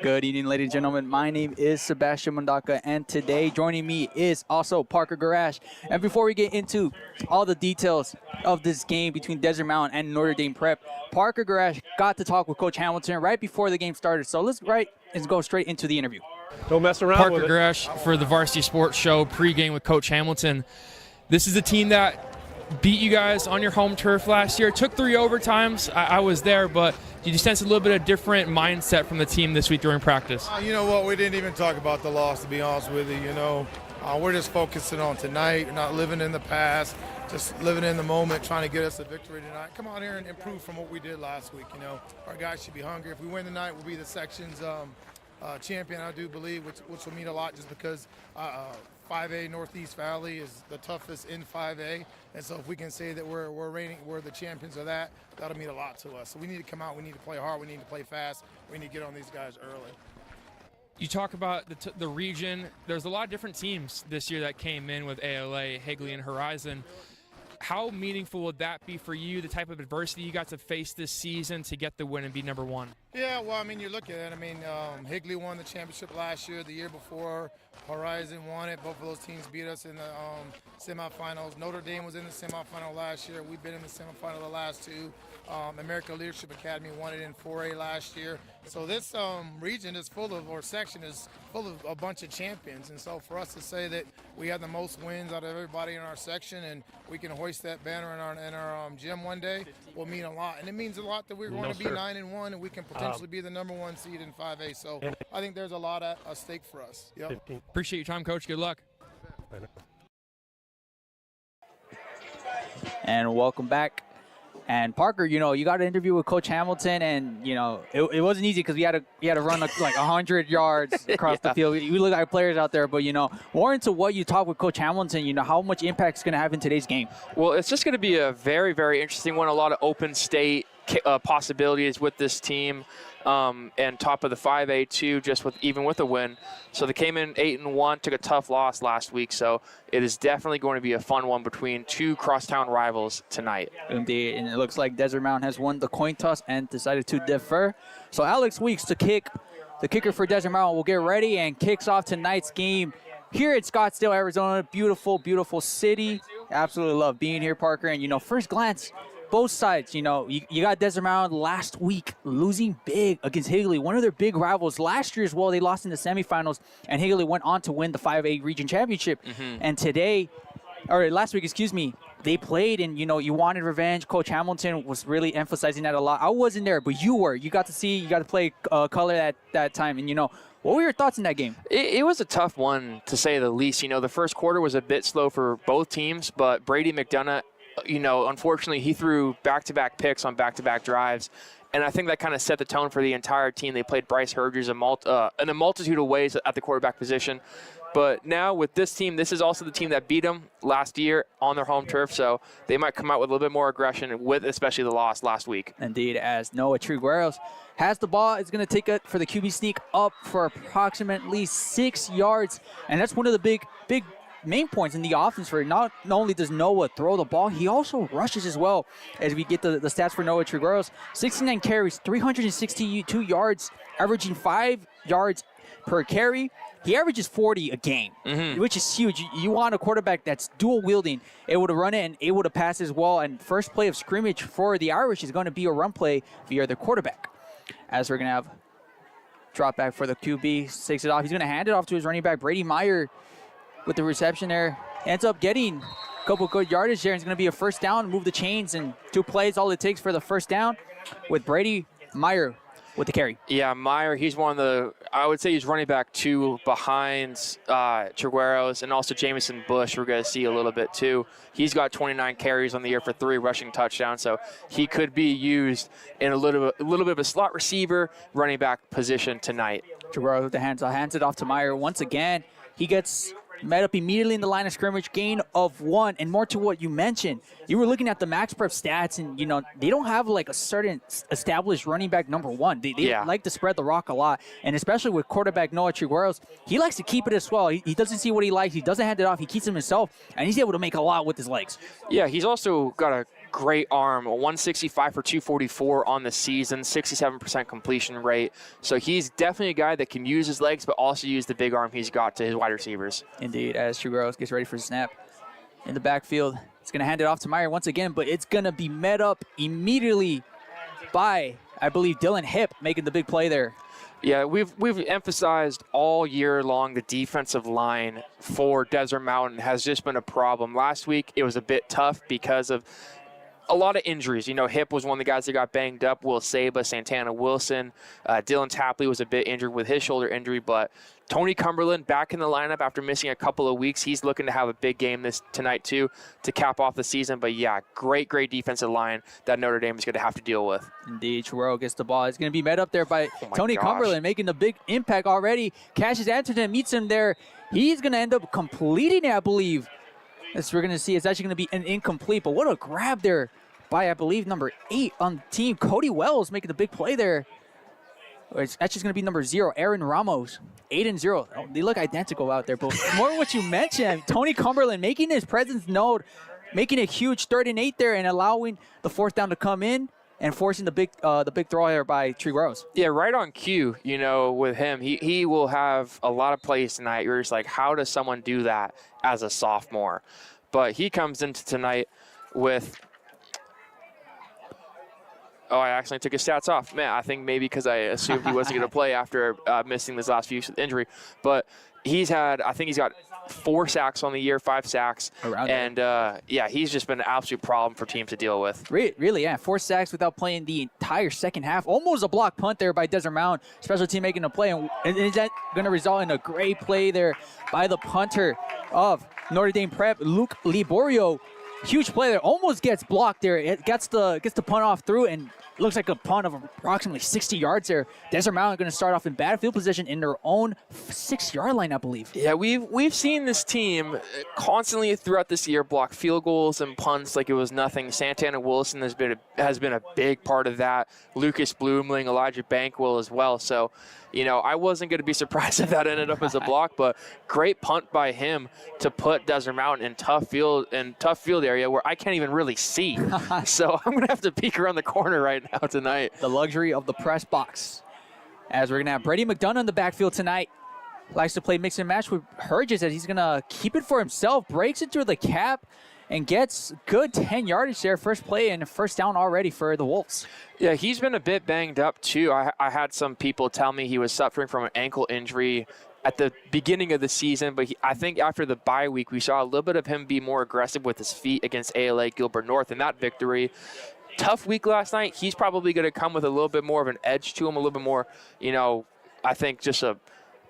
Good evening, ladies and gentlemen. My name is Sebastian Mondaka, and today joining me is also Parker Garash. And before we get into all the details of this game between Desert Mountain and Notre Dame Prep, Parker Garash got to talk with Coach Hamilton right before the game started. So let's go straight into the interview. Don't mess around Parker with it. Garash for the Varsity Sports Show pregame with Coach Hamilton. This is a team that beat you guys on your home turf last year. It took 3 overtimes. I was there, but did you sense a little bit of different mindset from the team this week during practice? You know what? We didn't even talk about the loss, to be honest with you. We're just focusing on tonight. We're not living in the past, just living in the moment, trying to get us a victory tonight. Come out here and improve from what we did last week. Our guys should be hungry. If we win tonight, we'll be the section's champion, I do believe, which will mean a lot just because 5A Northeast Valley is the toughest in 5A, and so if we can say that we're the champions of that, that'll mean a lot to us. So we need to come out, we need to play hard, we need to play fast, we need to get on these guys early. You talk about the region. There's a lot of different teams this year that came in with ALA, Higley, and Horizon. How meaningful would that be for you, the type of adversity you got to face this season to get the win and be number one? Yeah, well, you look at it. Higley won the championship last year. The year before, Horizon won it. Both of those teams beat us in the semifinals. Notre Dame was in the semifinal last year. We've been in the semifinal the last 2. America Leadership Academy won it in 4A last year. So this region is section is full of a bunch of champions. And so for us to say that we have the most wins out of everybody in our section and we can hoist that banner in our gym one day will mean a lot. And it means a lot that we're going to be 9-1 and we can potentially be the number 1 seed in 5A. So I think there's a lot at stake for us. Yep. Appreciate your time, Coach. Good luck. And welcome back. And Parker, you got an interview with Coach Hamilton, and it wasn't easy because we had to run like 100 yards across the field. We look like players out there, but more into what you talk with Coach Hamilton. How much impact it's going to have in today's game. Well, it's just going to be a very, very interesting one. A lot of open state possibilities with this team, and top of the 5A too, even with a win. So they came in 8-1, took a tough loss last week. So it is definitely going to be a fun one between 2 crosstown rivals tonight. Indeed, and it looks like Desert Mountain has won the coin toss and decided to defer. So Alex Weeks, the kicker for Desert Mountain, will get ready and kicks off tonight's game here at Scottsdale, Arizona. Beautiful, beautiful city. Absolutely love being here, Parker. And first glance, both sides, you got Desert Mountain last week losing big against Higley, one of their big rivals. Last year as well, they lost in the semifinals, and Higley went on to win the 5A region championship. And last week, they played, and you wanted revenge. Coach Hamilton was really emphasizing that a lot. I wasn't there, but you were. You got to play color at that time. And what were your thoughts in that game? It was a tough one, to say the least. The first quarter was a bit slow for both teams, but Brady McDonough, unfortunately, he threw back-to-back picks on back-to-back drives, and I think that kind of set the tone for the entire team. They played Bryce Hergers in a multitude of ways at the quarterback position. But now with this team, this is also the team that beat them last year on their home turf, so they might come out with a little bit more aggression with especially the loss last week. Indeed, as Noah Trigueros has the ball, is going to take it for the QB sneak up for approximately 6 yards, and that's one of the big main points in the offense for it. Not only does Noah throw the ball, he also rushes as well. As we get the stats for Noah Trigueros, 69 carries, 362 yards, averaging 5 yards per carry. He averages 40 a game, which is huge. You want a quarterback that's dual wielding, able to run it and able to pass as well. And first play of scrimmage for the Irish is going to be a run play via their quarterback. As we're going to have drop back for the QB, takes it off. He's going to hand it off to his running back, Brady Meyer, with the reception there. Ends up getting a couple good yardage there. It's going to be a first down, move the chains, and 2 plays, all it takes for the first down, with Brady Meyer with the carry. Yeah, Meyer, he's I would say he's running back 2 behind Trigueros, and also Jamison Bush we're going to see a little bit too. He's got 29 carries on the year for 3 rushing touchdowns, so he could be used in a little bit of a slot receiver, running back position tonight. Trigueros with the hands it off to Meyer once again. He gets met up immediately in the line of scrimmage, gain of 1. And more to what you mentioned, you were looking at the Max Prep stats, and they don't have like a certain established running back number 1. They like to spread the rock a lot, and especially with quarterback Noah Trigueros, he likes to keep it as well. He doesn't see what he likes, he doesn't hand it off, he keeps him himself, and he's able to make a lot with his legs. Yeah, he's also got a great arm, 165 for 244 on the season, 67% completion rate. So he's definitely a guy that can use his legs, but also use the big arm he's got to his wide receivers. Indeed, as Trigueros gets ready for the snap in the backfield. It's going to hand it off to Meyer once again, but it's going to be met up immediately by, I believe, Dylan Hipp making the big play there. Yeah, we've emphasized all year long the defensive line for Desert Mountain has just been a problem. Last week, it was a bit tough because of a lot of injuries. You know, Hipp was one of the guys that got banged up. Will Saba, Santana Wilson. Dylan Tapley was a bit injured with his shoulder injury, but Tony Cumberland back in the lineup after missing a couple of weeks. He's looking to have a big game tonight too to cap off the season. But yeah, great defensive line that Notre Dame is going to have to deal with. Indeed, Churro gets the ball. It's going to be met up there by Tony gosh. Cumberland, making the big impact already. Cassius Anderson meets him there. He's going to end up completing it, I believe. As we're going to see, it's actually going to be an incomplete. But what a grab there by, I believe, number 8 on the team. Cody Wells making the big play there. It's actually going to be number 0, Aaron Ramos. 8 and 0. Oh, they look identical out there. But more what you mentioned, Tony Cumberland making his presence known, making a huge 3rd and 8 there and allowing the 4th down to come in and forcing the big throw there by Trigueros. Yeah, right on cue, you know, with him. He will have a lot of plays tonight. You're just like, how does someone do that as a sophomore? But he comes into tonight with... Oh, I accidentally took his stats off. Man, I think maybe because I assumed he wasn't going to play after missing this last few weeks with injury. But he's got 4 sacks on the year, 5 sacks. And, yeah, he's just been an absolute problem for teams to deal with. Really, yeah. 4 sacks without playing the entire second half. Almost a block punt there by Desert Mountain. Special team making a play. And is that going to result in a great play there by the punter of Notre Dame Prep, Luke Liborio. Huge play there. Almost gets blocked there. It gets the punt off through and looks like a punt of approximately 60 yards there. Desert Mountain going to start off in bad field position in their own 6-yard line, I believe. Yeah, we've seen this team constantly throughout this year block field goals and punts like it was nothing. Santana Wilson has been a big part of that. Lucas Bloomling, Elijah Bankwell as well. So, you know, I wasn't going to be surprised if that ended up as a block, but great punt by him to put Desert Mountain in tough field area where I can't even really see. So I'm going to have to peek around the corner right now tonight. The luxury of the press box. As we're going to have Brady McDonough in the backfield tonight. Likes to play mix and match with Herges, as he's going to keep it for himself. Breaks it through the cap and gets good 10 yardage there. First play and first down already for the Wolves. Yeah, he's been a bit banged up too. I had some people tell me he was suffering from an ankle injury at the beginning of the season, but I think after the bye week, we saw a little bit of him be more aggressive with his feet against ALA Gilbert North in that victory. Tough week last night. He's probably going to come with a little bit more of an edge to him, a little bit more, you know, I think just a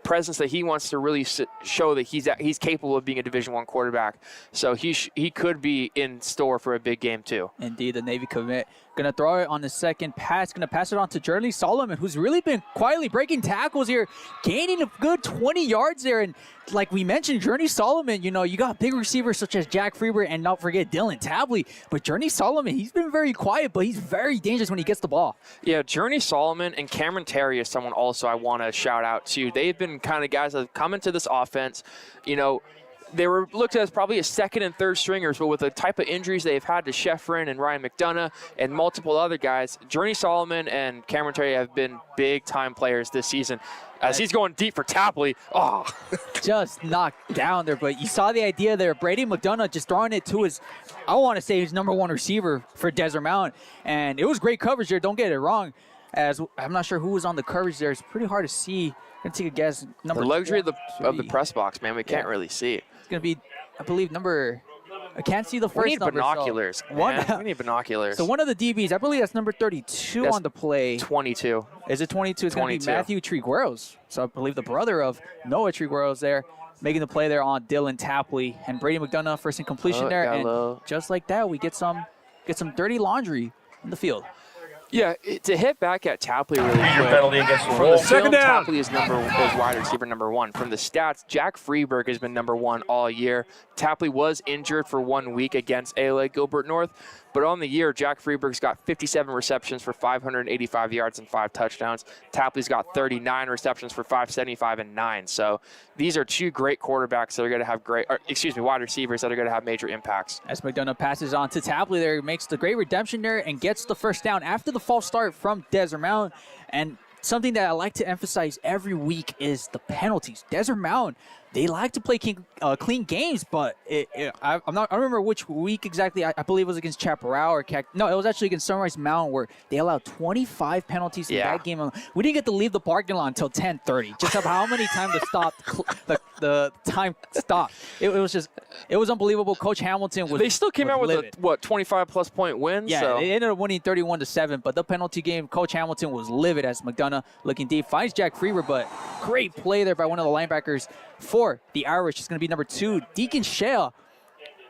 presence that he wants to really show that he's capable of being a Division I quarterback. So he could be in store for a big game too. Indeed, the Navy commit. Going to throw it on the second pass. Going to pass it on to Journey Solomon, who's really been quietly breaking tackles here, gaining a good 20 yards there. And like we mentioned, Journey Solomon, you know, you got big receivers such as Jack Freeber and not forget Dylan Tabley. But Journey Solomon, he's been very quiet, but he's very dangerous when he gets the ball. Yeah, Journey Solomon and Cameron Terry is someone also I want to shout out to. They've been kind of guys that have come into this offense, you know, they were looked at as probably a second and third stringers, but with the type of injuries they've had to Sheffrin and Ryan McDonough and multiple other guys, Journey Solomon and Cameron Terry have been big-time players this season. As he's going deep for Tapley, just knocked down there, but you saw the idea there. Brady McDonough just throwing it to his, I want to say his number 1 receiver for Desert Mountain, and it was great coverage there, don't get it wrong. As I'm not sure who was on the coverage there. It's pretty hard to see. I'm going to take a guess. The luxury of the press box, man. We can't really see. It's going to be, I believe, I can't see the first number. We need binoculars. So we need binoculars. So one of the DBs, I believe that's number 32 on the play. 22. Is it 22? It's going to be Matthew Trigueros. So I believe the brother of Noah Trigueros there, making the play there on Dylan Tapley. And Brady McDonough first in completion there. And just like that, we get some dirty laundry in the field. Yeah, to hit back at Tapley really quick. Penalty against the From the Wolves. film, Second down. Tapley is wide receiver number 1. From the stats, Jack Freeberg has been number 1 all year. Tapley was injured for 1 week against ALA Gilbert North, but on the year, Jack Freeberg's got 57 receptions for 585 yards and 5 touchdowns. Tapley's got 39 receptions for 575 and 9. So these are 2 great quarterbacks that are going to have wide receivers that are going to have major impacts. As McDonough passes on to Tapley there, makes the great redemption there and gets the first down after the false start from Desert Mountain. And something that I like to emphasize every week is the penalties. Desert Mountain, they like to play clean games, but I don't remember which week exactly. I believe it was against Chaparral or no, it was actually against Sunrise Mountain where they allowed 25 penalties in that game. We didn't get to leave the parking lot until 10:30. Just of how many times the time stopped. It was unbelievable. Coach Hamilton was. They still came out with 25+ point win. Yeah, so. they ended up winning 31-7. But the penalty game, Coach Hamilton was livid as McDonough looking deep finds Jack Freeber, but great play there by one of the linebackers for the Irish. It's going to be number 2, Deacon Shea.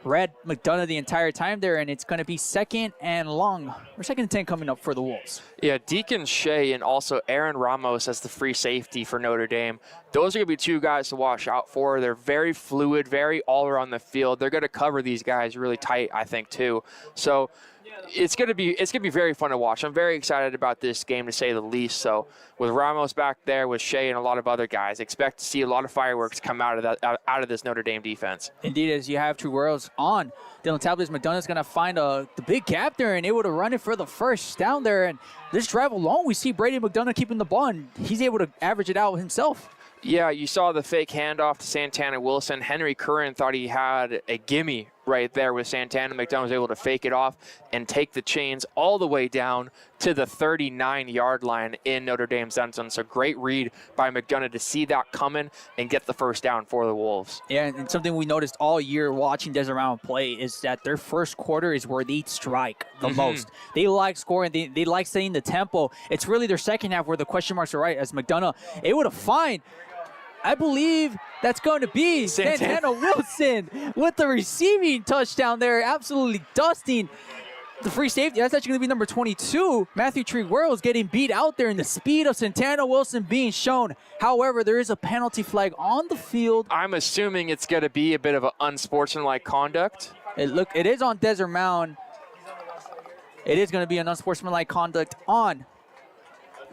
Read McDonough the entire time there, and it's going to be 2nd and long, or 2nd and 10 coming up for the Wolves. Yeah, Deacon Shea and also Aaron Ramos as the free safety for Notre Dame. Those are going to be 2 guys to watch out for. They're very fluid, very all around the field. They're going to cover these guys really tight, I think, too. So it's going to be very fun to watch. I'm very excited about this game, to say the least. So with Ramos back there, with Shea and a lot of other guys, expect to see a lot of fireworks come out of this Notre Dame defense. Indeed, as you have True Worlds on Dylan Tapley's, McDonough's going to find the big gap there and able to run it for the first down there. And this drive alone, we see Brady McDonough keeping the ball, and he's able to average it out himself. Yeah, you saw the fake handoff to Santana Wilson. Henry Curran thought he had a gimme right there with Santana. McDonough was able to fake it off and take the chains all the way down to the 39-yard line in Notre Dame's end zone. So great read by McDonough to see that coming and get the first down for the Wolves. Yeah, and something we noticed all year watching Desert Mountain play is that their first quarter is where they strike the most. They like scoring. They like setting the tempo. It's really their second half where the question marks are right, as McDonough able to find, I believe that's going to be Santana Wilson with the receiving touchdown there, absolutely dusting the free safety. That's actually going to be number 22. Matthew Trigueros getting beat out there, in the speed of Santana Wilson being shown. However, there is a penalty flag on the field. I'm assuming it's going to be a bit of an unsportsmanlike conduct. It is on Desert Mountain. It is going to be an unsportsmanlike conduct on.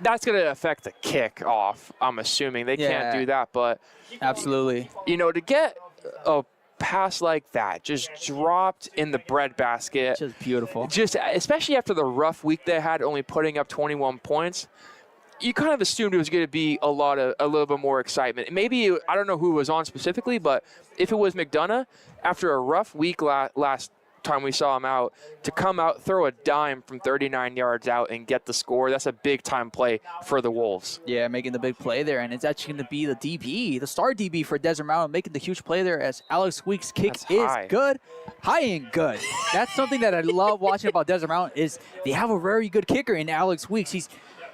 That's going to affect the kick-off, I'm assuming. They can't do that, but... Absolutely. You know, to get a pass like that, just dropped in the breadbasket. Just beautiful. Just, especially after the rough week they had, only putting up 21 points, you kind of assumed it was going to be a little bit more excitement. Maybe, I don't know who was on specifically, but if it was McDonough, after a rough week last time we saw him out, to come out, throw a dime from 39 yards out and get the score, that's a big time play for the Wolves. Yeah, making the big play there, and it's actually going to be the DB, the star DB for Desert Mountain, making the huge play there as Alex Weeks' kick is good. High and good. That's something that I love watching about Desert Mountain, is they have a very good kicker in Alex Weeks. He's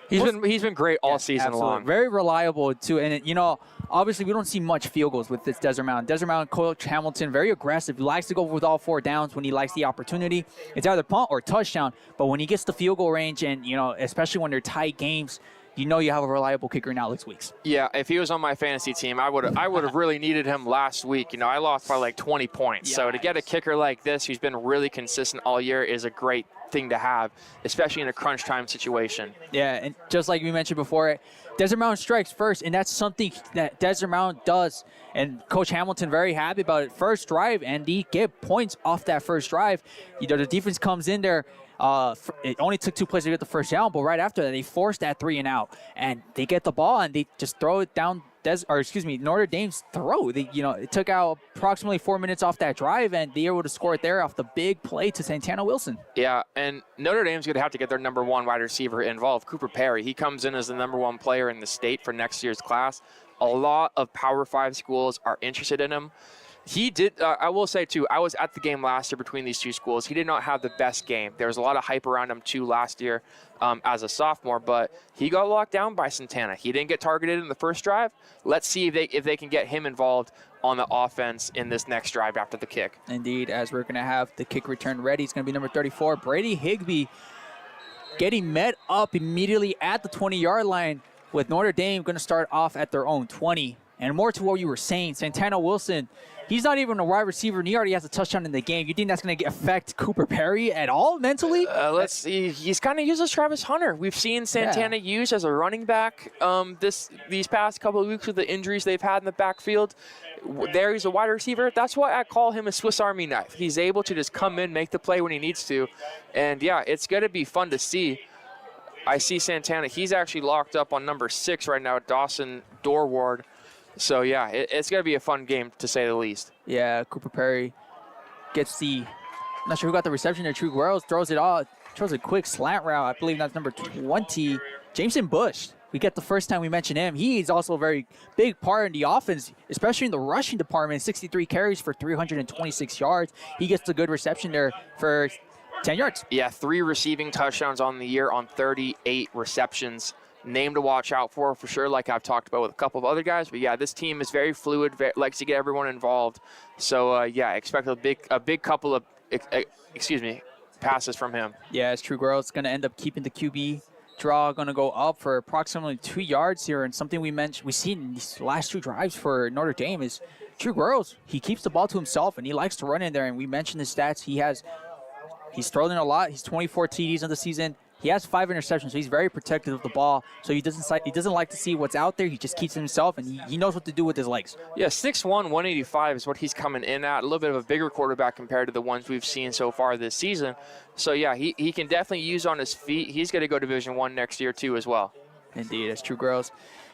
been great all season long. Very reliable too, and you know, obviously we don't see much field goals with this Desert Mountain. Desert Mountain coach Hamilton, very aggressive. He likes to go with all 4 downs when he likes the opportunity. It's either punt or touchdown. But when he gets the field goal range, and you know, especially when they're tight games, you know you have a reliable kicker in Alex Weeks. Yeah, if he was on my fantasy team, I would have really needed him last week. You know, I lost by like 20 points. Yes. So to get a kicker like this, who's been really consistent all year, is a great thing to have, especially in a crunch time situation. Yeah, and just like we mentioned before, Desert Mountain strikes first, and that's something that Desert Mountain does. And Coach Hamilton very happy about it. First drive, and they get points off that first drive. You know, the defense comes in there. It only took 2 plays to get the first down, but right after that, they forced that 3 and out, and they get the ball and they just throw it down. Notre Dame's throw. It took out approximately 4 minutes off that drive, and they were able to score it there off the big play to Santana Wilson. Yeah, and Notre Dame's going to have to get their number 1 wide receiver involved, Cooper Perry. He comes in as the number 1 player in the state for next year's class. A lot of Power 5 schools are interested in him. He did, I will say, too, I was at the game last year between these 2 schools. He did not have the best game. There was a lot of hype around him, too, last year as a sophomore, but he got locked down by Santana. He didn't get targeted in the first drive. Let's see if they can get him involved on the offense in this next drive after the kick. Indeed, as we're going to have the kick return ready. It's going to be number 34, Brady Higbee. getting met up immediately at the 20-yard line, with Notre Dame going to start off at their own 20. And more to what you were saying, Santana Wilson, he's not even a wide receiver, and he already has a touchdown in the game. You think that's going to affect Cooper Perry at all mentally? Let's see. He's kind of used as Travis Hunter. We've seen Santana used as a running back these past couple of weeks with the injuries they've had in the backfield. There he's a wide receiver. That's why I call him a Swiss Army knife. He's able to just come in, make the play when he needs to. And, yeah, it's going to be fun to see. I see Santana. He's actually locked up on number 6 right now, Dawson Dorward. So, yeah, it's going to be a fun game, to say the least. Yeah, Cooper Perry gets I'm not sure who got the reception there. True Guerrero throws it all. Throws a quick slant route. I believe that's number 20, Jameson Bush. We get the first time we mention him. He's also a very big part in the offense, especially in the rushing department. 63 carries for 326 yards. He gets the good reception there for 10 yards. Yeah, 3 receiving touchdowns on the year on 38 receptions. Name to watch out for sure, like I've talked about with a couple of other guys. But, yeah, this team is very fluid, likes to get everyone involved. So, yeah, expect a big couple of, passes from him. Yeah, it's True Guerrero. It's going to end up keeping the QB draw, going to go up for approximately 2 yards here. And something we've seen in these last 2 drives for Notre Dame is True Guerrero. He keeps the ball to himself, and he likes to run in there. And we mentioned his stats. He's thrown in a lot. He's 24 TDs in the season. He has 5 interceptions, so he's very protective of the ball. So he doesn't like to see what's out there. He just keeps it himself, and he knows what to do with his legs. Yeah, 6'1", 185 is what he's coming in at. A little bit of a bigger quarterback compared to the ones we've seen so far this season. So, yeah, he can definitely use on his feet. He's going to go Division I next year, too, as well. Indeed, that's True Guerrero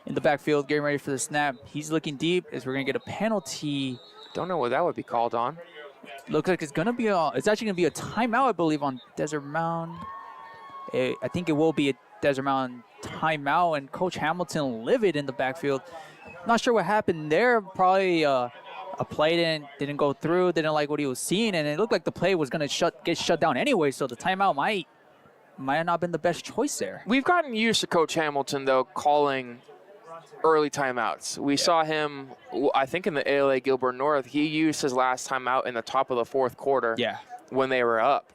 in the backfield, getting ready for the snap. He's looking deep as we're going to get a penalty. Don't know what that would be called on. Looks like it's actually going to be a timeout, I believe, on Desert Mound. I think it will be a Desert Mountain timeout, and Coach Hamilton livid in the backfield. Not sure what happened there. Probably a play didn't go through, didn't like what he was seeing, and it looked like the play was going to get shut down anyway, so the timeout might have not been the best choice there. We've gotten used to Coach Hamilton, though, calling early timeouts. We saw him, I think, in the ALA Gilbert North. He used his last timeout in the top of the 4th quarter when they were up.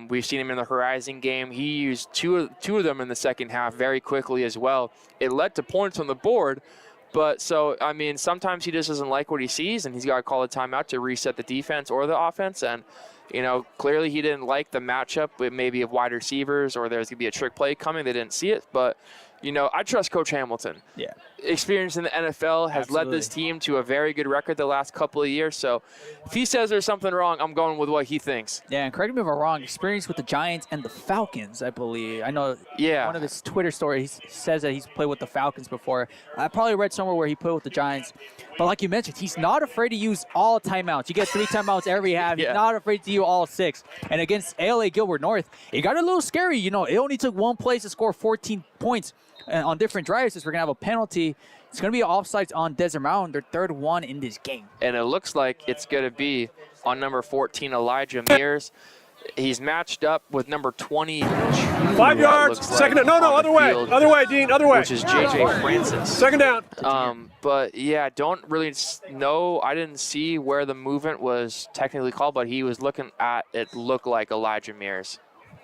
We've seen him in the Horizon game. He used two of them in the second half very quickly as well. It led to points on the board. But so, I mean, sometimes he just doesn't like what he sees, and he's got to call a timeout to reset the defense or the offense. And, you know, clearly he didn't like the matchup with maybe of wide receivers, or there's going to be a trick play coming. They didn't see it. But, you know, I trust Coach Hamilton. Yeah. Experience in the NFL has led this team to a very good record the last couple of years. So if he says there's something wrong, I'm going with what he thinks. Yeah, and correct me if I'm wrong, experience with the Giants and the Falcons, I believe. I know one of his Twitter stories says that he's played with the Falcons before. I probably read somewhere where he played with the Giants. But like you mentioned, he's not afraid to use all timeouts. You get 3 timeouts every half. He's not afraid to use all 6. And against ALA Gilbert North, it got a little scary. You know, it only took one play to score 14 points on different drives. We're going to have a penalty. It's going to be offsides on Desert Mountain, their 3rd one in this game. And it looks like it's going to be on number 14, Elijah Mears. He's matched up with number 22. 5 yards, second down. No, other way, Dean, other way. Which is J.J. Francis. Second down. But, yeah, don't really know. I didn't see where the movement was technically called, but he was looking at it looked like Elijah Mears.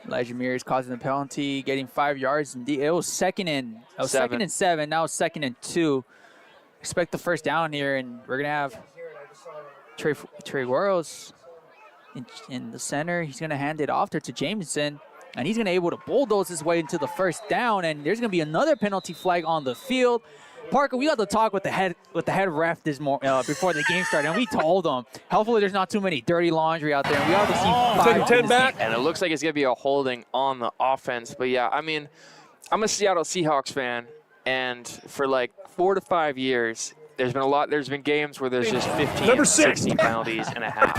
Elijah Mears causing the penalty, getting 5 yards. It was second and 7. Now it's 2nd and 2. Expect the first down here, and we're gonna have Trey Guerreros in the center. He's gonna hand it off there to Jameson, and he's gonna be able to bulldoze his way into the first down. And there's gonna be another penalty flag on the field. Parker, we got to talk with the head ref this before the game started, and we told him, hopefully there's not too many dirty laundry out there. And we obviously taking 10 back. And it looks like it's going to be a holding on the offense. But, yeah, I mean, I'm a Seattle Seahawks fan, and for like 4 to 5 years, there's been games where there's just 15, 16 penalties and a half.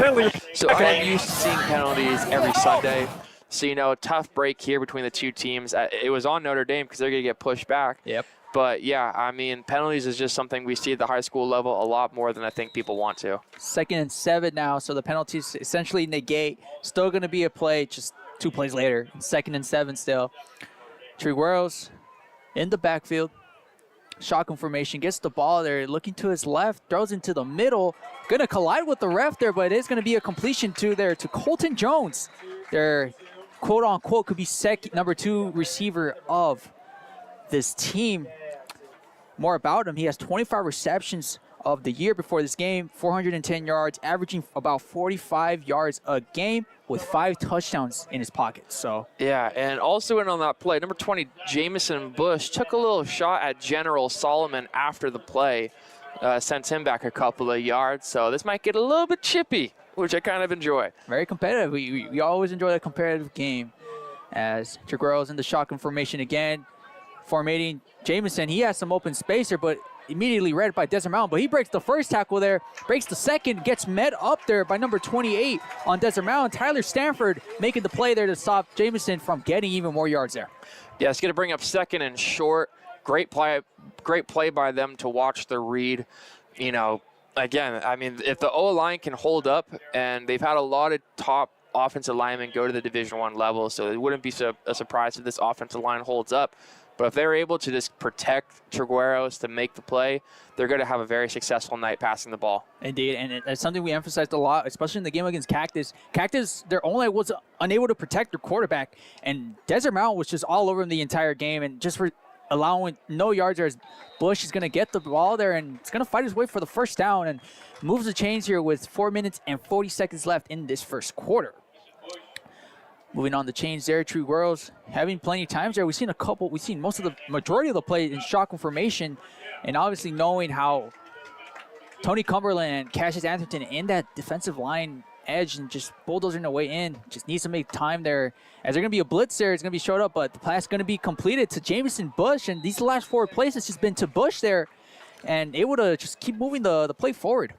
So I'm used to seeing penalties every Sunday. So, you know, tough break here between the two teams. It was on Notre Dame because they're going to get pushed back. Yep. But, yeah, I mean, penalties is just something we see at the high school level a lot more than I think people want to. 2nd and 7 now, so the penalties essentially negate. Still going to be a play, just 2 plays later. 2nd and 7 still. Trigueros in the backfield. Shotgun formation, gets the ball there, looking to his left, throws into the middle. Going to collide with the ref there, but it is going to be a completion to Colton Jones, their quote-unquote, could be number 2 receiver of this team. More about him. He has 25 receptions of the year before this game, 410 yards, averaging about 45 yards a game with 5 touchdowns in his pocket. So yeah, and also in on that play, number 20, Jamison Bush, took a little shot at General Solomon after the play, sent him back a couple of yards. So this might get a little bit chippy, which I kind of enjoy. Very competitive. We always enjoy a competitive game. As Chiguero's in the shotgun formation again, formating Jamison. He has some open space here, but immediately read by Desert Mountain. But he breaks the first tackle there, breaks the second, gets met up there by number 28 on Desert Mountain. Tyler Stanford making the play there to stop Jamison from getting even more yards there. Yeah, it's going to bring up second and short. Great play by them to watch the read. You know, again, I mean, if the O-line can hold up, and they've had a lot of top offensive linemen go to the Division I level, so it wouldn't be a surprise if this offensive line holds up. But if they're able to just protect Trigueros to make the play, they're going to have a very successful night passing the ball. Indeed, and it's something we emphasized a lot, especially in the game against Cactus. Cactus, their only was unable to protect their quarterback, and Desert Mountain was just all over him the entire game, and just for allowing no yards there, as Bush is going to get the ball there, and it's going to fight his way for the first down, and moves the chains here with 4 minutes and 40 seconds left in this first quarter. Moving on the change there, Trigueros having plenty of times there. We've seen most of the majority of the play in shotgun formation, and obviously knowing how Tony Cumberland and Cassius Atherton in that defensive line edge and just bulldozing their way in, just needs to make time there. As there's going to be a blitz there, it's going to be showed up, but the pass is going to be completed to Jamison Bush, and these last 4 plays, it's just been to Bush there, and able to just keep moving the play forward.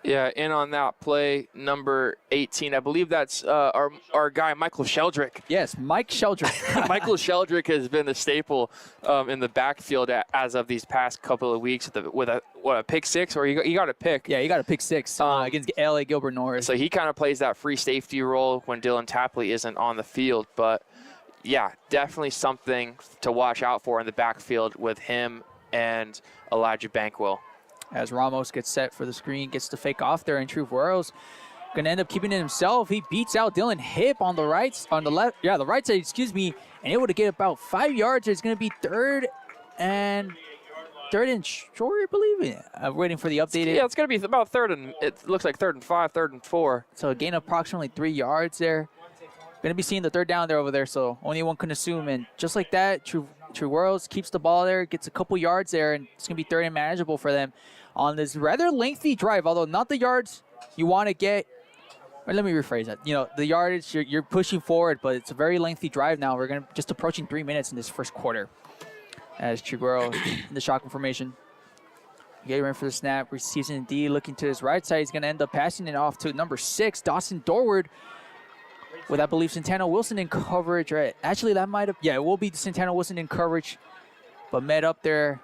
Yeah, in on that play, number 18. I believe that's our guy, Michael Sheldrick. Yes, Mike Sheldrick. Michael Sheldrick has been a staple in the backfield as of these past couple of weeks with a pick 6, or he got a pick. Yeah, he got a pick 6 against LA Gilbert Norris. So he kind of plays that free safety role when Dylan Tapley isn't on the field. But, yeah, definitely something to watch out for in the backfield with him and Elijah Bankwell. As Ramos gets set for the screen, gets the fake off there, and Trigueros going to end up keeping it himself. He beats out Dylan Hip on the right side, excuse me, and able to get about 5 yards. It's going to be third and short, I believe. I'm waiting for the updated. Yeah, it's going to be about it looks like 3rd and 5, 3rd and 4. So a gain of approximately 3 yards there. Going to be seeing the third down there over there, so only one can assume. And just like that, Trigueros keeps the ball there, gets a couple yards there, and it's going to be third and manageable for them on this rather lengthy drive, although not the yards you want to get. Or let me rephrase that. You know, the yardage, you're pushing forward, but it's a very lengthy drive now. We're going to just approaching 3 minutes in this first quarter. As Trigueros in the shotgun formation. Getting ready for the snap, receives in D, looking to his right side. He's going to end up passing it off to number 6, Dawson Dorward, with, I believe, Santana Wilson in coverage. Right? Actually, that might have, it will be Santana Wilson in coverage, but met up there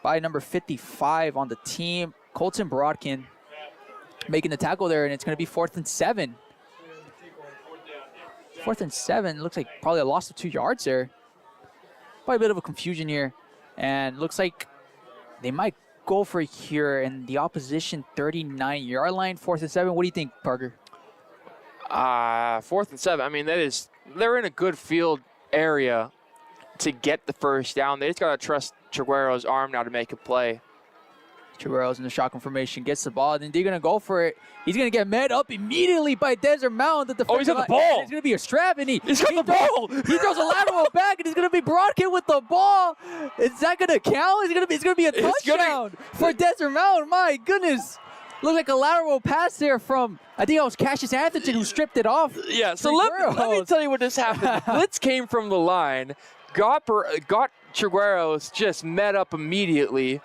by number 55 on the team, Colton Borodkin, making the tackle there, and it's going to be 4th and 7. 4th and 7, looks like probably a loss of 2 yards there. Probably a bit of a confusion here, and looks like they might go for it here in the opposition 39-yard line, 4th and 7. What do you think, Parker? 4th and 7. I mean, they're in a good field area to get the first down. They just got to trust Trigueros' arm now to make a play. Trigueros in the shotgun formation gets the ball, and then they're going to go for it. He's going to get met up immediately by Desert Mountain. He's got the ball. It's going to be a strap, and he's got the ball. He throws a lateral back, and he's going to be Borodkin with the ball. Is that going to count? It's going to be a touchdown for Desert Mountain. My goodness. Looked like a lateral pass there from, I think it was Cassius Atherton who stripped it off. Yeah, so let me tell you what just happened. Blitz came from the line, got Trigueros just met up immediately.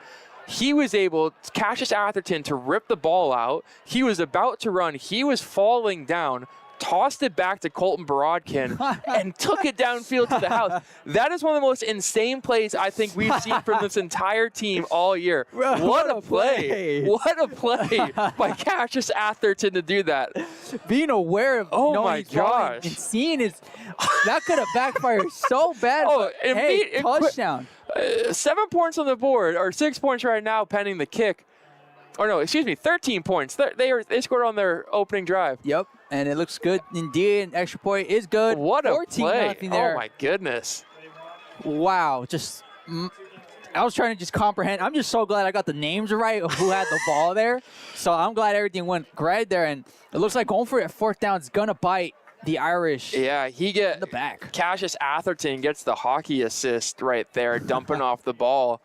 He was able, Cassius Atherton, to rip the ball out. He was about to run. He was falling down, tossed it back to Colton Borodkin, and took it downfield to the house. That is one of the most insane plays I think we've seen from this entire team all year. What a play. What a play by Cassius Atherton to do that. Being aware of my gosh. And seeing that could have backfired so bad. Touchdown. 7 points on the board, or 6 points right now pending the kick. Or no, excuse me, 13 points. They scored on their opening drive. Yep. And it looks good indeed. An extra point is good. What a play. There. Oh, my goodness. Wow. I was trying to just comprehend. I'm just so glad I got the names right of who had the ball there. So I'm glad everything went great there. And it looks like going for it at fourth down is going to bite the Irish. Yeah, in the back. Cassius Atherton gets the hockey assist right there, dumping off the ball.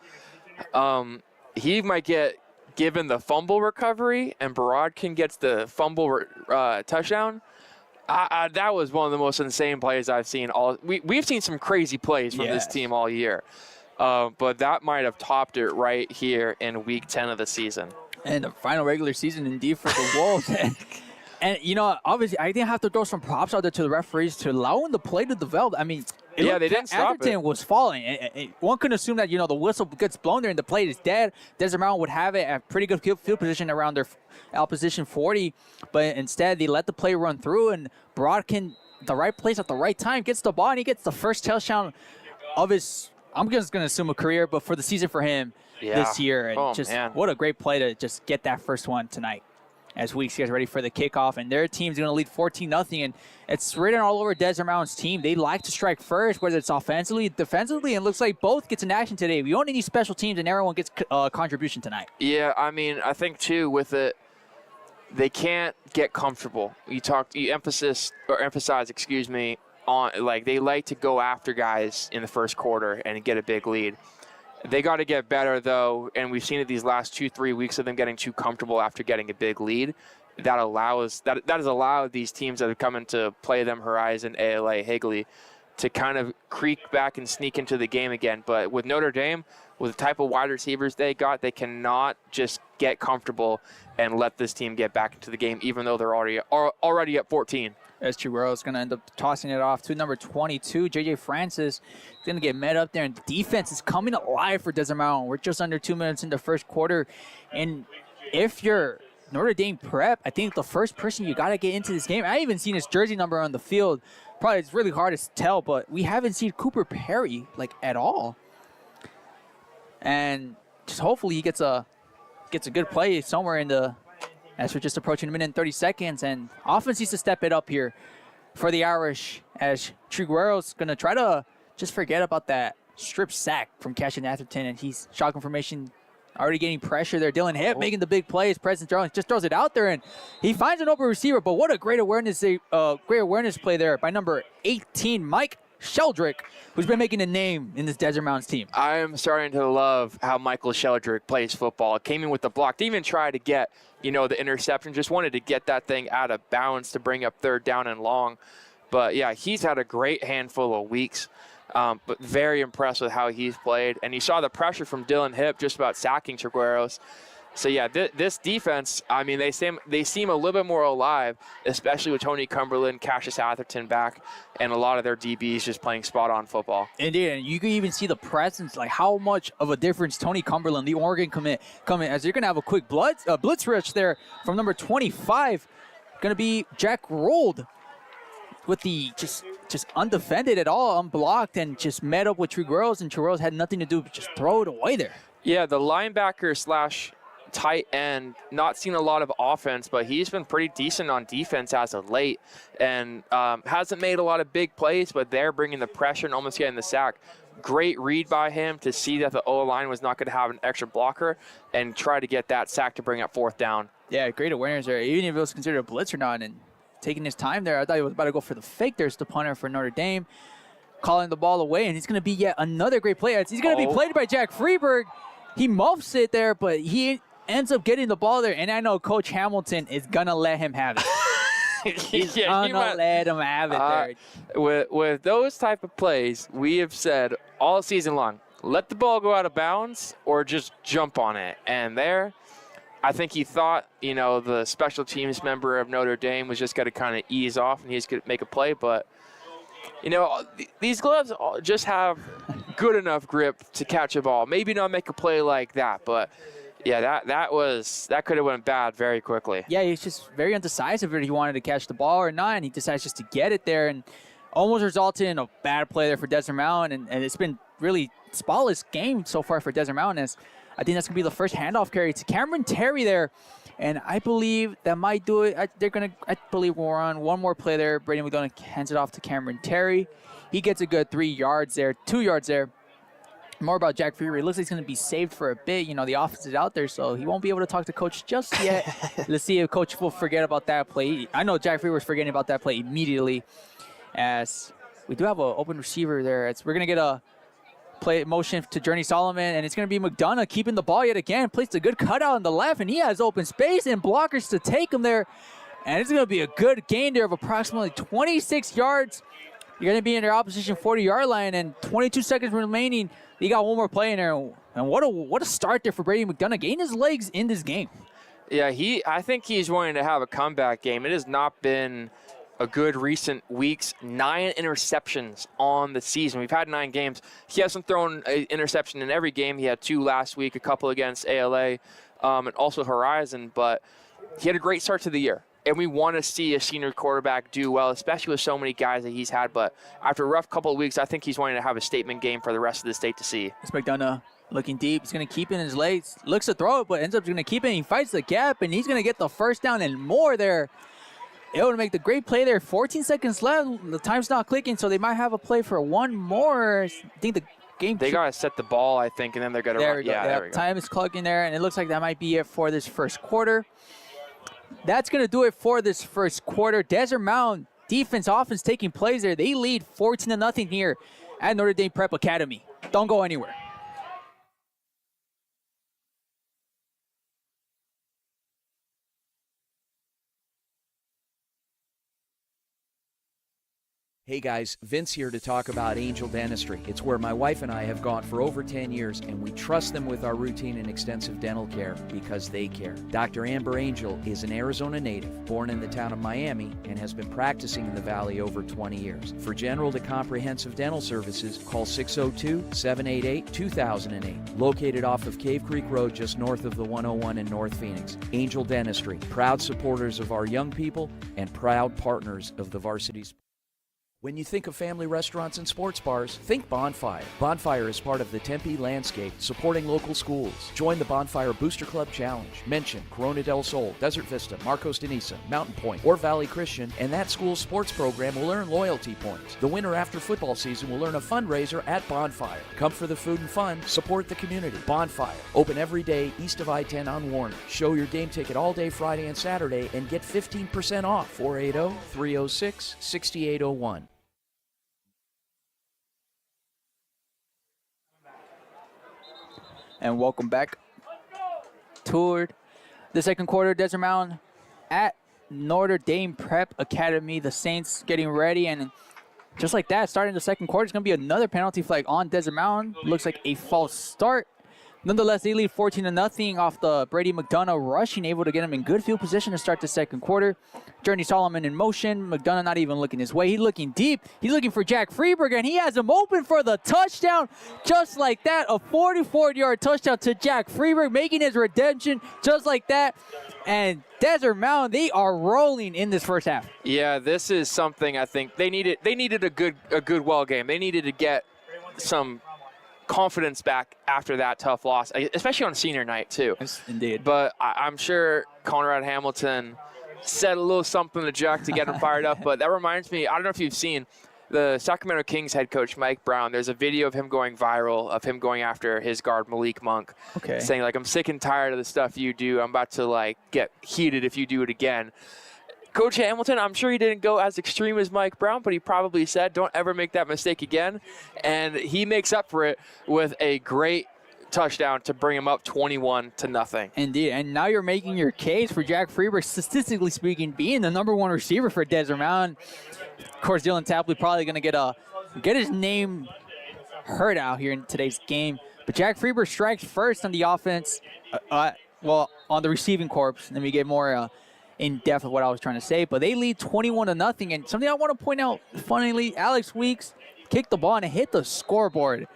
He might get given the fumble recovery, and Borodkin gets the fumble touchdown. That was one of the most insane plays I've seen. We've seen some crazy plays from this team all year. But that might have topped it right here in Week 10 of the season. And the final regular season indeed for the Wolves. And, obviously, I didn't have to throw some props out there to the referees to allowing the play to develop. I mean, they didn't stop it. Atherton was falling. One could assume that, the whistle gets blown there and the play is dead. Desert Mountain would have it at pretty good field position around their opposition 40. But instead, they let the play run through, and Borodkin, the right place at the right time, gets the ball, and he gets the first touchdown of his, I'm just going to assume a career, but for the season for him this year. And what a great play to just get that first one tonight as Weeks gets ready for the kickoff. And their team's going to lead 14-0. And it's written all over Desert Mountain's team. They like to strike first, whether it's offensively, defensively, and it looks like both gets an action today. We only need special teams, and everyone gets a contribution tonight. Yeah, I mean, I think, too, with it, they can't get comfortable. You emphasize, on, they like to go after guys in the first quarter and get a big lead. They got to get better, though, and we've seen it these last 2-3 weeks of them getting too comfortable after getting a big lead. That has allowed these teams that have come in to play them, Horizon, ALA, Higley, to kind of creep back and sneak into the game again. But with Notre Dame, with the type of wide receivers they got, they cannot just get comfortable and let this team get back into the game, even though they're already at 14. As Chiguero is going to end up tossing it off to number 22. J.J. Francis is going to get met up there, and the defense is coming alive for Desert Mountain. We're just under 2 minutes in the first quarter, and if you're Notre Dame Prep, I think the first person you got to get into this game, I haven't seen his jersey number on the field. Probably it's really hard to tell, but we haven't seen Cooper Perry, at all. And just hopefully he gets a good play somewhere in the, as we're just approaching a minute and 30 seconds, and offense needs to step it up here for the Irish, as Triguero's going to try to just forget about that strip sack from Cassius Atherton, and he's shotgun formation, already getting pressure there. Dylan Hipp making the big plays. Preston Jones just throws it out there, and he finds an open receiver, but what a great awareness play there by number 18, Mike Sheldrick, who's been making a name in this Desert Mountains team. I am starting to love how Michael Sheldrick plays football. Came in with the block. Didn't even try to get, the interception. Just wanted to get that thing out of bounds to bring up third down and long. But, yeah, he's had a great handful of weeks. But very impressed with how he's played. And you saw the pressure from Dylan Hipp just about sacking Trigueros. So, yeah, this defense, I mean, they seem a little bit more alive, especially with Tony Cumberland, Cassius Atherton back, and a lot of their DBs just playing spot-on football. Indeed, and you can even see the presence, how much of a difference Tony Cumberland, the Oregon commit, come in, as you're going to have a quick blitz rush there from number 25. Going to be Jack Rold with the just undefended at all, unblocked, and just met up with Trigueros, and Trigueros had nothing to do but just throw it away there. Yeah, the linebacker / tight end, not seen a lot of offense, but he's been pretty decent on defense as of late, and hasn't made a lot of big plays, but they're bringing the pressure and almost getting the sack. Great read by him to see that the O-line was not going to have an extra blocker and try to get that sack to bring up fourth down. Yeah, great awareness there, even if it was considered a blitz or not, and taking his time there. I thought he was about to go for the fake. There's the punter for Notre Dame, calling the ball away, and he's going to be yet another great play. He's going to be played by Jack Freeberg. He muffs it there, but he ends up getting the ball there, and I know Coach Hamilton is going to let him have it. He's going to let him have it there. With those type of plays, we have said all season long, let the ball go out of bounds or just jump on it. And there, I think he thought, the special teams member of Notre Dame was just going to kind of ease off and he's going to make a play. But, these gloves just have good enough grip to catch a ball. Maybe not make a play like that, but yeah, that could have went bad very quickly. Yeah, he's just very undecisive whether he wanted to catch the ball or not, and he decides just to get it there, and almost resulted in a bad play there for Desert Mountain, and it's been really spotless game so far for Desert Mountain, as I think that's going to be the first handoff carry to Cameron Terry there, And I believe that might do it. I believe we're on one more play there. Brady McDonough hands it off to Cameron Terry. He gets a good 3 yards there, 2 yards there. More about Jack Freeberg. It looks like he's going to be saved for a bit. The offense is out there, so he won't be able to talk to Coach just yet. Let's see if Coach will forget about that play. I know Jack Freeberg's forgetting about that play immediately, as we do have an open receiver there. We're going to get a play motion to Journey Solomon, and it's going to be McDonough keeping the ball yet again. Placed a good cutout on the left, and he has open space and blockers to take him there. And it's going to be a good gain there of approximately 26 yards. You're going to be in their opposition 40-yard line, and 22 seconds remaining. He got one more play in there, and what a start there for Brady McDonough, getting his legs in this game. Yeah, I think he's wanting to have a comeback game. It has not been a good recent weeks. 9 interceptions on the season. We've had 9 games. He hasn't thrown an interception in every game. He had 2 last week, a couple against ALA, and also Horizon, but he had a great start to the year. And we want to see a senior quarterback do well, especially with so many guys that he's had. But after a rough couple of weeks, I think he's wanting to have a statement game for the rest of the state to see. It's McDonough looking deep. He's going to keep it in his legs. Looks to throw it, but ends up going to keep it. He fights the gap, and he's going to get the first down and more there. Able to make the great play there. 14 seconds left. The time's not clicking, so they might have a play for one more. I think the game. They got to set the ball, I think, and then they're going to run. Yeah, there we go. Time is clocking there, and it looks like that might be it for this first quarter. That's going to do it for this first quarter. Desert Mountain defense, offense taking plays there. They lead 14-0 here at Notre Dame Prep Academy. Don't go anywhere. Hey guys, Vince here to talk about Angel Dentistry. It's where my wife and I have gone for over 10 years, and we trust them with our routine and extensive dental care because they care. Dr. Amber Angel is an Arizona native, born in the town of Miami, and has been practicing in the Valley over 20 years. For general to comprehensive dental services, call 602-788-2008. Located off of Cave Creek Road just north of the 101 in North Phoenix. Angel Dentistry, proud supporters of our young people and proud partners of the Varsity. When you think of family restaurants and sports bars, think Bonfire. Bonfire is part of the Tempe landscape, supporting local schools. Join the Bonfire Booster Club Challenge. Mention Corona del Sol, Desert Vista, Marcos de Niza, Mountain Point, or Valley Christian, and that school's sports program will earn loyalty points. The winner after football season will earn a fundraiser at Bonfire. Come for the food and fun, support the community. Bonfire, open every day east of I-10 on Warner. Show your game ticket all day Friday and Saturday and get 15% off. 480-306-6801. And welcome back toward the second quarter. Desert Mountain at Notre Dame Prep Academy. The Saints getting ready, and just like that, starting the second quarter, it's going to be another penalty flag on Desert Mountain. Looks like a false start. Nonetheless, they lead 14-0 off the Brady McDonough rushing, able to get him in good field position to start the second quarter. Journey Solomon in motion. McDonough not even looking his way. He's looking deep. He's looking for Jack Freeberg, and he has him open for the touchdown. Just like that, a 44-yard touchdown to Jack Freeberg, making his redemption just like that. And Desert Mountain, they are rolling in this first half. Yeah, this is something I think they needed. They needed a good well game. They needed to get some confidence back after that tough loss, especially on senior night too. Yes, indeed. But I'm sure Conrad Hamilton said a little something to Jack to get him fired up. But that reminds me, I don't know if you've seen the Sacramento Kings head coach Mike Brown. There's a video of him going viral, of him going after his guard Malik Monk, saying like, "I'm sick and tired of the stuff you do. I'm about to like get heated if you do it again." Coach Hamilton, I'm sure he didn't go as extreme as Mike Brown, but he probably said, don't ever make that mistake again. And he makes up for it with a great touchdown to bring him up 21-0. Indeed, and now you're making your case for Jack Freeberg, statistically speaking, being the #1 receiver for Desert Mountain. Of course, Dylan Tapley probably going to get his name heard out here in today's game. But Jack Freeberg strikes first on the offense, on the receiving corps. Let me get more in depth of what I was trying to say, but they lead 21-0. And something I want to point out, funnily, Alex Weeks kicked the ball and it hit the scoreboard.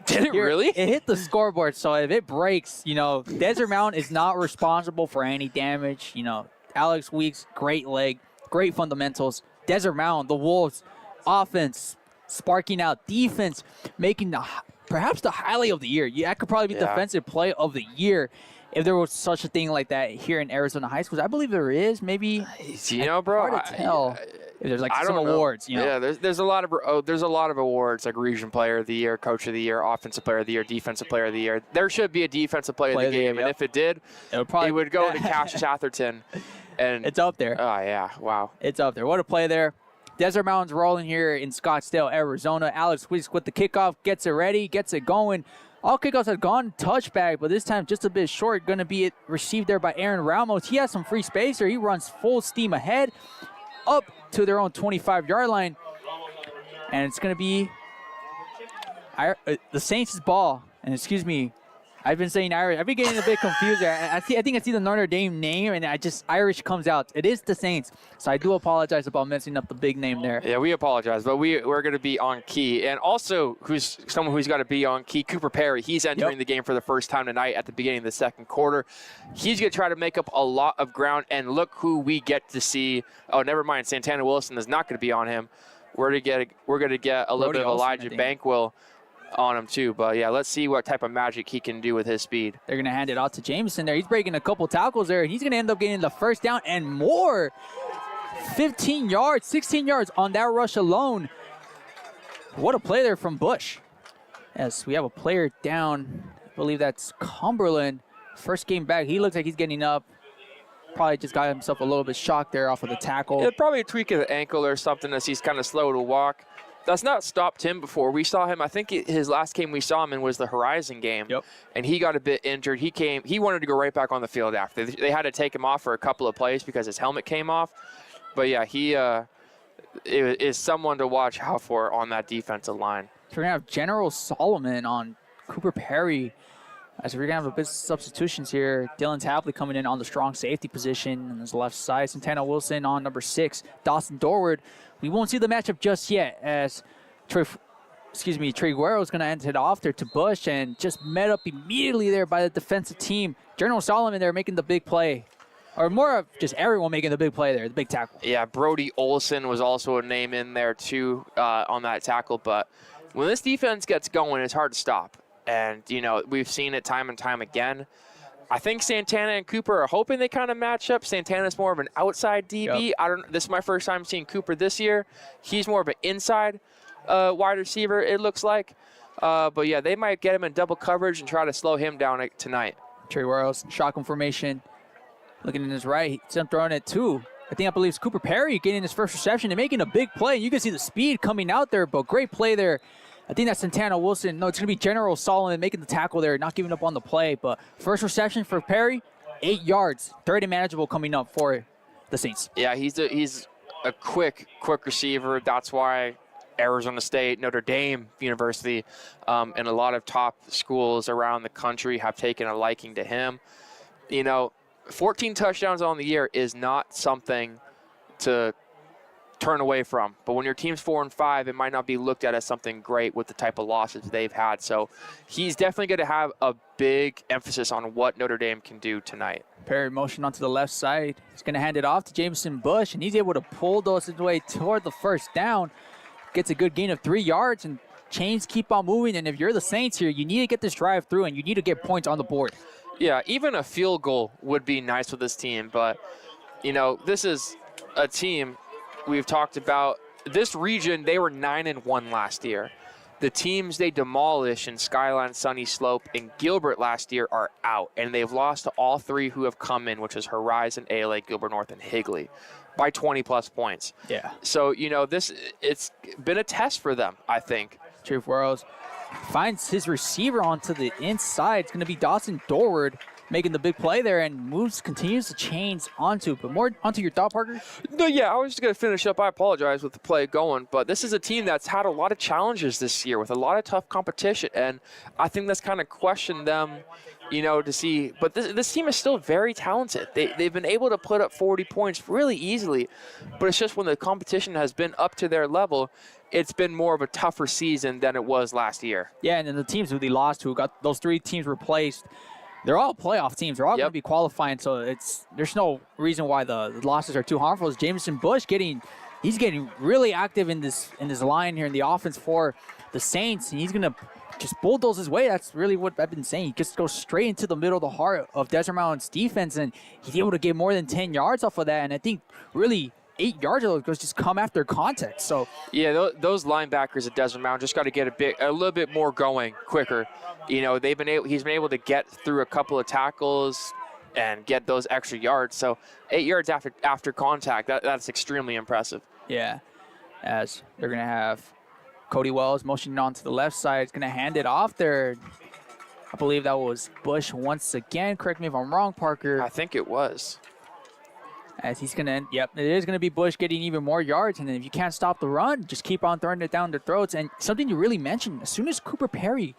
Did it really? It hit the scoreboard, so if it breaks, Desert Mountain is not responsible for any damage. Alex Weeks, great leg, great fundamentals. Desert Mountain, the Wolves, offense, sparking out, defense, making perhaps the highlight of the year. That could probably be defensive play of the year. if there was such a thing like that here in Arizona high schools. I believe there is. Maybe bro, hard to tell. If there's like some know. awards, Yeah, there's a lot of awards like Region Player of the Year, Coach of the Year, Offensive Player of the Year, Defensive Player of the Year. There should be a Defensive Player of the Game, and if it did, it would go to Cash Atherton. And it's up there. Oh yeah, wow. It's up there. What a play there. Desert Mountains rolling here in Scottsdale, Arizona. Alex Wisk with the kickoff, gets it ready, gets it going. All kickoffs have gone touchback, but this time just a bit short. Going to be received there by Aaron Ramos. He has some free space here. He runs full steam ahead up to their own 25-yard line. And it's going to be the Saints' ball. And excuse me, I've been saying Irish. I've been getting a bit confused there. I think I see the Notre Dame name, and Irish comes out. It is the Saints, so I do apologize about messing up the big name there. Yeah, we apologize, but we're going to be on key. And also, someone who's got to be on key, Cooper Perry. He's entering the game for the first time tonight at the beginning of the second quarter. He's going to try to make up a lot of ground, and look who we get to see. Oh, never mind. Santana Wilson is not going to be on him. We're going to get a little bit of Elijah Bankwell on him too, but yeah, let's see what type of magic he can do with his speed. They're going to hand it out to Jameson there. He's breaking a couple tackles there, and he's going to end up getting the first down and more. 15 yards, 16 yards on that rush alone. What a play there from Bush. Yes, we have a player down. I believe that's Cumberland. First game back. He looks like he's getting up. Probably just got himself a little bit shocked there off of the tackle. Yeah, probably a tweak of the ankle or something as he's kind of slow to walk. That's not stopped him before. We saw him, I think his last game we saw him in was the Horizon game. Yep. And he got a bit injured. He wanted to go right back on the field after. They had to take him off for a couple of plays because his helmet came off. But yeah, he is someone to watch out for on that defensive line. So we're going to have General Solomon on Cooper Perry. As we're going to have a bit of substitutions here. Dylan Tapley coming in on the strong safety position on his left side. Santana Wilson on number 6. Dawson Dorward. We won't see the matchup just yet as Trey Guerrero is going to end it off there to Bush and just met up immediately there by the defensive team. General Solomon there making the big play. Or more of just everyone making the big play there, the big tackle. Yeah, Brody Olson was also a name in there too on that tackle. But when this defense gets going, it's hard to stop. And, we've seen it time and time again. I think Santana and Cooper are hoping they kind of match up. Santana's more of an outside DB. Yep. This is my first time seeing Cooper this year. He's more of an inside wide receiver, it looks like. But, yeah, they might get him in double coverage and try to slow him down tonight. Trey Wells, shotgun formation. Looking in his right. He's throwing it too. I believe it's Cooper Perry getting his first reception and making a big play. You can see the speed coming out there, but great play there. I think that's Santana Wilson. No, it's going to be General Solomon making the tackle there, not giving up on the play. But first reception for Perry, 8 yards. Third and manageable coming up for the Saints. Yeah, he's a quick receiver. That's why Arizona State, Notre Dame University, and a lot of top schools around the country have taken a liking to him. 14 touchdowns on the year is not something to turn away from. But when your team's 4-5, it might not be looked at as something great with the type of losses they've had. So he's definitely going to have a big emphasis on what Notre Dame can do tonight. Perry motion onto the left side. He's going to hand it off to Jameson Bush, and he's able to bulldoze his way toward the first down. Gets a good gain of 3 yards, and chains keep on moving. And if you're the Saints here, you need to get this drive through, and you need to get points on the board. Yeah, even a field goal would be nice with this team. But, this is a team we've talked about. This region, they were 9-1 last year. The teams they demolished in Skyline, Sunny Slope, and Gilbert last year are out, and they've lost to all 3 who have come in, which is Horizon, ALA, Gilbert North, and Higley, by 20-plus points. Yeah. So, it's been a test for them, I think. Chief Worrells finds his receiver onto the inside. It's going to be Dawson Dorward making the big play there and continues to chains onto. But more onto your thought, Parker? No, yeah, I was just going to finish up. I apologize with the play going, but this is a team that's had a lot of challenges this year with a lot of tough competition, and I think that's kind of questioned them, to see. But this team is still very talented. They've been able to put up 40 points really easily, but it's just when the competition has been up to their level, it's been more of a tougher season than it was last year. Yeah, and then the teams who they lost to, got those 3 teams replaced, they're all playoff teams. They're all going to be qualifying, so there's no reason why the losses are too harmful. It's Jameson Bush he's getting really active in this line here in the offense for the Saints, and he's going to just bulldoze his way. That's really what I've been saying. He just goes straight into the middle of the heart of Desert Mountain's defense, and he's able to get more than 10 yards off of that. And I think really 8 yards of those just come after contact. So yeah, those linebackers at Desert Mountain just got to get a little bit more going quicker. You know, he's been able to get through a couple of tackles and get those extra yards. So 8 yards after contact, that's extremely impressive. Yeah, as they're going to have Cody Wells motioning on to the left side. He's going to hand it off there. I believe that was Bush once again. Correct me if I'm wrong, Parker. I think it was. As he's going to, yep, it is going to be Bush getting even more yards. And then if you can't stop the run, just keep on throwing it down their throats. And something you really mentioned, as soon as Cooper Perry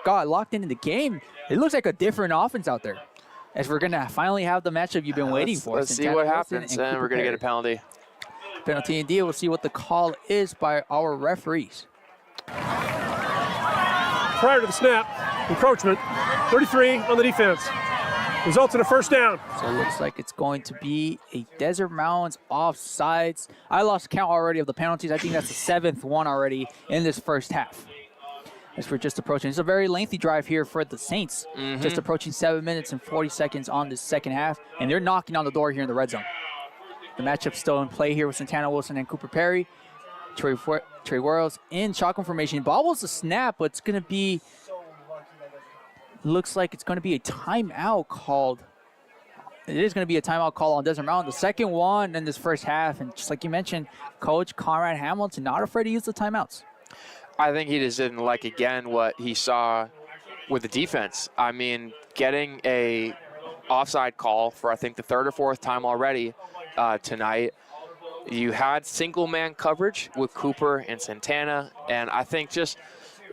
got locked into the game, it looks like a different offense out there. As we're going to finally have the matchup you've been waiting for. Let's see what happens, and we're going to get a penalty. Penalty indeed. We'll see what the call is by our referees. Prior to the snap, encroachment, 33 on the defense. Results in a first down. So it looks like it's going to be a Desert Mountains offsides. I lost count already of the penalties. I think that's the 7th one already in this first half. As we're just approaching. It's a very lengthy drive here for the Saints. Just approaching 7 minutes and 40 seconds on this second half. And they're knocking on the door here in the red zone. The matchup's still in play here with Santana Wilson and Cooper Perry. Trey Worrells in shotgun formation. Bobbles the snap, but it's going to be, looks like it's going to be a timeout called. It is going to be a timeout call on Desert Mountain. The second one in this first half. And just like you mentioned, Coach Conrad Hamilton not afraid to use the timeouts. I think he just didn't like, again, what he saw with the defense. I mean, getting a offside call for, I think, the 3rd or 4th time already tonight. You had single-man coverage with Cooper and Santana, and I think just,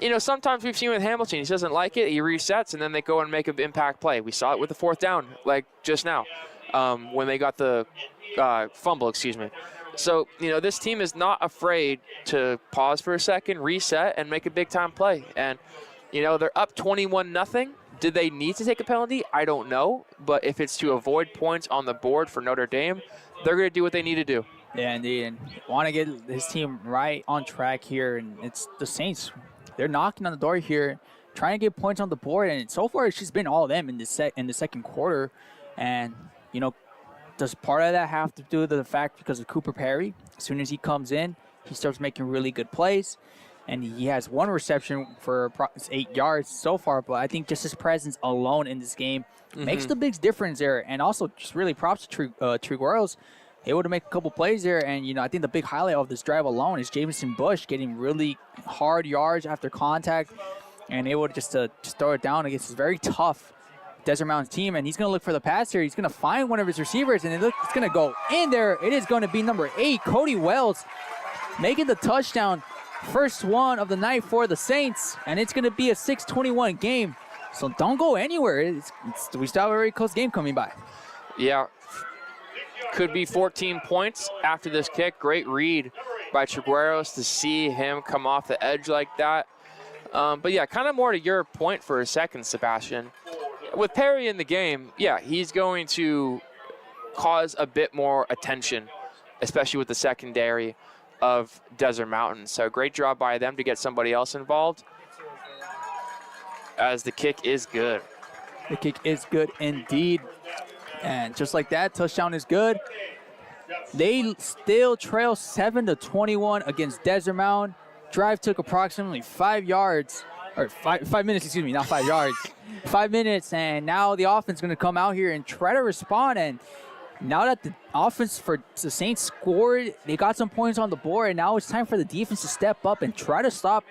you know, sometimes we've seen with Hamilton, he doesn't like it, he resets, and then they go and make an impact play. We saw it with the 4th down, like just now, when they got the fumble, excuse me. So, you know, this team is not afraid to pause for a second, reset, and make a big-time play. And, you know, they're up 21-0. Did they need to take a penalty? I don't know. But if it's to avoid points on the board for Notre Dame, they're going to do what they need to do. Yeah, indeed. And want to get his team right on track here. And it's the Saints. They're knocking on the door here, trying to get points on the board. And so far, it's just been all of them in the second quarter. And, you know, does part of that have to do with the fact because of Cooper Perry? As soon as he comes in, he starts making really good plays. And he has one reception for 8 yards so far. But I think just his presence alone in this game makes the big difference there. And also just really props to Trigueros, able to make a couple plays there. And, you know, I think the big highlight of this drive alone is Jamison Bush getting really hard yards after contact and able to just throw it down against this very tough Desert Mountains team. And he's going to look for the pass here. He's going to find one of his receivers, and it's going to go in there. It is going to be number 8, Cody Wells, making the touchdown. First one of the night for the Saints, and it's going to be a 6:21 game. So don't go anywhere. We still have a very close game coming by. Yeah. Could be 14 points after this kick. Great read by Trigueros to see him come off the edge like that. But, yeah, kind of more to your point for a second, Sebastian. With Perry in the game, yeah, he's going to cause a bit more attention, especially with the secondary of Desert Mountain. So great job by them to get somebody else involved, as the kick is good. The kick is good indeed. And just like that, touchdown is good. They still trail 7-21 against Desert Mountain. Drive took approximately 5 yards, or 5 minutes, excuse me, not 5 yards. 5 minutes, and now the offense is going to come out here and try to respond. And now that the offense for the Saints scored, they got some points on the board, and now it's time for the defense to step up and try to stop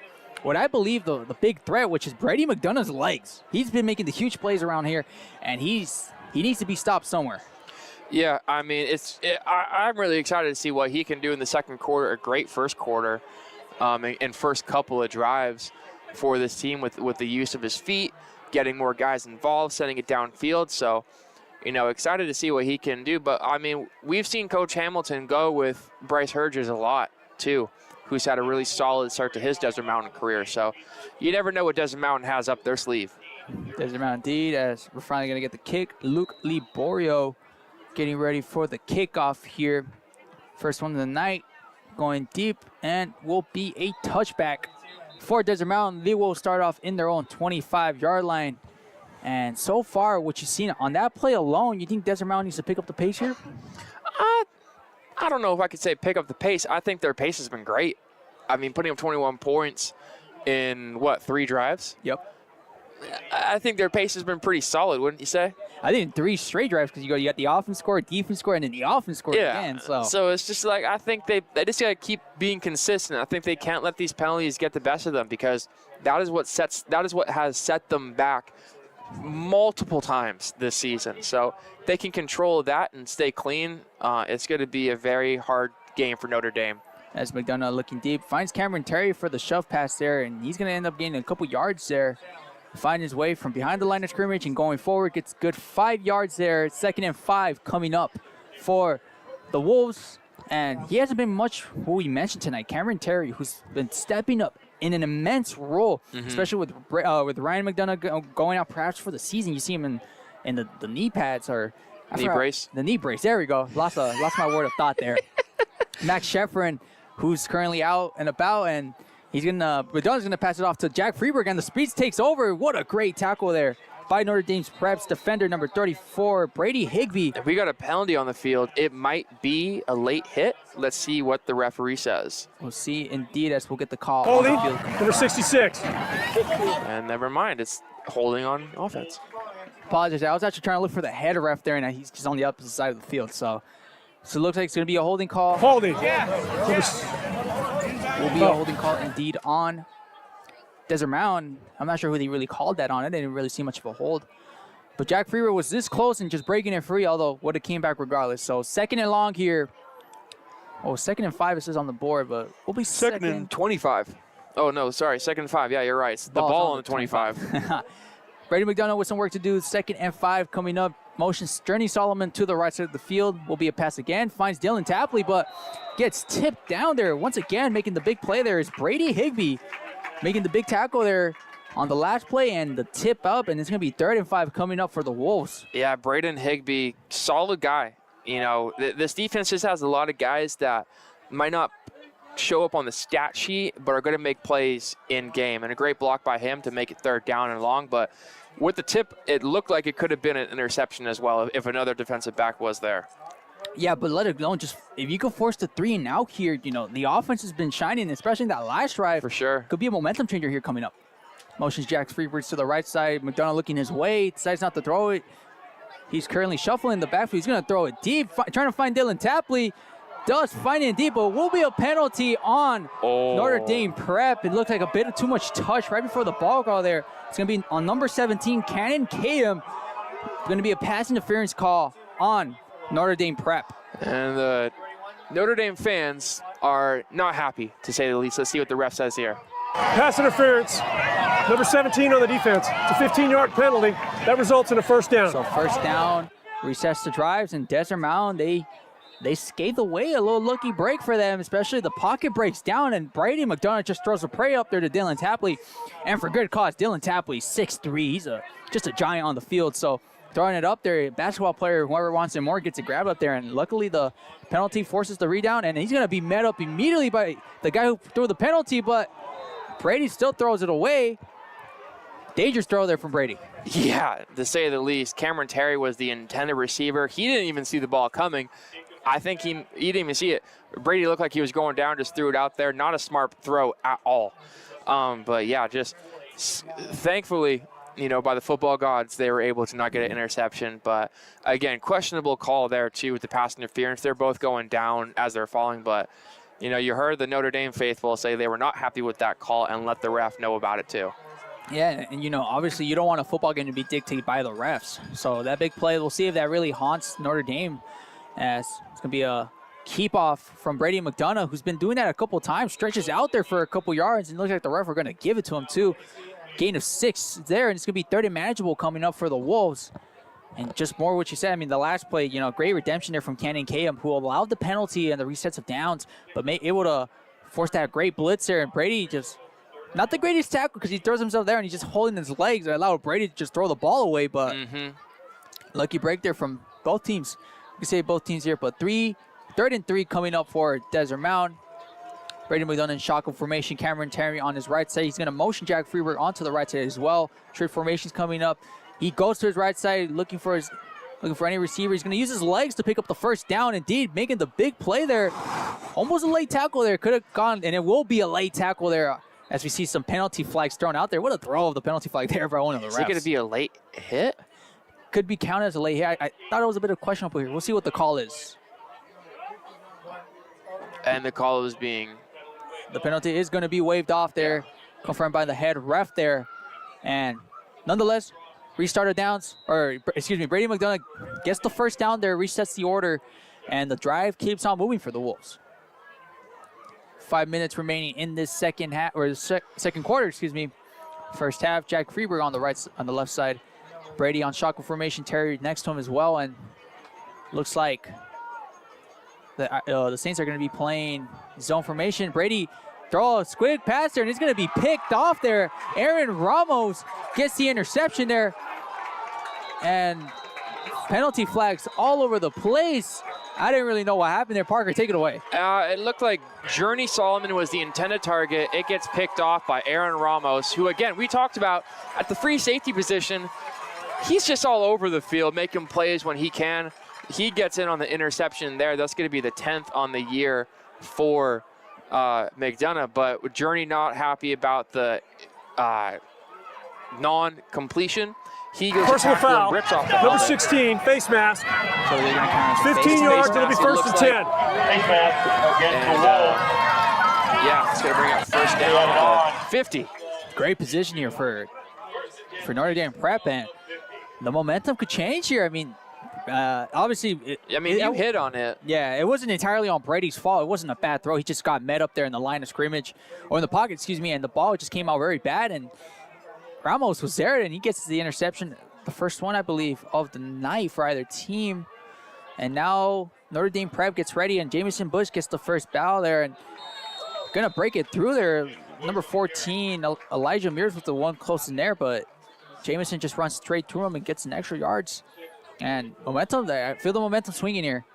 what I believe the big threat, which is Brady McDonough's legs. He's been making the huge plays around here, and he needs to be stopped somewhere. Yeah, I mean, I'm really excited to see what he can do in the second quarter. A great first quarter and first couple of drives for this team with the use of his feet, getting more guys involved, sending it downfield. So, you know, excited to see what he can do. But, I mean, we've seen Coach Hamilton go with Bryce Herges a lot, too, who's had a really solid start to his Desert Mountain career. So you never know what Desert Mountain has up their sleeve. Desert Mountain indeed, as we're finally going to get the kick. Luke Liborio getting ready for the kickoff here. First one of the night, going deep, and will be a touchback for Desert Mountain. They will start off in their own 25-yard line. And so far, what you've seen on that play alone, you think Desert Mountain needs to pick up the pace here? I don't know if I could say pick up the pace. I think their pace has been great. I mean, putting up 21 points in, 3 drives? Yep. I think their pace has been pretty solid, wouldn't you say? I think 3 straight drives because you got the offense score, defense score, and then the offense score again. So it's just like I think they just got to keep being consistent. I think they can't let these penalties get the best of them because that is what has set them back multiple times this season. So they can control that and stay clean. It's going to be a very hard game for Notre Dame. As McDonough looking deep, finds Cameron Terry for the shove pass there, and he's going to end up gaining a couple yards there. Find his way from behind the line of scrimmage and going forward. Gets good 5 yards there. 2nd and 5 coming up for the Wolves. And he hasn't been much who we mentioned tonight. Cameron Terry, who's been stepping up in an immense role, especially with Ryan McDonough going out perhaps for the season. You see him in the knee pads or knee brace. The knee brace. There we go. Lost my word of thought there. Max Sheffrin, who's currently out and about, and McDonough's gonna pass it off to Jack Freeberg, and the Speeds takes over. What a great tackle there by Notre Dame's Preps defender number 34, Brady Higbee. If we got a penalty on the field, it might be a late hit. Let's see what the referee says. We'll see indeed as we'll get the call. Holding, on the field. number 66. And never mind, it's holding on offense. Apologize. I was actually trying to look for the head ref there, and he's just on the opposite side of the field. So it looks like it's going to be a holding call. Holding. Will be a holding call indeed on Desert Mountain. I'm not sure who they really called that on. I didn't really see much of a hold. But Jack Freeberg was this close and just breaking it free, although would have came back regardless. So 2nd and long here. Oh, 2nd and 5 it says on the board, but we'll be second and 25. Oh, no, sorry, 2nd and 5. Yeah, you're right. It's the ball on the 25. Brady McDonough with some work to do. 2nd and 5 coming up. Motions Journey Solomon to the right side of the field. Will be a pass again. Finds Dylan Tapley, but gets tipped down there. Once again, making the big play there is Brady Higbee. Making the big tackle there on the last play and the tip up. And it's going to be 3rd and 5 coming up for the Wolves. Yeah, Braden Higbee, solid guy. You know, this defense just has a lot of guys that might not show up on the stat sheet, but are going to make plays in game. And a great block by him to make it 3rd down and long. But with the tip, it looked like it could have been an interception as well if another defensive back was there. Yeah, but let it alone. Just if you could force the 3 and out here, you know, the offense has been shining, especially in that last drive. For sure. Could be a momentum changer here coming up. Motions Jack Freeberg to the right side. McDonough looking his way. Decides not to throw it. He's currently shuffling the backfield. He's going to throw it deep. Trying to find Dylan Tapley. Does find it deep, but will be a penalty on Notre Dame Prep. It looked like a bit of too much touch right before the ball call there. It's going to be on number 17, Cannon Kayum. Going to be a pass interference call on Notre Dame Prep. And the Notre Dame fans are not happy, to say the least. Let's see what the ref says here. Pass interference. Number 17 on the defense. It's a 15-yard penalty. That results in a 1st down. So 1st down, recess to drives, and Desert Mountain, they skate away. A little lucky break for them, especially the pocket breaks down, and Brady McDonough just throws a prey up there to Dylan Tapley. And for good cause, Dylan Tapley, 6'3". He's just a giant on the field. So throwing it up there, basketball player, whoever wants it more, gets it grabbed up there. And luckily the penalty forces the rebound, and he's going to be met up immediately by the guy who threw the penalty, but Brady still throws it away. Dangerous throw there from Brady. Yeah, to say the least. Cameron Terry was the intended receiver. He didn't even see the ball coming. I think he didn't even see it. Brady looked like he was going down, just threw it out there. Not a smart throw at all. But yeah, just thankfully, you know, by the football gods, they were able to not get an interception. But again, questionable call there too with the pass interference. They're both going down as they're falling. But you know, you heard the Notre Dame faithful say they were not happy with that call and let the ref know about it too. Yeah, and you know, obviously you don't want a football game to be dictated by the refs. So that big play, we'll see if that really haunts Notre Dame. As it's going to be a keep off from Brady McDonough, who's been doing that a couple times, stretches out there for a couple yards, and looks like the ref are going to give it to him too. Gain of 6 there, and it's going to be 3rd and manageable coming up for the Wolves. And just more what you said, I mean, the last play, you know, great redemption there from Cannon Kayum, who allowed the penalty and the resets of downs, but able to force that great blitz there, and Brady just, not the greatest tackle because he throws himself there and he's just holding his legs. I allowed Brady to just throw the ball away, but lucky break there from both teams. We say both teams here, but 3rd and 3 coming up for Desert Mountain. Brady McDonough in shotgun formation. Cameron Terry on his right side. He's going to motion Jack Freeberg onto the right side as well. Trade formation's coming up. He goes to his right side looking for any receiver. He's going to use his legs to pick up the first down. Indeed, making the big play there. Almost a late tackle there. Could have gone, and it will be a late tackle there as we see some penalty flags thrown out there. What a throw of the penalty flag there by one of the refs. Is it going to be a late hit? Could be counted as a late hit. I thought it was a bit of questionable here. We'll see what the call is. And the call is being... The penalty is going to be waved off there, confirmed by the head ref there. And nonetheless, restarted downs, Brady McDonough gets the first down there, resets the order, and the drive keeps on moving for the Wolves. 5 minutes remaining in this second half, or second quarter, First half, Jack Freeberg on the left side. Brady on shotgun formation, Terry next to him as well, and looks like the Saints are going to be playing zone formation. Brady throw a squig pass there, and it's going to be picked off there. Aaron Ramos gets the interception there, and penalty flags all over the place. I didn't really know what happened there. Parker, take it away. It looked like Journey Solomon was the intended target. It gets picked off by Aaron Ramos, who, again, we talked about at the free safety position. He's just all over the field, making plays when he can. He gets in on the interception there. That's going to be the 10th on the year for McDonough. But with Journey not happy about the non-completion, he goes personal to tackle foul. and rips off the Number helmet. 16, face mask. So they're going to count as 15 yards, it'll be mask, first and 10. And, yeah, it's going to bring up first down. 50. Great position here for Notre Dame Prep, and the momentum could change here. I mean, obviously, you hit on it. Yeah, it wasn't entirely on Brady's fault. It wasn't a bad throw. He just got met up there in the line of scrimmage, or in the pocket, and the ball just came out very bad, and Ramos was there, and he gets the interception, the first one, I believe, of the night for either team. And now Notre Dame Prep gets ready, and Jamison Bush gets the first foul there, and going to break it through there. Number 14, Elijah Mears was the one close in there, but Jamison just runs straight through him and gets an extra yards. And momentum there. I feel the momentum swinging here.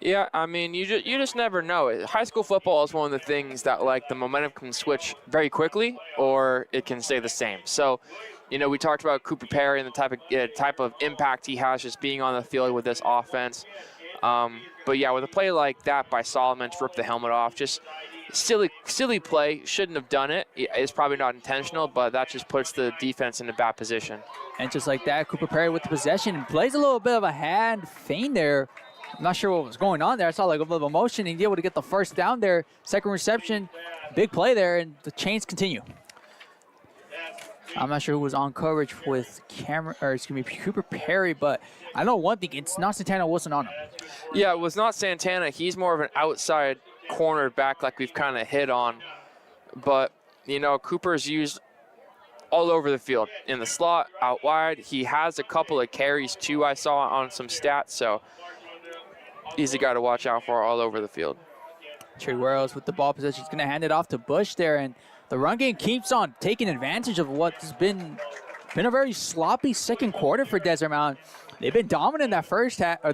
Yeah, I mean, you just never know. High school football is one of the things that, like, the momentum can switch very quickly, or it can stay the same. So, we talked about Cooper Perry and the type of impact he has just being on the field with this offense. But yeah, with a play like that by Solomon to rip the helmet off, just silly play. Shouldn't have done it. It's probably not intentional, but that just puts the defense in a bad position. And just like that, Cooper Perry with the possession and plays a little bit of a hand feint there. I'm not sure what was going on there. I saw like a little motion. He's able to get the first down there. Second reception, big play there, and the chains continue. I'm not sure who was on coverage with Cooper Perry, but I know one thing, it's not Santana Wilson on him. Yeah, it was not Santana. He's more of an outside cornered back like we've kind of hit on. But, Cooper's used all over the field. In the slot, out wide. He has a couple of carries, too, I saw on some stats. So he's a guy to watch out for all over the field. Trigueros with the ball possession. He's going to hand it off to Bush there. And the run game keeps on taking advantage of what's been a very sloppy second quarter for Desert Mountain. They've been dominant that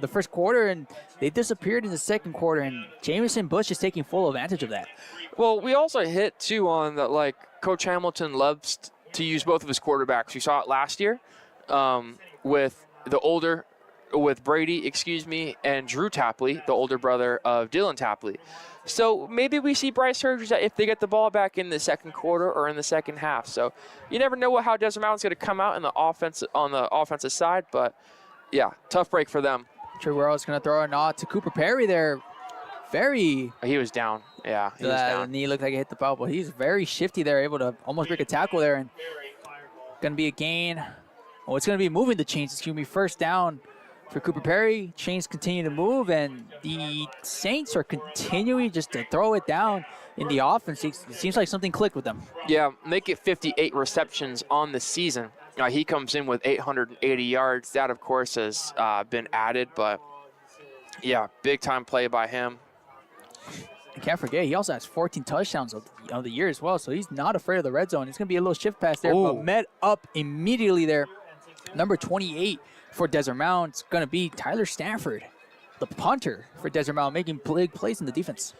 the first quarter, and they disappeared in the second quarter, and Jamison Bush is taking full advantage of that. Well, we also hit, too, on that, like, Coach Hamilton loves to use both of his quarterbacks. We saw it last year with Brady, and Drew Tapley, the older brother of Dylan Tapley. So maybe we see Bryce Surgers if they get the ball back in the second quarter or in the second half. So you never know how Desert Mountain's going to come out on the offensive side, but yeah, tough break for them. Trigueros going to throw a nod to Cooper Perry there. He was down. Yeah, he was down. Knee looked like it hit the foul, but he's very shifty there, able to almost break a tackle there, and going to be a gain. It's going to be moving the chains. First down for Cooper Perry. Chains continue to move, and the Saints are continuing just to throw it down in the offense. It seems like something clicked with them. Yeah, make it 58 receptions on the season. He comes in with 880 yards. That, of course, has been added, but yeah, big-time play by him. You can't forget, he also has 14 touchdowns of the year as well, so he's not afraid of the red zone. It's going to be a little shift pass there, but met up immediately there. Number 28 for Desert Mountain, it's going to be Tyler Stanford, the punter for Desert Mountain, making big plays in the defense.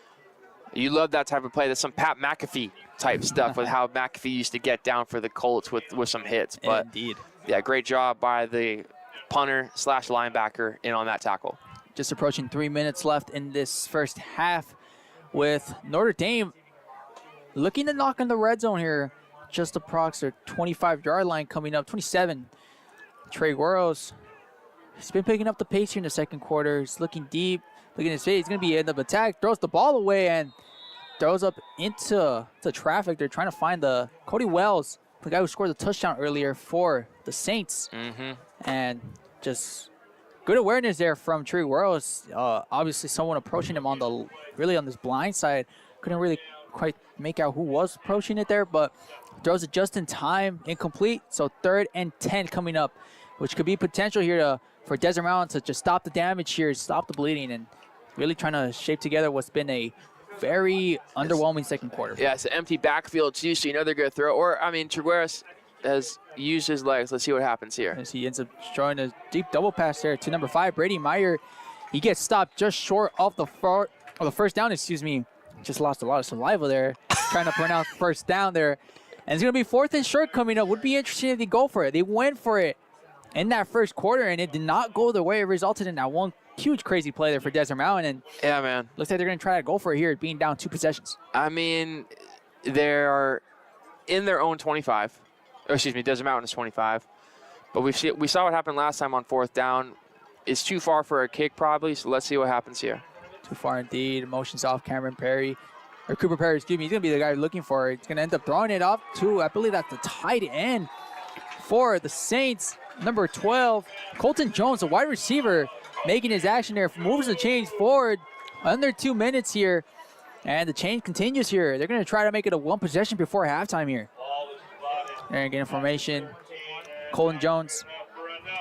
You love that type of play. That's some Pat McAfee type stuff with how McAfee used to get down for the Colts with some hits. But Indeed. Yeah, great job by the punter/linebacker in on that tackle. Just approaching 3 minutes left in this first half with Notre Dame looking to knock on the red zone here. Just approx their 25-yard line coming up, 27. Trey Guerreros, he's been picking up the pace here in the second quarter. He's looking deep, looking at his face. He's going to be end of attack, throws the ball away, and throws up into traffic. They're trying to find the Cody Wells, the guy who scored the touchdown earlier for the Saints. And just good awareness there from Trey Guerreros. Obviously, someone approaching him on this blind side. Couldn't really quite make out who was approaching it there, but throws it just in time, incomplete. So 3rd and 10 coming up, which could be potential here for Desert Mountain to just stop the damage here, stop the bleeding, and really trying to shape together what's been a very underwhelming second quarter. Yeah, it's an empty backfield too, so you know they're going to throw. Or, I mean, Trigueros has used his legs. Let's see what happens here. As he ends up throwing a deep double pass there to number 5, Brady Meyer. He gets stopped just short of the first down, Just lost a lot of saliva there, trying to pronounce first down there. And it's going to be 4th and short coming up. Would be interesting if they go for it. They went for it in that first quarter, and it did not go their way. It resulted in that one huge crazy play there for Desert Mountain. And yeah, man. Looks like they're going to try to go for it here, being down 2 possessions. I mean, they're in their own 25. Desert Mountain is 25. But we saw what happened last time on 4th down. It's too far for a kick probably, so let's see what happens here. Too far indeed. Motions off Cooper Perry. He's going to be the guy looking for it. He's going to end up throwing it off to, I believe that's the tight end for the Saints. Number 12, Colton Jones, the wide receiver, making his action there. Moves the chains forward. Under 2 minutes here. And the change continues here. They're going to try to make it a 1 possession before halftime here. They're going to get information. Colton Jones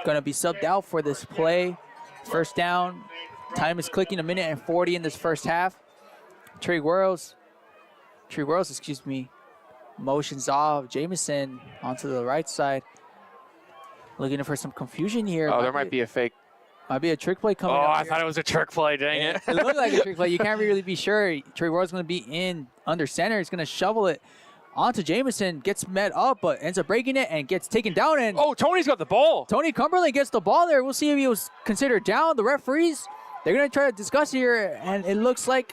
going to be subbed out for this play. First down. Time is clicking, 1:40 in this first half. Trey Guerreros, motions off. Jameson onto the right side. Looking for some confusion here. Oh, there might be a fake. Might be a trick play coming up. Oh, I thought it was a trick play, dang it. It looked like a trick play. You can't really be sure. Trey Guerreros going to be under center. He's going to shovel it onto Jameson. Gets met up, but ends up breaking it and gets taken down. And oh, Tony's got the ball. Tony Cumberland gets the ball there. We'll see if he was considered down. The referees, they're going to try to discuss here, and it looks like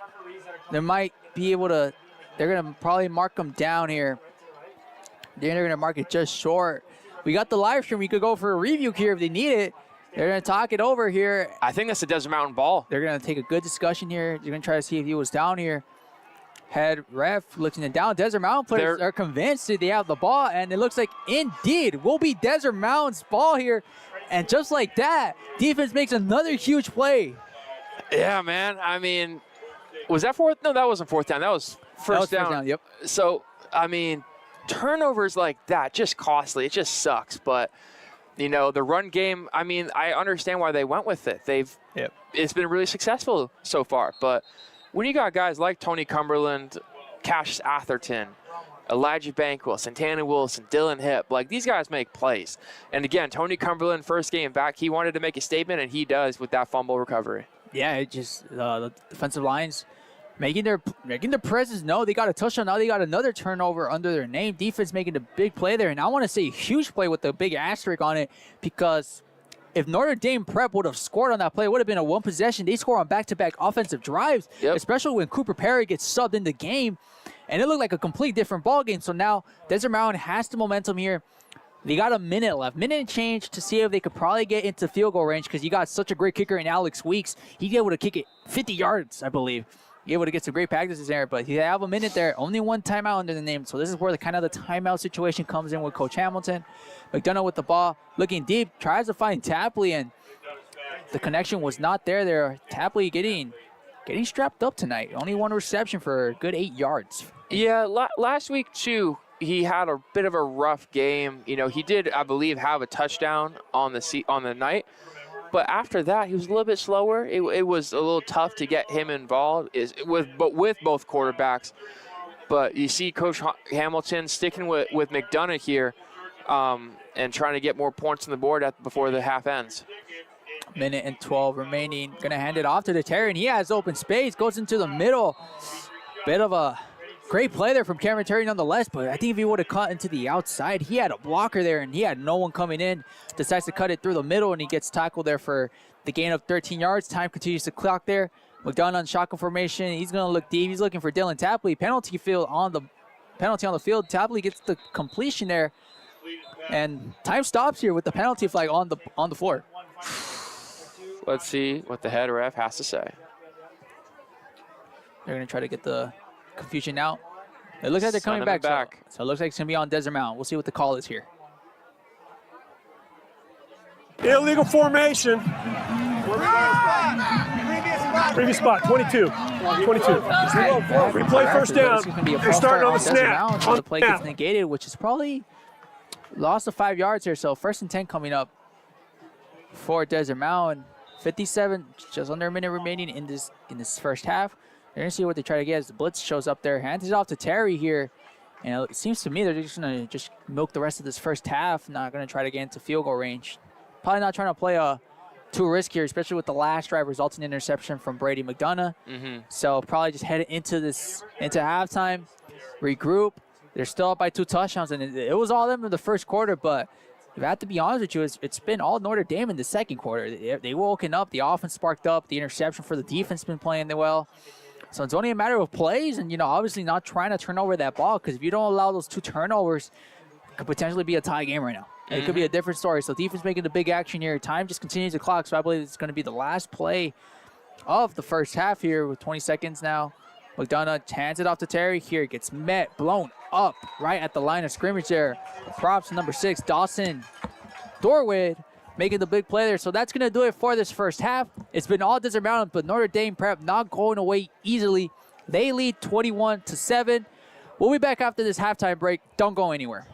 they might be able to, they're going to probably mark them down here. They're going to mark it just short. We got the live stream. We could go for a review here if they need it. They're going to talk it over here. I think that's a Desert Mountain ball. They're going to take a good discussion here. They're going to try to see if he was down here. Head ref looking it down. Desert Mountain players are convinced that they have the ball, and it looks like indeed will be Desert Mountain's ball here. And just like that, defense makes another huge play. Yeah, man. I mean, was that 4th? No, that wasn't 4th down. That was first down. Yep. So, I mean, turnovers like that, just costly. It just sucks. But, you know, the run game, I mean, I understand why they went with it. It's been really successful so far. But when you got guys like Tony Cumberland, Cassius Atherton, Elijah Bankwell, Santana Wilson, Dylan Hipp, like these guys make plays. And again, Tony Cumberland, first game back, he wanted to make a statement, and he does with that fumble recovery. Yeah, it just the defensive lines making their presence known. They got a touchdown. Now they got another turnover under their name. Defense making a big play there. And I want to say huge play with a big asterisk on it, because if Notre Dame Prep would have scored on that play, it would have been a 1 possession. They score on back-to-back offensive drives, especially when Cooper Perry gets subbed in the game. And it looked like a complete different ball game. So now Desert Mountain has the momentum here. They got a minute left, minute and change, to see if they could probably get into field goal range, because you got such a great kicker in Alex Weeks. He's able to kick it 50 yards, I believe. He's able to get some great practices there, but he have a minute there. Only 1 timeout under the name. So this is where the timeout situation comes in with Coach Hamilton. McDonough with the ball, looking deep, tries to find Tapley, and the connection was not there. Tapley getting strapped up tonight. Only 1 reception for a good 8 yards. Yeah, last week too, he had a bit of a rough game. You know, he did, I believe, have a touchdown on the night. But after that, he was a little bit slower. It was a little tough to get him involved with both quarterbacks. But you see Coach Hamilton sticking with McDonough here and trying to get more points on the board before the half ends. 1:12 remaining. Going to hand it off to the Terry, and he has open space. Goes into the middle. Bit of a great play there from Cameron Terry nonetheless, but I think if he would have cut into the outside, he had a blocker there and he had no one coming in. Decides to cut it through the middle and he gets tackled there for the gain of 13 yards. Time continues to clock there. McDonough on shotgun formation. He's going to look deep. He's looking for Dylan Tapley. Penalty on the field. Tapley gets the completion there. And time stops here with the penalty flag on the floor. Let's see what the head ref has to say. They're going to try to get the confusion out. It looks like they're coming back. So it looks like it's going to be on Desert Mountain. We'll see what the call is here. Illegal formation. Previous spot, 22. Replay first down. They're starting on the snap. So the play gets negated, which is probably loss of 5 yards here. So 1st and 10 coming up for Desert Mountain. 57, just under a minute remaining in this first half. They're going to see what they try to get as the blitz shows up there. Hands it off to Terry here. And it seems to me they're just going to milk the rest of this first half. Not going to try to get into field goal range. Probably not trying to play too risky here, especially with the last drive resulting in interception from Brady McDonough. So probably just head into halftime, regroup. They're still up by 2 touchdowns, and it was all them in the first quarter, but if I have to be honest with you, it's been all Notre Dame in the second quarter. They woken up, the offense sparked up, the interception for the defense been playing well. So it's only a matter of plays and, obviously not trying to turn over that ball, because if you don't allow those 2 turnovers, it could potentially be a tie game right now. It could be a different story. So defense making the big action here. Time just continues to clock, so I believe it's going to be the last play of the first half here with 20 seconds now. McDonough hands it off to Terry. Here gets blown up right at the line of scrimmage there. Props to number 6, Dawson Dorwood, making the big play there. So that's going to do it for this first half. It's been all Desert Mountain, but Notre Dame Prep not going away easily. They lead 21-7. We'll be back after this halftime break. Don't go anywhere.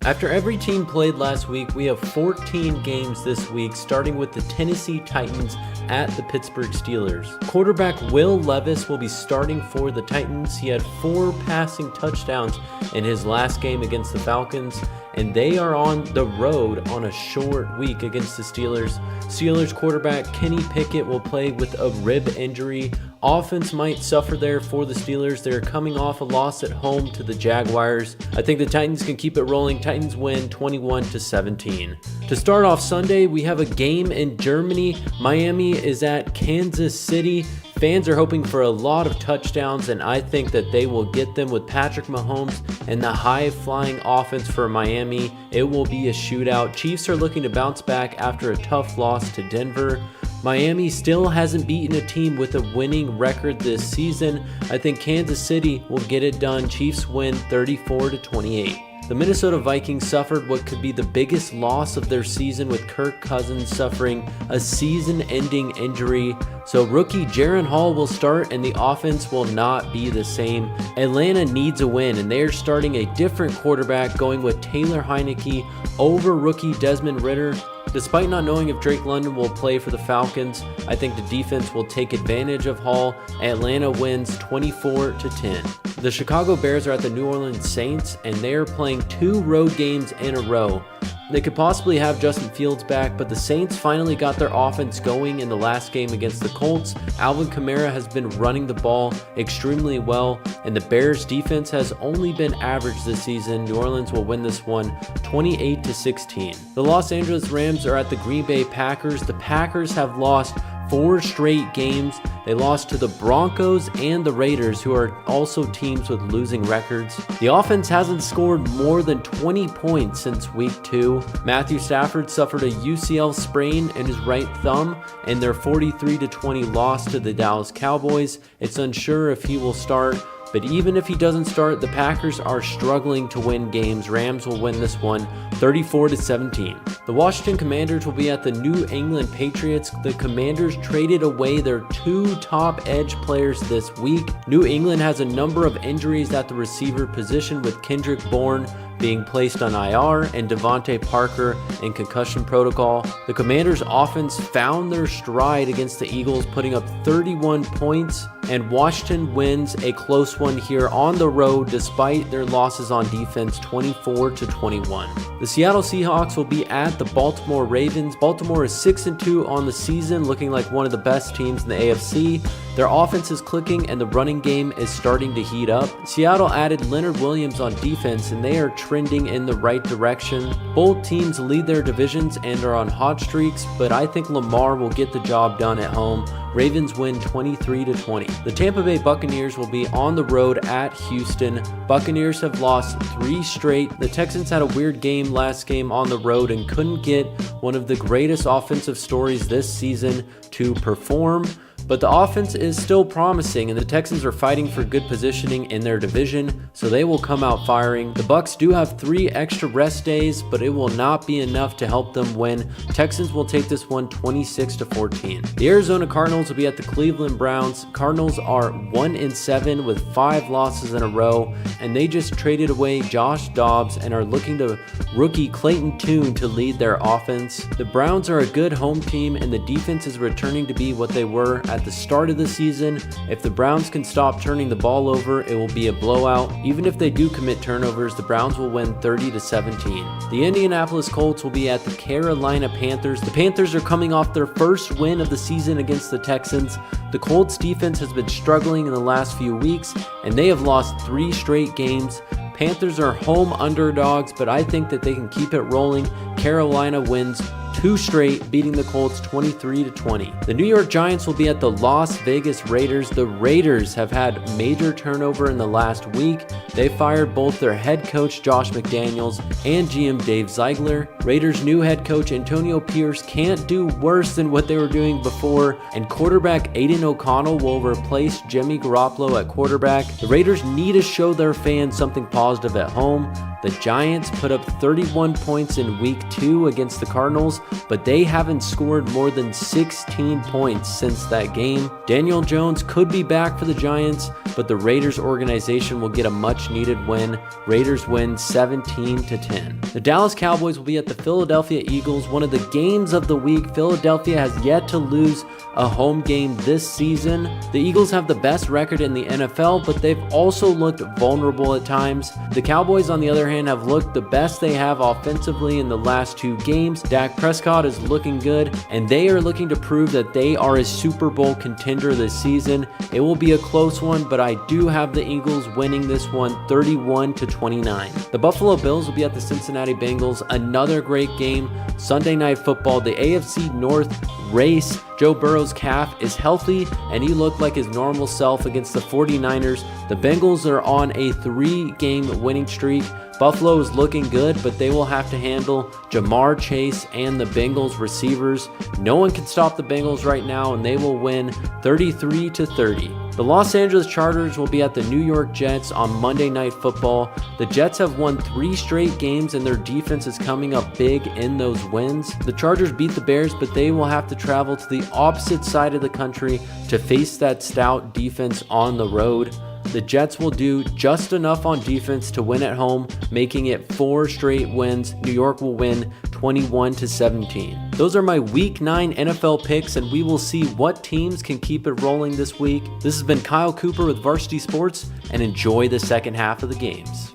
After every team played last week, we have 14 games this week, starting with the Tennessee Titans at the Pittsburgh Steelers. Quarterback Will Levis will be starting for the Titans. He had 4 passing touchdowns in his last game against the Falcons, and they are on the road on a short week against the Steelers. Steelers quarterback Kenny Pickett will play with a rib injury. Offense might suffer there for the Steelers. They're coming off a loss at home to the Jaguars. I think the Titans can keep it rolling. Titans win 21-17. To start off Sunday, we have a game in Germany. Miami is at Kansas City. Fans are hoping for a lot of touchdowns, and I think that they will get them with Patrick Mahomes and the high-flying offense for Miami. It will be a shootout. Chiefs are looking to bounce back after a tough loss to Denver. Miami still hasn't beaten a team with a winning record this season. I think Kansas City will get it done. Chiefs win 34-28. The Minnesota Vikings suffered what could be the biggest loss of their season, with Kirk Cousins suffering a season-ending injury. So rookie Jaron Hall will start and the offense will not be the same. Atlanta needs a win, and they are starting a different quarterback, going with Taylor Heineke over rookie Desmond Ridder. Despite not knowing if Drake London will play for the Falcons, I think the defense will take advantage of Hall. Atlanta wins 24-10. The Chicago Bears are at the New Orleans Saints, and they are playing 2 road games in a row. They could possibly have Justin Fields back, but the Saints finally got their offense going in the last game against the Colts. Alvin Kamara has been running the ball extremely well, and the Bears defense has only been average this season. New Orleans will win this one 28-16. The Los Angeles Rams are at the Green Bay Packers. The Packers have lost 4 straight games. They lost to the Broncos and the Raiders, who are also teams with losing records. The offense hasn't scored more than 20 points since week 2. Matthew Stafford suffered a UCL sprain in his right thumb, and their 43-20 loss to the Dallas Cowboys. It's unsure if he will start. But even if he doesn't start, the Packers are struggling to win games. Rams will win this one 34-17. The Washington Commanders will be at the New England Patriots. The Commanders traded away their 2 top edge players this week. New England has a number of injuries at the receiver position, with Kendrick Bourne being placed on IR, and Devontae Parker in concussion protocol. The Commanders' offense found their stride against the Eagles, putting up 31 points, and Washington wins a close one here on the road despite their losses on defense 24-21. The Seattle Seahawks will be at the Baltimore Ravens. Baltimore is 6-2 on the season, looking like one of the best teams in the AFC. Their offense is clicking and the running game is starting to heat up. Seattle added Leonard Williams on defense and they are trending in the right direction. Both teams lead their divisions and are on hot streaks, but I think Lamar will get the job done at home. Ravens win 23-20. The Tampa Bay Buccaneers will be on the road at Houston. Buccaneers have lost 3 straight. The Texans had a weird game last game on the road and couldn't get one of the greatest offensive stories this season to perform. But the offense is still promising and the Texans are fighting for good positioning in their division, so they will come out firing. The Bucs do have 3 extra rest days, but it will not be enough to help them win. Texans will take this one 26-14. The Arizona Cardinals will be at the Cleveland Browns. Cardinals are 1-7 with 5 losses in a row, and they just traded away Josh Dobbs and are looking to rookie Clayton Tune to lead their offense. The Browns are a good home team and the defense is returning to be what they were at the start of the season. If the Browns can stop turning the ball over, it will be a blowout. Even if they do commit turnovers, the Browns will win 30-17. The Indianapolis Colts will be at the Carolina Panthers. The Panthers are coming off their first win of the season against the Texans. The Colts defense has been struggling in the last few weeks, and they have lost 3 straight games. Panthers are home underdogs, but I think that they can keep it rolling. Carolina wins 2 straight, beating the Colts 23-20. The New York Giants will be at the Las Vegas Raiders. The Raiders have had major turnover in the last week. They fired both their head coach Josh McDaniels and GM Dave Ziegler. Raiders' new head coach Antonio Pierce can't do worse than what they were doing before, and quarterback Aiden O'Connell will replace Jimmy Garoppolo at quarterback. The Raiders need to show their fans something positive at home. The Giants put up 31 points in week 2 against the Cardinals, but they haven't scored more than 16 points since that game. Daniel Jones could be back for the Giants, but the Raiders organization will get a much needed win. Raiders win 17-10. The Dallas Cowboys will be at the Philadelphia Eagles. One of the games of the week. Philadelphia has yet to lose a home game this season. The Eagles have the best record in the NFL, but they've also looked vulnerable at times. The Cowboys, on the other hand, have looked the best they have offensively in the last 2 games. Dak Prescott is looking good, and they are looking to prove that they are a Super Bowl contender this season. It will be a close one, but I do have the Eagles winning this one 31-29. The Buffalo Bills will be at the Cincinnati Bengals. Another great game. Sunday Night Football, the AFC North race. Joe Burrow's calf is healthy and he looked like his normal self against the 49ers. The Bengals are on a 3-game winning streak. Buffalo is looking good, but they will have to handle Jamar Chase and the Bengals receivers. No one can stop the Bengals right now, and they will win 33-30. The Los Angeles Chargers will be at the New York Jets on Monday Night Football. The Jets have won 3 straight games, and their defense is coming up big in those wins. The Chargers beat the Bears, but they will have to travel to the opposite side of the country to face that stout defense on the road. The Jets will do just enough on defense to win at home, making it 4 straight wins. New York will win 21-17. Those are my Week 9 NFL picks, and we will see what teams can keep it rolling this week. This has been Kyle Cooper with Varsity Sports, and enjoy the second half of the games.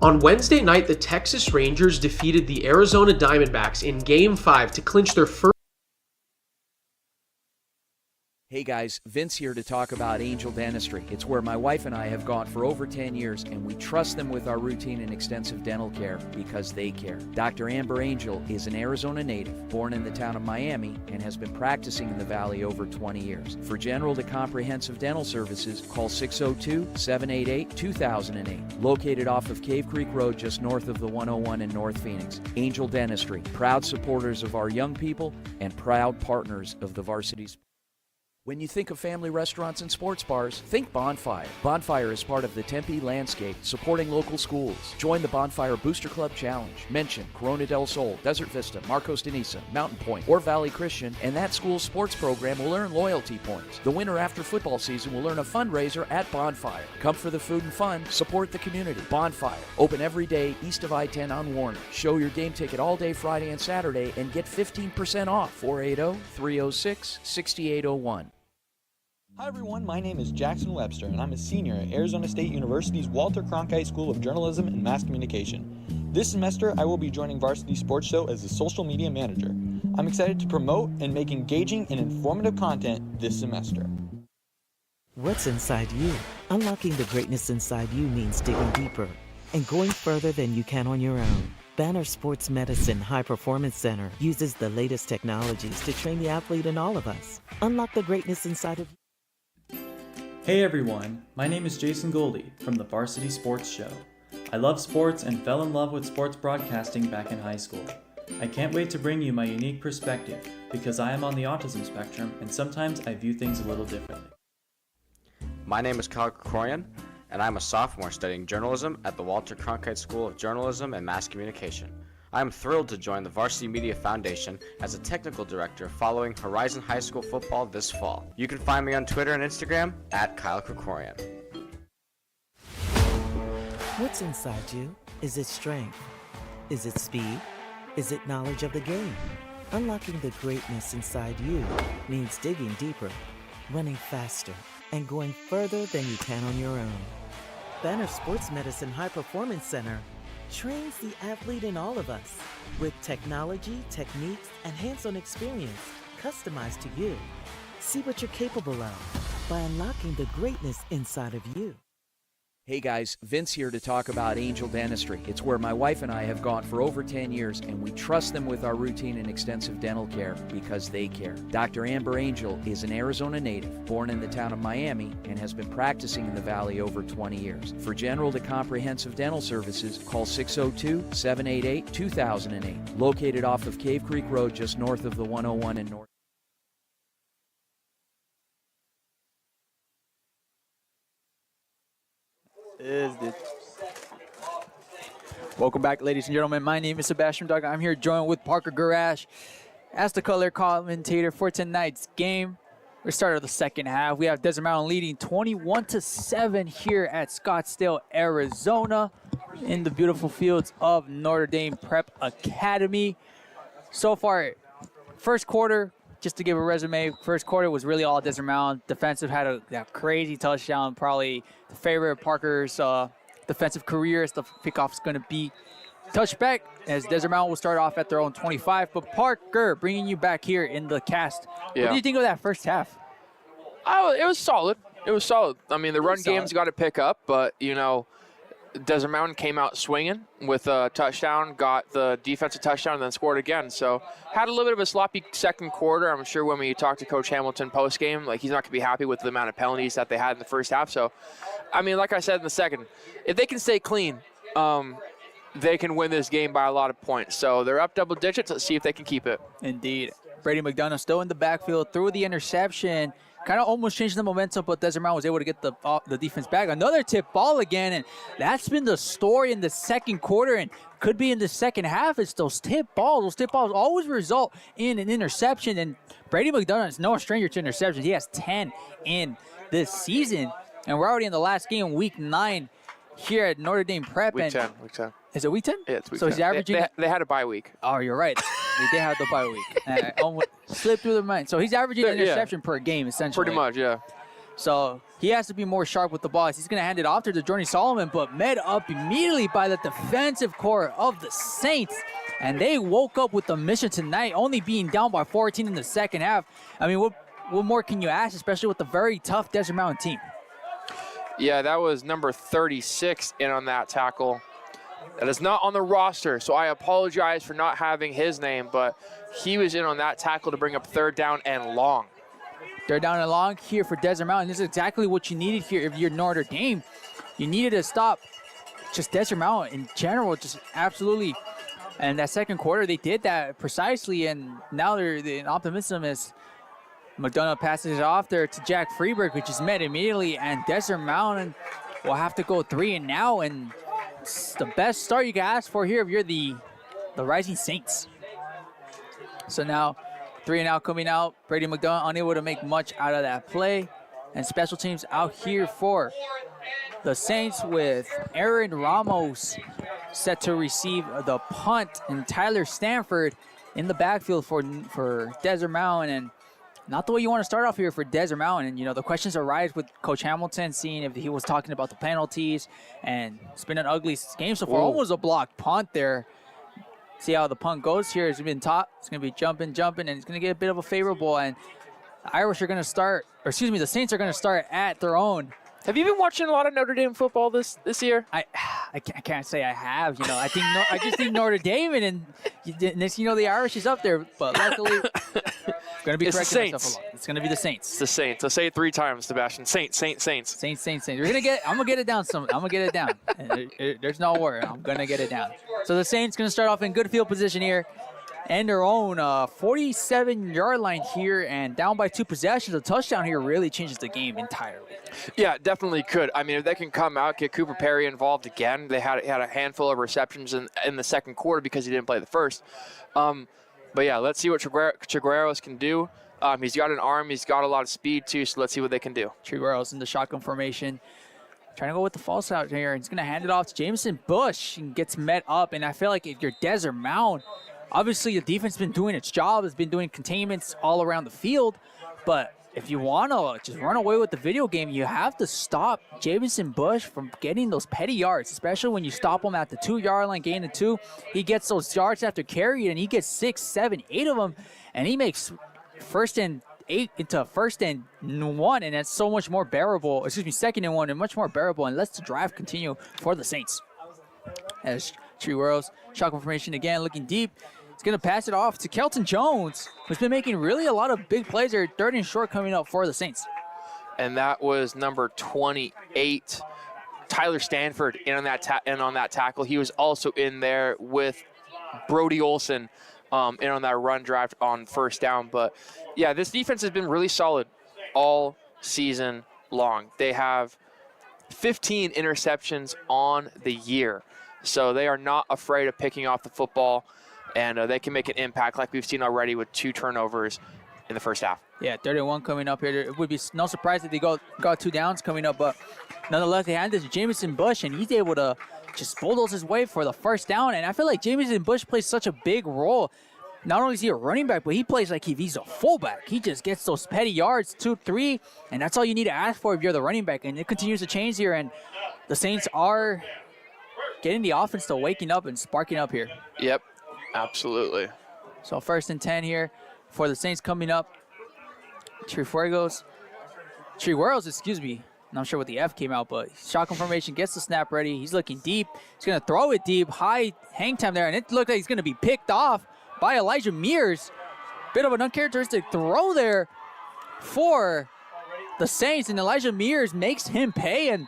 On Wednesday night, the Texas Rangers defeated the Arizona Diamondbacks in Game 5 to clinch their first. Hey guys, Vince here to talk about Angel Dentistry. It's where my wife and I have gone for over 10 years, and we trust them with our routine and extensive dental care because they care. Dr. Amber Angel is an Arizona native, born in the town of Miami, and has been practicing in the Valley over 20 years. For general to comprehensive dental services, call 602-788-2008. Located off of Cave Creek Road just north of the 101 in North Phoenix. Angel Dentistry, proud supporters of our young people and proud partners of the Varsity. When you think of family restaurants and sports bars, think Bonfire. Bonfire is part of the Tempe landscape, supporting local schools. Join the Bonfire Booster Club Challenge. Mention Corona del Sol, Desert Vista, Marcos de Niza, Mountain Point, or Valley Christian, and that school's sports program will earn loyalty points. The winner after football season will earn a fundraiser at Bonfire. Come for the food and fun, support the community. Bonfire, open every day east of I-10 on Warner. Show your game ticket all day Friday and Saturday and get 15% off. 480-306-6801. Hi everyone, my name is Jackson Webster and I'm a senior at Arizona State University's Walter Cronkite School of Journalism and Mass Communication. This semester I will be joining Varsity Sports Show as a social media manager. I'm excited to promote and make engaging and informative content this semester. What's inside you? Unlocking the greatness inside you means digging deeper and going further than you can on your own. Banner Sports Medicine High Performance Center uses the latest technologies to train the athlete in all of us. Unlock the greatness inside of you. Hey everyone, my name is Jason Goldie from the Varsity Sports Show. I love sports and fell in love with sports broadcasting back in high school. I can't wait to bring you my unique perspective because I am on the autism spectrum and sometimes I view things a little differently. My name is Kyle Krikorian and I'm a sophomore studying journalism at the Walter Cronkite School of Journalism and Mass Communication. I am thrilled to join the Varsity Media Foundation as a technical director following Horizon High School football this fall. You can find me on Twitter and Instagram at Kyle Krikorian. What's inside you? Is it strength? Is it speed? Is it knowledge of the game? Unlocking the greatness inside you means digging deeper, running faster, and going further than you can on your own. Banner Sports Medicine High Performance Center trains the athlete in all of us with technology, techniques, and hands-on experience customized to you. See what you're capable of by unlocking the greatness inside of you. Hey guys, Vince here to talk about Angel Dentistry. It's where my wife and I have gone for over 10 years, and we trust them with our routine and extensive dental care because they care. Dr. Amber Angel is an Arizona native, born in the town of Miami, and has been practicing in the Valley over 20 years. For general to comprehensive dental services, call 602-788-2008. Located off of Cave Creek Road just north of the 101 in North. Welcome back, ladies and gentlemen. My name is Sebastian Duggan. I'm here joined with Parker Garash as the color commentator for tonight's game. We're starting the second half. We have Desert Mountain leading 21-7 here at Scottsdale, Arizona, in the beautiful fields of Notre Dame Prep Academy. So far, first quarter, just to give a resume, first quarter was really all Desert Mountain. Defensive had a crazy touchdown, probably the favorite of Parker's defensive career as the kickoff is going to be. Touchback as Desert Mountain will start off at their own 25. But Parker, bringing you back here in the cast. Yeah. What do you think of that first half? Oh, it was solid. It was solid. I mean, the run game's got to pick up, but, you know, Desert Mountain came out swinging with a touchdown, got the defensive touchdown, and then scored again. So had a little bit of a sloppy second quarter. I'm sure when we talked to Coach Hamilton post-game, like, he's not going to be happy with the amount of penalties that they had in the first half. So, I mean, like I said in the second, if they can stay clean, they can win this game by a lot of points. So they're up double digits. Let's see if they can keep it. Indeed. Brady McDonough still in the backfield, threw the interception. Kind of almost changed the momentum, but Desert Mountain was able to get the defense back. Another tip ball again, and that's been the story in the second quarter and could be in the second half. It's those tip balls. Those tip balls always result in an interception, and Brady McDonough is no stranger to interceptions. He has 10 in this season, and we're already in the last game, week 9, here at Notre Dame Prep. Week 10. Is it week 10? Yeah, it's week 10. So he's averaging. They had a bye week. Oh, you're right. They did have the bye week. Almost slipped through the mind. So he's averaging an interception per game, essentially. Pretty much, yeah. So he has to be more sharp with the ball. He's going to hand it off to Jordan Solomon, but met up immediately by the defensive core of the Saints. And they woke up with the mission tonight, only being down by 14 in the second half. I mean, what more can you ask, especially with the very tough Desert Mountain team? Yeah, that was number 36 in on that tackle. That is not on the roster, so I apologize for not having his name, but he was in on that tackle to bring up 3rd down and long. 3rd down and long here for Desert Mountain. This is exactly what you needed here if you're Notre Dame. You needed to stop just Desert Mountain in general, just absolutely. And that second quarter, they did that precisely, and now the optimism is McDonough passes it off there to Jack Freeberg, which is met immediately, and Desert Mountain will have to go 3 and now, and it's the best start you can ask for here if you're the Rising Saints. So now 3 and out coming out. Brady McDonough unable to make much out of that play. And special teams out here for the Saints with Aaron Ramos set to receive the punt, and Tyler Stanford in the backfield for Desert Mountain. And not the way you want to start off here for Desert Mountain. And, you know, the questions arise with Coach Hamilton, seeing if he was talking about the penalties. And it's been an ugly game so far. Whoa. Almost a blocked punt there. See how the punt goes here. It's been top. It's going to be jumping, and it's going to get a bit of a favorable. And the Irish are going to start, or excuse me, the Saints are going to start at their own. Have you been watching a lot of Notre Dame football this year? I can't say I have. You know, I think I just think Notre Dame, and next you know the Irish is up there. But luckily, going to be correcting myself a lot. It's going to be the Saints. It's the Saints. So say it 3 times, Sebastian. Saints. Saints. We're gonna get. I'm gonna get it down. I'm gonna get it down. There's no worry. I'm gonna get it down. So the Saints gonna start off in good field position here, and their own 47-yard line here, and down by 2 possessions. A touchdown here really changes the game entirely. Yeah, definitely could. I mean, if they can come out, get Cooper Perry involved again. They had a handful of receptions in the second quarter because he didn't play the first. But yeah, let's see what Chigueros can do. He's got an arm. He's got a lot of speed too. So let's see what they can do. Chigueros in the shotgun formation, trying to go with the false out here. He's gonna hand it off to Jameson Bush and gets met up. And I feel like if you're Desert Mountain, obviously the defense has been doing its job. Has been doing containments all around the field, but if you want to just run away with the video game, you have to stop Jameson Bush from getting those petty yards, especially when you stop him at the 2-yard line, gain of 2. He gets those yards after carry, and he gets 6, 7, 8 of them, and he makes 1st and 8 into 1st and 1, and that's so much more bearable. Excuse me, 2nd and 1, and much more bearable, and lets the drive continue for the Saints. As Chigueros, shotgun formation again, looking deep. Going to pass it off to Kelton Jones, who's been making really a lot of big plays there. 3rd and short coming up for the Saints. And that was number 28, Tyler Stanford, in on that tackle. He was also in there with Brody Olson in on that run drive on 1st down. But yeah, this defense has been really solid all season long. They have 15 interceptions on the year, so they are not afraid of picking off the football. And they can make an impact like we've seen already with 2 turnovers in the first half. Yeah, 31 coming up here. It would be no surprise if they got 2 downs coming up. But nonetheless, they had this Jameson Bush, and he's able to just bulldoze his way for the 1st down. And I feel like Jameson Bush plays such a big role. Not only is he a running back, but he plays like if he's a fullback. He just gets those petty yards, 2, 3, and that's all you need to ask for if you're the running back. And it continues to change here, and the Saints are getting the offense to waking up and sparking up here. Yep. Absolutely. So 1st and 10 here for the Saints coming up. Trigueros, excuse me. Not sure what the F came out, but shotgun formation, gets the snap ready. He's looking deep. He's going to throw it deep. High hang time there, and it looked like he's going to be picked off by Elijah Mears. Bit of an uncharacteristic throw there for the Saints, and Elijah Mears makes him pay. And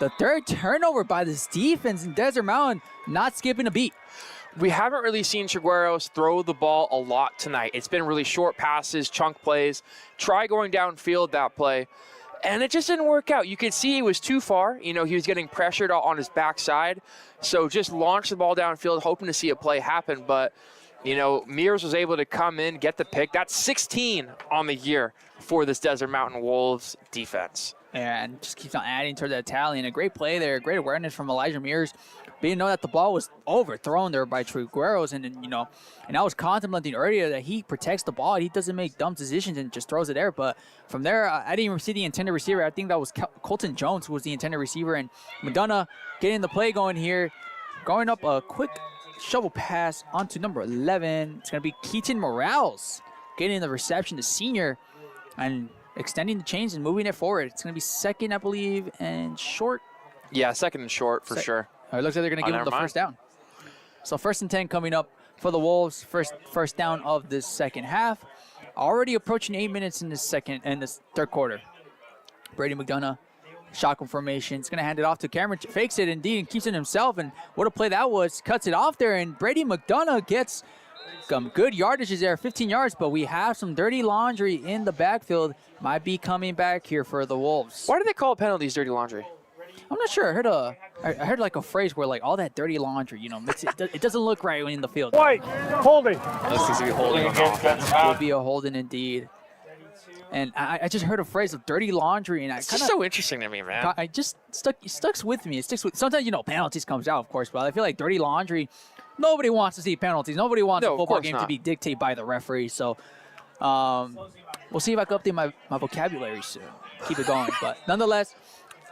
the 3rd turnover by this defense in Desert Mountain, not skipping a beat. We haven't really seen Chigueros throw the ball a lot tonight. It's been really short passes, chunk plays. Try going downfield that play, and it just didn't work out. You could see he was too far. You know, he was getting pressured on his backside. So just launch the ball downfield, hoping to see a play happen. But, you know, Mears was able to come in, get the pick. That's 16 on the year for this Desert Mountain Wolves defense. And just keeps on adding to that tally. And a great play there, great awareness from Elijah Mears. But you know that the ball was overthrown there by Trigueros, and I was contemplating earlier that he protects the ball. He doesn't make dumb decisions and just throws it there. But from there, I didn't even see the intended receiver. I think that was Colton Jones who was the intended receiver. And McDonough getting the play going here, going up a quick shovel pass onto number 11. It's going to be Keaton Morales getting the reception, the senior, and extending the chains and moving it forward. It's going to be second, I believe, and short. Yeah, second and short for sure. It looks like they're going to give him the first down. So 1st and 10 coming up for the Wolves. First down of this second half. Already approaching 8 minutes in this third quarter. Brady McDonough, shotgun formation. It's going to hand it off to Cameron. Fakes it indeed and keeps it himself. And what a play that was. Cuts it off there, and Brady McDonough gets some good yardages there, 15 yards. But we have some dirty laundry in the backfield. Might be coming back here for the Wolves. Why do they call penalties dirty laundry? I'm not sure. I heard like a phrase where like all that dirty laundry, it doesn't look right when in the field. White, holding. This seems to be holding on offense. It would be a holding indeed. And I just heard a phrase of dirty laundry, and it's just so interesting to me, man. I just sticks with me. It sticks with. Sometimes penalties comes out, of course, but I feel like dirty laundry. Nobody wants to see penalties. Nobody wants a football game to be dictated by the referee. So, we'll see if I can update my vocabulary soon. Keep it going, but nonetheless.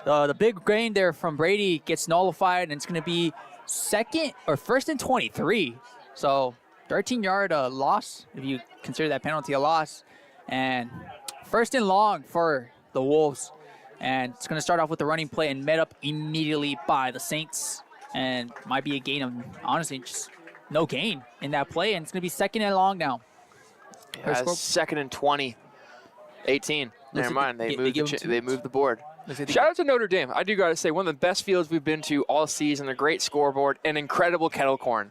The big gain there from Brady gets nullified, and it's going to be first and 23. So 13-yard loss, if you consider that penalty a loss. And first and long for the Wolves. And it's going to start off with the running play and met up immediately by the Saints. And might be a gain of, honestly, just no gain in that play. And it's going to be second and long now. Yeah, second and 20. 18. Never mind. They moved the board. Shout out to Notre Dame. I do got to say, one of the best fields we've been to all season, a great scoreboard, and incredible kettle corn.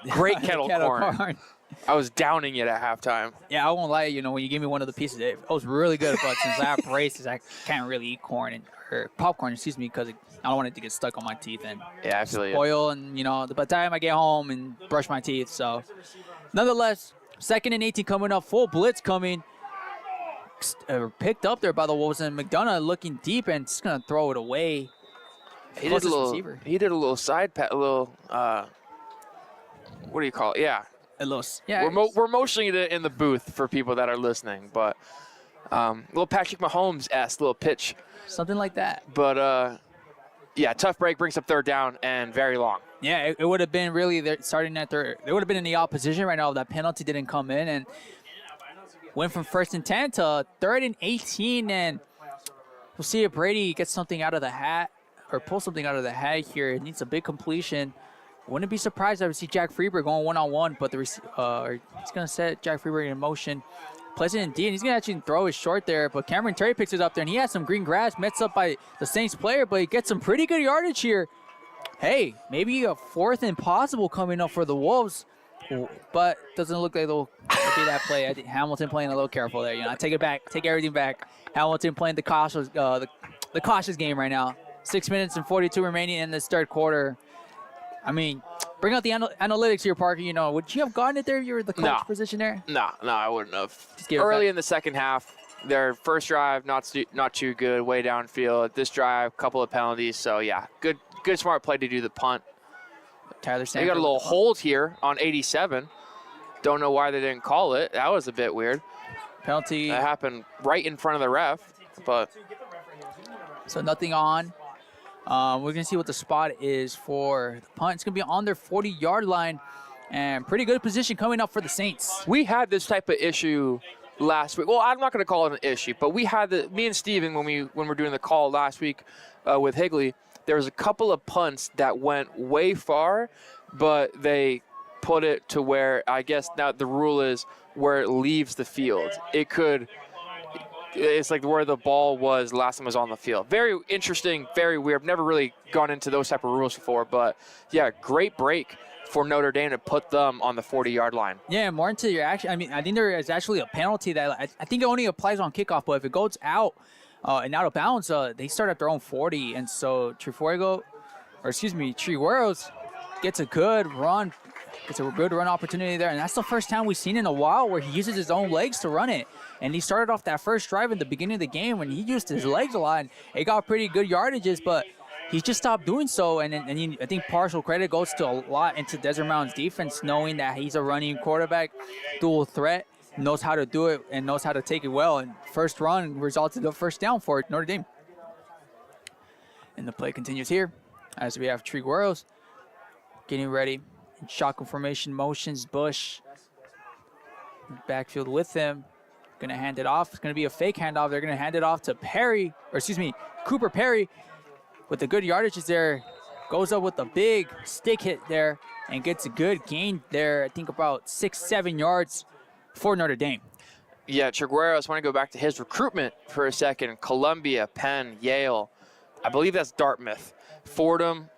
Great kettle corn. I was downing it at halftime. Yeah, I won't lie. When you gave me one of the pieces, it was really good. But since I have braces, I can't really eat or popcorn, because I don't want it to get stuck on my teeth and spoil. And, by the time I get home and brush my teeth. So, nonetheless, second and 18 coming up, full blitz coming. Picked up there by the Wolves, and McDonough looking deep and just going to throw it away. He did a little side pat, a little, what do you call it? Yeah. We're motioning it in the booth for people that are listening, but little Patrick Mahomes-esque little pitch. Something like that. But, tough break, brings up third down and very long. Yeah, it would have been really starting at third. They would have been in the opposition right now if that penalty didn't come in, and went from 1st and 10 to 3rd and 18, and we'll see if Brady gets something out of the hat or pulls something out of the hat here. It needs a big completion. Wouldn't be surprised if I see Jack Freeberg going one-on-one, but he's going to set Jack Freeberg in motion. Plays it indeed, and he's going to actually throw his short there, but Cameron Terry picks it up there, and he has some green grass, messed up by the Saints player, but he gets some pretty good yardage here. Hey, maybe a 4th and possible coming up for the Wolves. But doesn't look like they'll do that play. I think Hamilton playing a little careful there. I take it back, take everything back. Hamilton playing the cautious game right now. 6 minutes and 42 remaining in this third quarter. I mean, bring out the analytics here, Parker. Would you have gotten it there? You were the coach position there. No, I wouldn't have. Early in the second half, their first drive not too good, way downfield. This drive, couple of penalties. So yeah, good smart play to do the punt. Tyler Sanford. They got a little hold here on 87. Don't know why they didn't call it. That was a bit weird. Penalty. That happened right in front of the ref, but. So nothing on. We're going to see what the spot is for the punt. It's going to be on their 40-yard line, and pretty good position coming up for the Saints. We had this type of issue last week. Well, I'm not going to call it an issue, but we had me and Steven, when we're doing the call last week with Higley, there was a couple of punts that went way far, but they put it to where, I guess now the rule is where it leaves the field. It's like where the ball was last time it was on the field. Very interesting, very weird. I've never really gone into those type of rules before, but yeah, great break for Notre Dame to put them on the 40-yard line. Yeah, more into your action. I mean, I think there is actually a penalty that I think it only applies on kickoff, but if it goes out, and out of bounds, they start at their own 40, and so Trigueros gets a good run opportunity there, and that's the first time we've seen in a while where he uses his own legs to run it. And he started off that first drive in the beginning of the game when he used his legs a lot, and it got pretty good yardages, but he's just stopped doing so. And I think partial credit goes to a lot into Desert Mountain's defense, knowing that he's a running quarterback, dual threat, knows how to do it and knows how to take it well. And first run resulted in a first down for Notre Dame. And the play continues here as we have Trigueros getting ready. In shotgun formation motions, Bush backfield with him. Going to hand it off. It's going to be a fake handoff. They're going to hand it off to Cooper Perry with the good yardages there. Goes up with a big stick hit there and gets a good gain there. I think about 6-7 yards for Notre Dame. Yeah, Trigueros, want to go back to his recruitment for a second. Columbia, Penn, Yale. I believe that's Dartmouth. Fordham,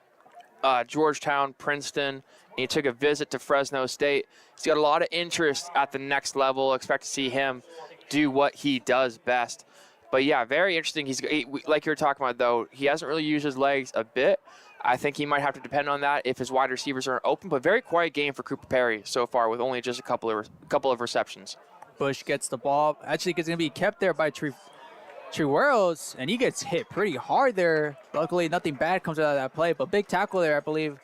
Georgetown, Princeton. And he took a visit to Fresno State. He's got a lot of interest at the next level. Expect to see him do what he does best. But yeah, very interesting. Like you were talking about, though, he hasn't really used his legs a bit. I think he might have to depend on that if his wide receivers aren't open. But very quiet game for Cooper Perry so far with only just a couple of receptions. Bush gets the ball. Actually, it's going to be kept there by Trigueros, and he gets hit pretty hard there. Luckily, nothing bad comes out of that play, but big tackle there, I believe.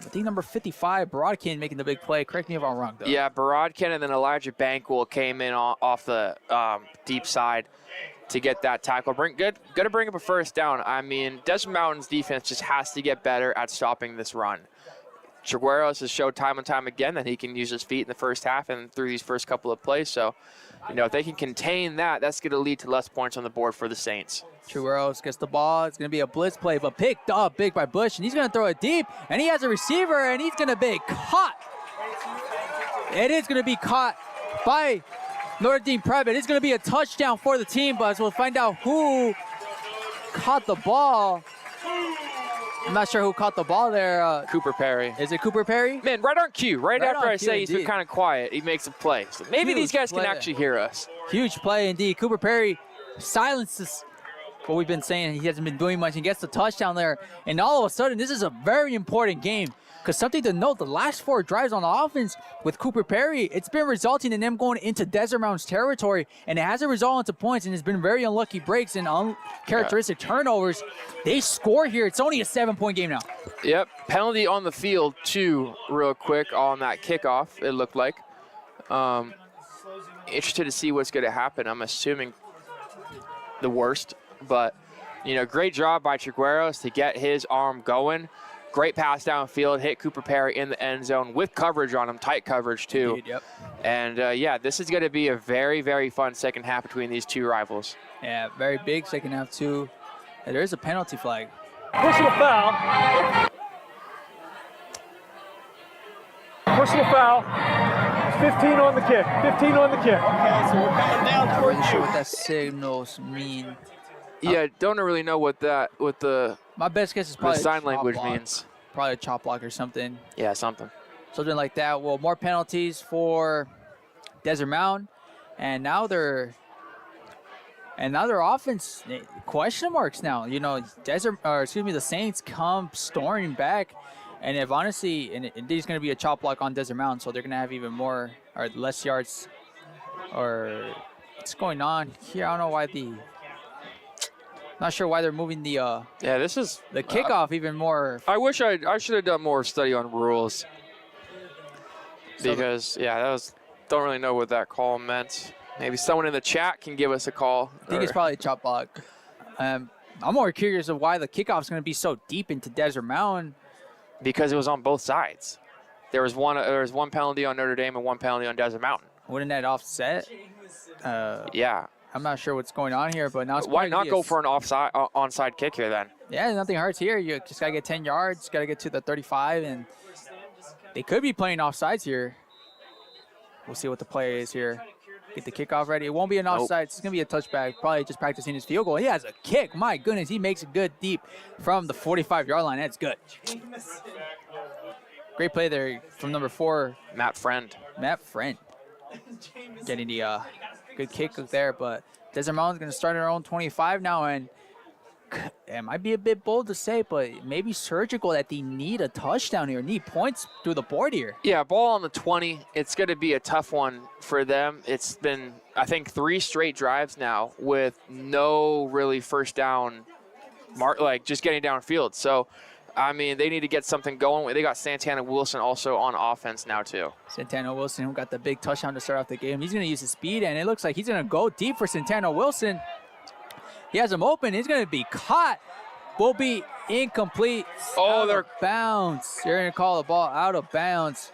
I think number 55, Borodkin, making the big play. Correct me if I'm wrong, though. Yeah, Borodkin and then Elijah Bankwell came in off the deep side to get that tackle. Good to bring up a first down. I mean, Desert Mountain's defense just has to get better at stopping this run. Trigueros has showed time and time again that he can use his feet in the first half and through these first couple of plays. So, if they can contain that, that's going to lead to less points on the board for the Saints. Trigueros gets the ball. It's going to be a blitz play, but picked up big by Bush, and he's going to throw it deep, and he has a receiver, and he's going to be caught. It is going to be caught by Notre Dame Private. It's going to be a touchdown for the team, but we'll find out who caught the ball. I'm not sure who caught the ball there. Cooper Perry. Is it Cooper Perry? Man, right on cue. Right after I say indeed. He's been kind of quiet, he makes a play. So maybe these guys can actually hear us. Huge play indeed. Cooper Perry silences what we've been saying. He hasn't been doing much. He gets the touchdown there. And all of a sudden, this is a very important game. Because something to note, the last 4 drives on the offense with Cooper Perry, it's been resulting in them going into Desert Mountain's territory, and it hasn't resulted into points, and it's been very unlucky breaks and uncharacteristic turnovers. They score here. It's only a 7-point game now. Yep, penalty on the field, too, real quick on that kickoff, it looked like. Interested to see what's going to happen. I'm assuming the worst, but, great job by Trigueros to get his arm going. Great pass downfield, hit Cooper Perry in the end zone with coverage on him, tight coverage too. Indeed, yep. And this is going to be a very, very fun second half between these two rivals. Yeah, very big second half too. There is a penalty flag. Personal foul. Personal foul. 15 on the kick. 15 on the kick. Okay, so we're coming down towards you. Not sure what that signals mean. Yeah, don't really know what the my best guess is probably sign language means. Probably a chop block or something. Yeah, something like that. Well, more penalties for Desert Mountain, and now their offense question marks now. The Saints come storming back, and if honestly, and there's going to be a chop block on Desert Mountain, so they're going to have even more or less yards. Or what's going on here? I don't know why Not sure why they're moving the this is the kickoff even more. I wish I should have done more study on rules because don't really know what that call meant. Maybe someone in the chat can give us a call. I think it's probably a chop block. I'm more curious of why the kickoff is going to be so deep into Desert Mountain. Because it was on both sides. There was one penalty on Notre Dame and one penalty on Desert Mountain. Wouldn't that offset? Yeah. I'm not sure what's going on here, but now it's why not go for an onside kick here then? Yeah, nothing hurts here. You just got to get 10 yards, got to get to the 35, and they could be playing offsides here. We'll see what the play is here. Get the kickoff ready. It won't be an offside. It's going to be a touchback. Probably just practicing his field goal. He has a kick. My goodness, he makes it good deep from the 45-yard line. That's good. Great play there from number 4. Matt Friend. Getting the good kick there, but Desert Mountain's going to start their own 25 now, and it might be a bit bold to say, but maybe surgical that they need a touchdown here, need points through the board here. Yeah, ball on the 20. It's going to be a tough one for them. It's been, I think, 3 straight drives now with no really first down just getting downfield. So, I mean, they need to get something going. They got Santana Wilson also on offense now too. Santana Wilson, who got the big touchdown to start off the game. He's going to use his speed, and it looks like he's going to go deep for Santana Wilson. He has him open. He's going to be caught. Will be incomplete. Oh, they're out of bounds. They're going to call the ball out of bounds.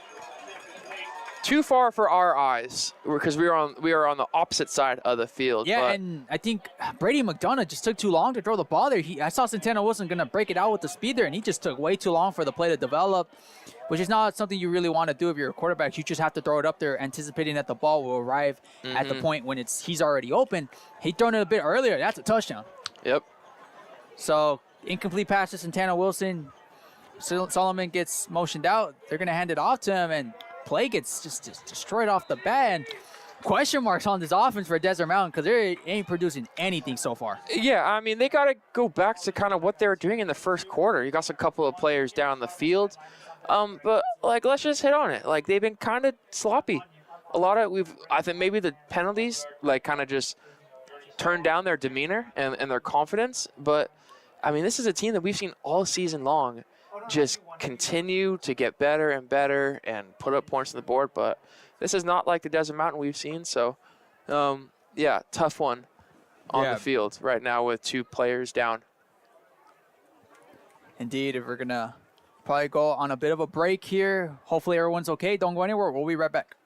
Too far for our eyes because we are on the opposite side of the field. Yeah, and I think Brady McDonough just took too long to throw the ball there. I saw Santana Wilson going to break it out with the speed there, and he just took way too long for the play to develop, which is not something you really want to do if you're a quarterback. You just have to throw it up there anticipating that the ball will arrive at the point when he's already open. He'd thrown it a bit earlier. That's a touchdown. Yep. So incomplete pass to Santana Wilson. Solomon gets motioned out. They're going to hand it off to him, and play gets just destroyed off the bat. And question marks on this offense for Desert Mountain because they ain't producing anything so far. Yeah, I mean, they got to go back to kind of what they were doing in the first quarter. You got a couple of players down the field. But, let's just hit on it. They've been kind of sloppy. I think maybe the penalties, kind of just turned down their demeanor and their confidence. But, I mean, this is a team that we've seen all season long just continue to get better and better and put up points on the board. But this is not like the Desert Mountain we've seen. So, tough one on the field right now with 2 players down. Indeed, if we're going to probably go on a bit of a break here. Hopefully everyone's okay. Don't go anywhere. We'll be right back.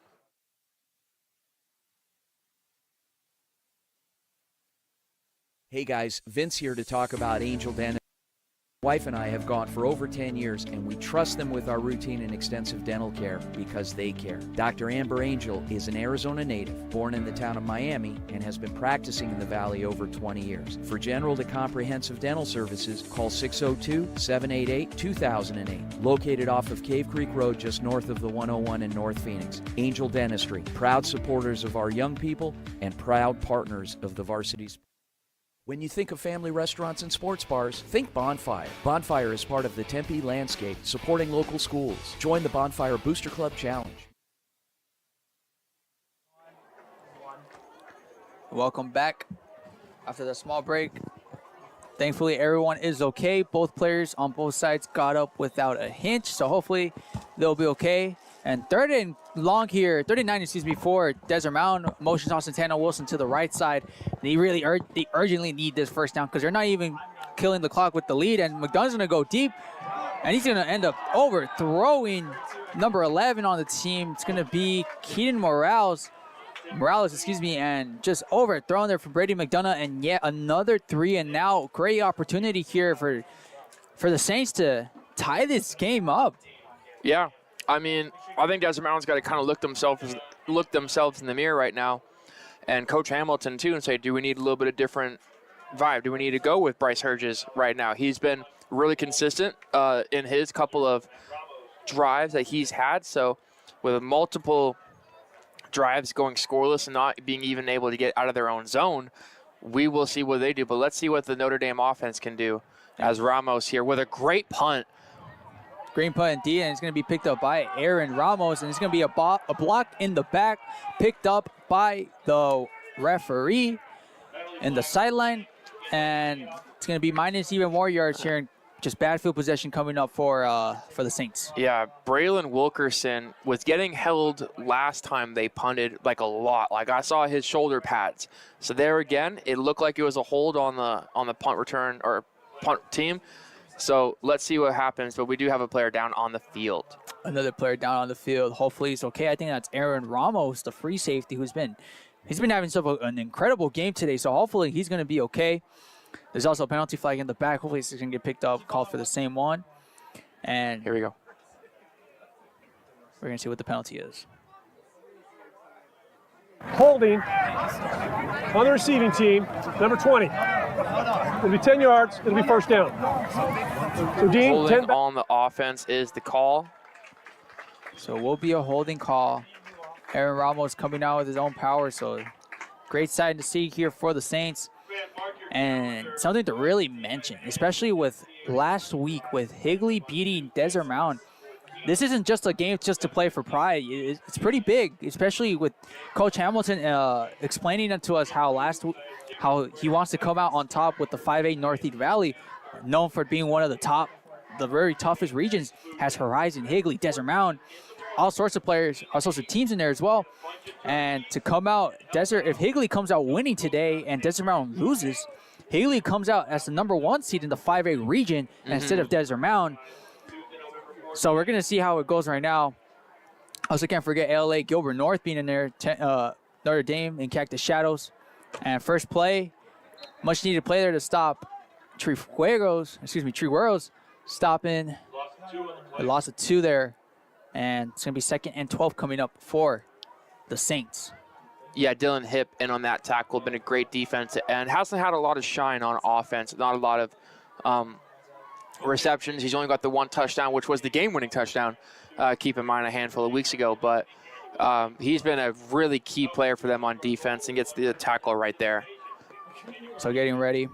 Hey guys, Vince here to talk about Angel Dentistry. My wife and I have gone for over 10 years, and we trust them with our routine and extensive dental care because they care. Dr. Amber Angel is an Arizona native, born in the town of Miami, and has been practicing in the Valley over 20 years. For general to comprehensive dental services, call 602-788-2008. Located off of Cave Creek Road, just north of the 101 in North Phoenix. Angel Dentistry, proud supporters of our young people and proud partners of the Varsity. When you think of family restaurants and sports bars, think Bonfire. Bonfire is part of the Tempe landscape, supporting local schools. Join the Bonfire Booster Club Challenge. Welcome back after the small break. Thankfully, everyone is okay. Both players on both sides got up without a hitch, so hopefully they'll be okay. And 39 for Desert Mountain. Motions on Santana Wilson to the right side. They urgently need this first down because they're not even killing the clock with the lead. And McDonough's going to go deep, and he's going to end up overthrowing number 11 on the team. It's going to be Keaton Morales, and just overthrown there for Brady McDonough, and yet another 3 and now. Great opportunity here for the Saints to tie this game up. Yeah. I mean, I think Desert Mountain's got to kind of look themselves in the mirror right now, and Coach Hamilton too, and say, do we need a little bit of different vibe? Do we need to go with Bryce Herges right now? He's been really consistent in his couple of drives that he's had. So with multiple drives going scoreless and not being even able to get out of their own zone, we will see what they do. But let's see what the Notre Dame offense can do as Ramos here with a great punt. Green punt indeed, and it's going to be picked up by Aaron Ramos, and it's going to be a block in the back, picked up by the referee in the sideline, and it's going to be minus even more yards here, and just bad field possession coming up for the Saints. Yeah, Braylon Wilkerson was getting held last time they punted a lot. I saw his shoulder pads. So there again, it looked like it was a hold on the punt return or punt team. So let's see what happens, but we do have a player down on the field. Another player down on the field. Hopefully he's okay. I think that's Aaron Ramos, the free safety, he's been having an incredible game today, so hopefully he's going to be okay. There's also a penalty flag in the back. Hopefully it's going to get picked up, called for the same one. And here we go. We're going to see what the penalty is. Holding on the receiving team, number 20. It'll be 10 yards. It'll be first down. So Dean, holding on the offense is the call. So it will be a holding call. Aaron Ramos coming out with his own power. So great sight to see here for the Saints. And something to really mention, especially with last week with Higley beating Desert Mountain. This isn't just a game just to play for pride. It's pretty big, especially with Coach Hamilton explaining it to us how he wants to come out on top with the 5A Northeast Valley. known for being one of the very toughest regions, has Horizon, Higley, Desert Mountain, all sorts of players, all sorts of teams in there as well. And to come out, if Higley comes out winning today and Desert Mountain loses, Higley comes out as the #1 seed in the 5A region instead of Desert Mountain. So we're going to see how it goes right now. Also can't forget ALA Gilbert North being in there, Notre Dame and Cactus Shadows. And first play, much needed play there to stop Trigueros stopping a loss of 2 there. And it's going to be 2nd and 12 coming up for the Saints. Yeah, Dylan Hipp in on that tackle, been a great defense, and hasn't had a lot of shine on offense, not a lot of receptions. He's only got the 1 touchdown, which was the game-winning touchdown, keep in mind, a handful of weeks ago. But he's been a really key player for them on defense and gets the tackle right there. So getting ready.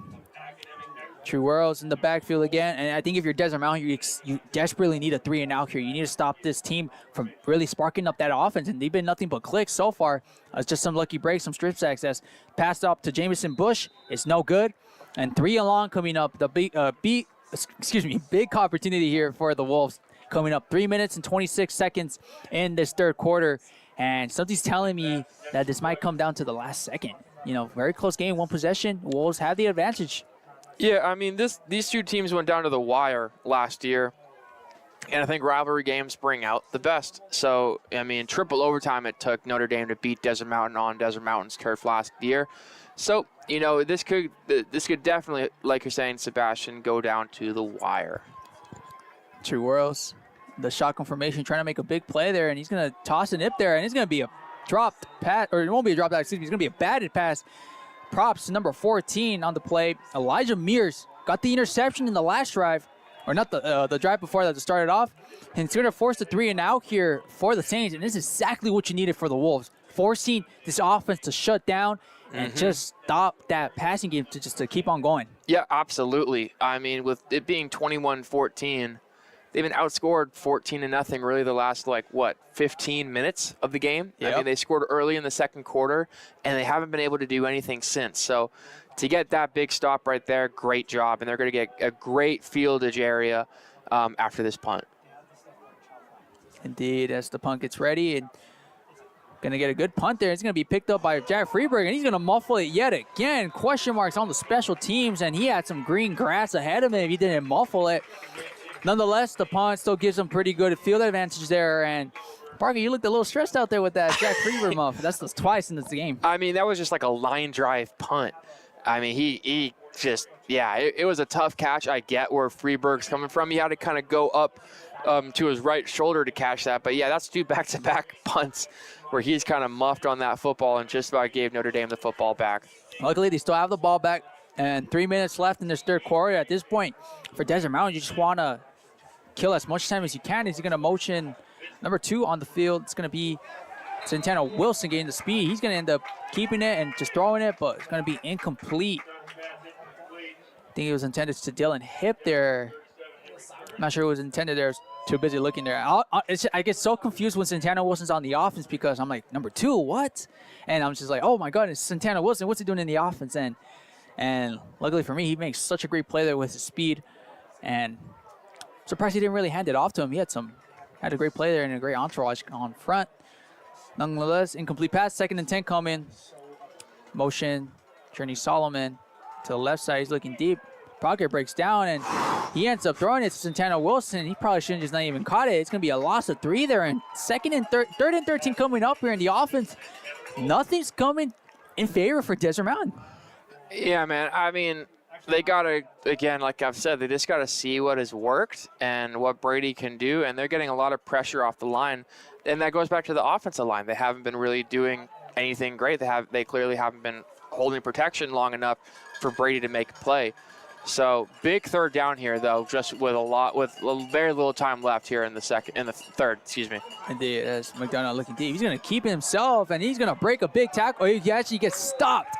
Trigueros in the backfield again, and I think if you're Desert Mountain, you desperately need a 3-and-out here. You need to stop this team from really sparking up that offense, and they've been nothing but clicks so far. It's just some lucky breaks, some strip sacks. That's passed up to Jamison Bush. It's no good, and 3 and long coming up. The big opportunity here for the Wolves coming up. 3 minutes and 26 seconds in this third quarter, and something's telling me that this might come down to the last second. You know, very close game, 1 possession. Wolves have the advantage. Yeah, I mean, these 2 teams went down to the wire last year, and I think rivalry games bring out the best. So, I mean, triple overtime it took Notre Dame to beat Desert Mountain on Desert Mountain's turf last year. So, you know, this could definitely, like you're saying, Sebastian, go down to the wire. Trigueros, the shotgun formation, trying to make a big play there, and he's going to toss an ip there, and it's going to be a dropped pass, or it won't be a drop pass, excuse me, it's going to be a batted pass. Props to number 14 on the play. Elijah Mears got the interception in the last drive, or not the drive before that started off, and it's going to force the 3-and-out here for the Saints, and this is exactly what you needed for the Wolves, forcing this offense to shut down and just stop that passing game to keep on going. Yeah, absolutely. I mean, with it being 21-14, they've been outscored 14-0 really the last, 15 minutes of the game. Yep. I mean, they scored early in the second quarter, and they haven't been able to do anything since. So to get that big stop right there, great job. And they're going to get a great fieldage area after this punt. Indeed, as the punt gets ready, and going to get a good punt there. It's going to be picked up by Jared Freeberg, and he's going to muffle it yet again. Question marks on the special teams, and he had some green grass ahead of him if he didn't muffle it. Nonetheless, the punt still gives them pretty good field advantage there. And Parker, you looked a little stressed out there with that Jack Freeberg muff. That's twice in this game. I mean, that was just like a line drive punt. I mean, he just, yeah, it was a tough catch. I get where Freeberg's coming from. He had to kind of go up to his right shoulder to catch that. But, yeah, that's 2 back-to-back punts where he's kind of muffed on that football and just about gave Notre Dame the football back. Luckily, they still have the ball back. And 3 minutes left in this third quarter. At this point, for Desert Mountain, you just want to kill as much time as you can. He's going to motion number 2 on the field. It's going to be Santana Wilson getting the speed. He's going to end up keeping it and just throwing it, but it's going to be incomplete. I think it was intended to Dylan Hipp there. I'm not sure it was intended there. I was too busy looking there. I get so confused when Santana Wilson's on the offense because I'm like, number 2, what? And I'm just like, oh my God, it's Santana Wilson. What's he doing in the offense? And luckily for me, he makes such a great play there with his speed. And surprised he didn't really hand it off to him. He had a great play there and a great entourage on front. Nonetheless, incomplete pass, 2nd and 10 coming. Motion, Journey Solomon to the left side. He's looking deep. Pocket breaks down, and he ends up throwing it to Santana Wilson. He probably shouldn't just not even caught it. It's going to be a loss of 3 there. And 3rd and 13 coming up here in the offense. Nothing's coming in favor for Desert Mountain. Yeah, man. I mean, they got to, again, like I've said, they just got to see what has worked and what Brady can do, and they're getting a lot of pressure off the line. And that goes back to the offensive line. They haven't been really doing anything great. They clearly haven't been holding protection long enough for Brady to make a play. So big third down here, though, just with very little time left here in the third. Excuse me. Indeed, as McDonough looking deep, he's going to keep himself, and he's going to break a big tackle. He actually gets stopped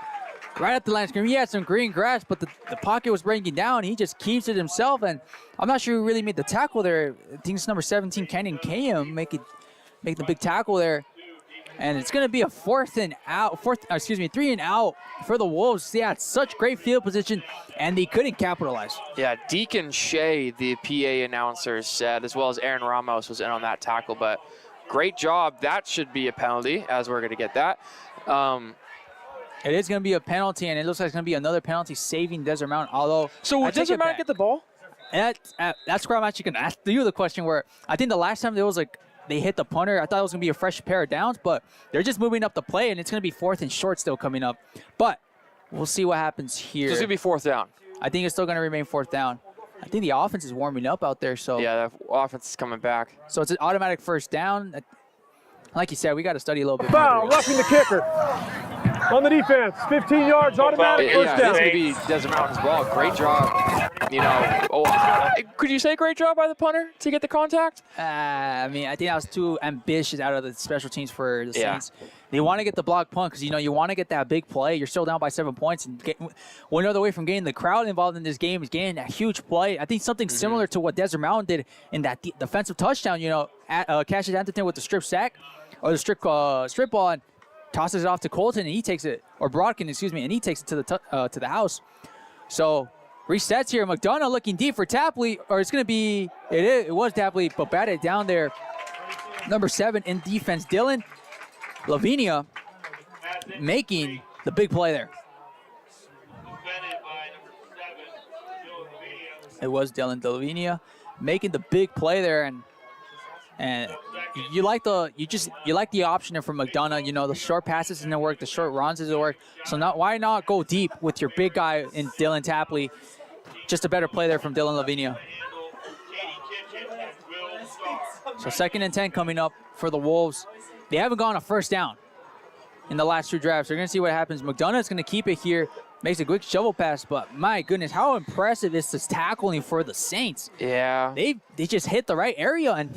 right at the line of scrimmage. He had some green grass, but the pocket was breaking down. He just keeps it himself, and I'm not sure who really made the tackle there. I think it's number 17, Kenyon Kayham, making the big tackle there. And it's going to be a 3 and out for the Wolves. They had such great field position, and they couldn't capitalize. Yeah, Deacon Shea, the PA announcer, said, as well as Aaron Ramos was in on that tackle, but great job. That should be a penalty, as we're going to get that. It is going to be a penalty, and it looks like it's going to be another penalty saving Desert Mountain, although... So will Desert Mountain get the ball? That's where I'm actually going to ask you the question, where I think the last time there was like, they hit the punter, I thought it was going to be a fresh pair of downs, but they're just moving up the play, and it's going to be 4th and short still coming up. But we'll see what happens here. So it's going to be 4th down. I think it's still going to remain 4th down. I think the offense is warming up out there. So yeah, the offense is coming back. So it's an automatic 1st down. Like you said, we got to study a little bit. Foul, roughing the kicker. On the defense, 15 yards, automatic first down. This could be Desert Mountain's ball. Great job. Could you say great job by the punter to get the contact? I mean, I think that was too ambitious out of the special teams for the Saints. They want to get the block punt because, you want to get that big play. You're still down by 7 points. And one other way from getting the crowd involved in this game is getting that huge play. I think something similar to what Desert Mountain did in that defensive touchdown, Cassius Anderton with the strip sack or the strip ball and tosses it off to Colton, and he takes it, or Brodkin, and he takes it to the house. So resets here. McDonough looking deep for Tapley, or it's going to be, it was Tapley, but batted down there. Number 7 in defense, Dylan Lavinia making the big play there. It was Dylan Lavinia making the big play there, and you like the option there from McDonough. The short passes didn't work, the short runs didn't work. So why not go deep with your big guy in Dylan Tapley? Just a better play there from Dylan Lavinia. So 2nd and 10 coming up for the Wolves. They haven't gone a 1st down in the last 2 drives. They're going to see what happens. McDonough's going to keep it here. Makes a quick shovel pass, but my goodness, how impressive is this tackling for the Saints? Yeah. They just hit the right area, and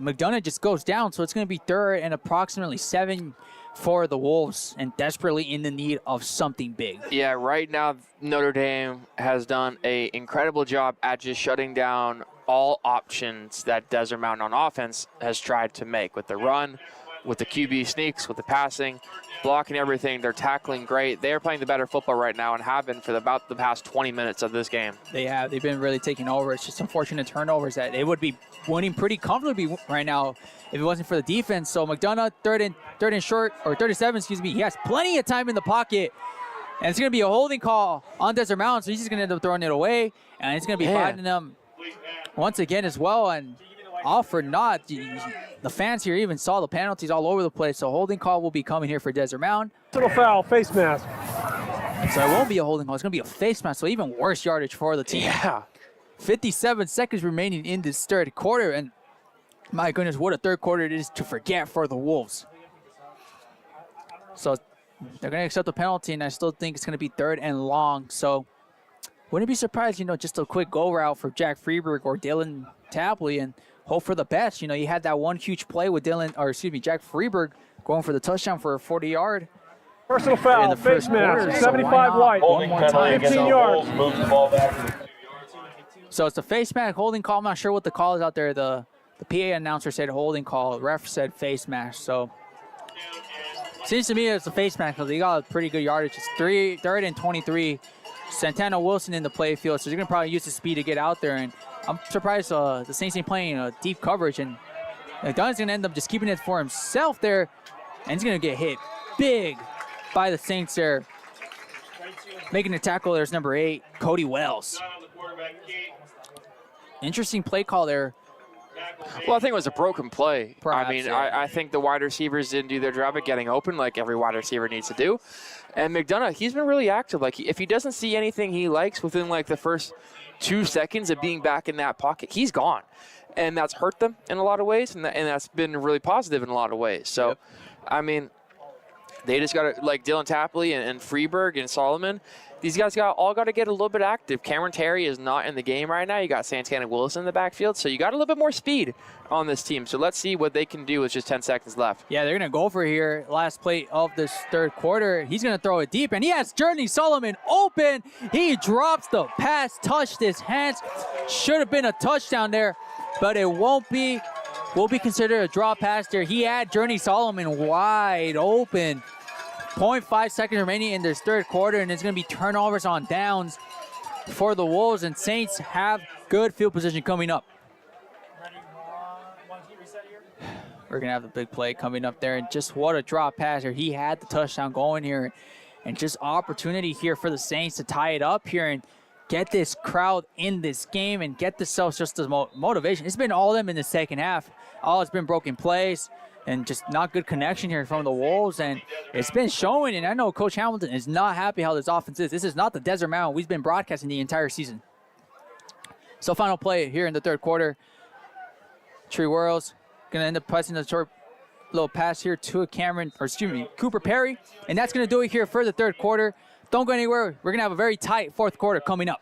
McDonough just goes down. So it's going to be 3rd and approximately 7 for the Wolves, and desperately in the need of something big. Yeah, right now Notre Dame has done an incredible job at just shutting down all options that Desert Mountain on offense has tried to make with the run, with the QB sneaks, with the passing, blocking everything. They're tackling great. They're playing the better football right now and have been for about the past 20 minutes of this game. They have. They've been really taking over. It's just unfortunate turnovers that they would be winning pretty comfortably right now if it wasn't for the defense. So McDonough, 3rd and short, or 37, he has plenty of time in the pocket. And it's going to be a holding call on Desert Mountain, so he's just going to end up throwing it away. And it's going to be fighting them once again as well. And all for naught. The fans here even saw the penalties all over the place. So holding call will be coming here for Desert Mountain. Little foul, face mask. So it won't be a holding call. It's going to be a face mask. So even worse yardage for the team. Yeah. 57 seconds remaining in this 3rd quarter. And my goodness, what a 3rd quarter it is to forget for the Wolves. So they're going to accept the penalty, and I still think it's going to be 3rd and long. So wouldn't be surprised, just a quick go route for Jack Freeberg or Dylan Tapley and hope for the best. You had that one huge play with Jack Freeberg going for the touchdown for a 40-yard. Personal foul, face mask, 75 white, 15 yards. So it's a face mask holding call. I'm not sure what the call is out there. The PA announcer said holding call. Ref said face mask. So seems to me it's a face mask because they got a pretty good yardage. It's 3rd and 23. Santana Wilson in the play field, so they're going to probably use the speed to get out there. And I'm surprised the Saints ain't playing deep coverage. And McDonough's going to end up just keeping it for himself there. And he's going to get hit big by the Saints there. Making the tackle, there's number 8, Cody Wells. Interesting play call there. Well, I think it was a broken play. Perhaps, I think the wide receivers didn't do their job at getting open like every wide receiver needs to do. And McDonough, he's been really active. If he doesn't see anything he likes within the first 2 seconds of being back in that pocket, he's gone. And that's hurt them in a lot of ways, and that's been really positive in a lot of ways. So, they just got to, like Dylan Tapley and Freeberg and Solomon, these guys all got to get a little bit active. Cameron Terry is not in the game right now. You got Santana Wilson in the backfield, so you got a little bit more speed on this team. So let's see what they can do with just 10 seconds left. Yeah, they're going to go for here. Last play of this 3rd quarter. He's going to throw it deep, and he has Journey Solomon open. He drops the pass, touched his hands. Should have been a touchdown there, but it won't be. will be considered a draw pass there. He had Journey Solomon wide open. 0.5 seconds remaining in this third quarter, and it's going to be turnovers on downs for the Wolves, and Saints have good field position coming up. We're going to have the big play coming up there, and just what a drop pass here. He had the touchdown going here, and just opportunity here for the Saints to tie it up here and get this crowd in this game and get themselves just the motivation. It's been all of them in the second half. All it's been broken plays and just not good connection here from the Wolves, and it's been showing, and I know Coach Hamilton is not happy how this offense is. This is not the Desert Mountain we've been broadcasting the entire season. So final play here in the third quarter. Tree Whirls going to end up pressing a short little pass here to Cooper Perry, and that's going to do it here for the third quarter. Don't go anywhere. We're going to have a very tight fourth quarter coming up.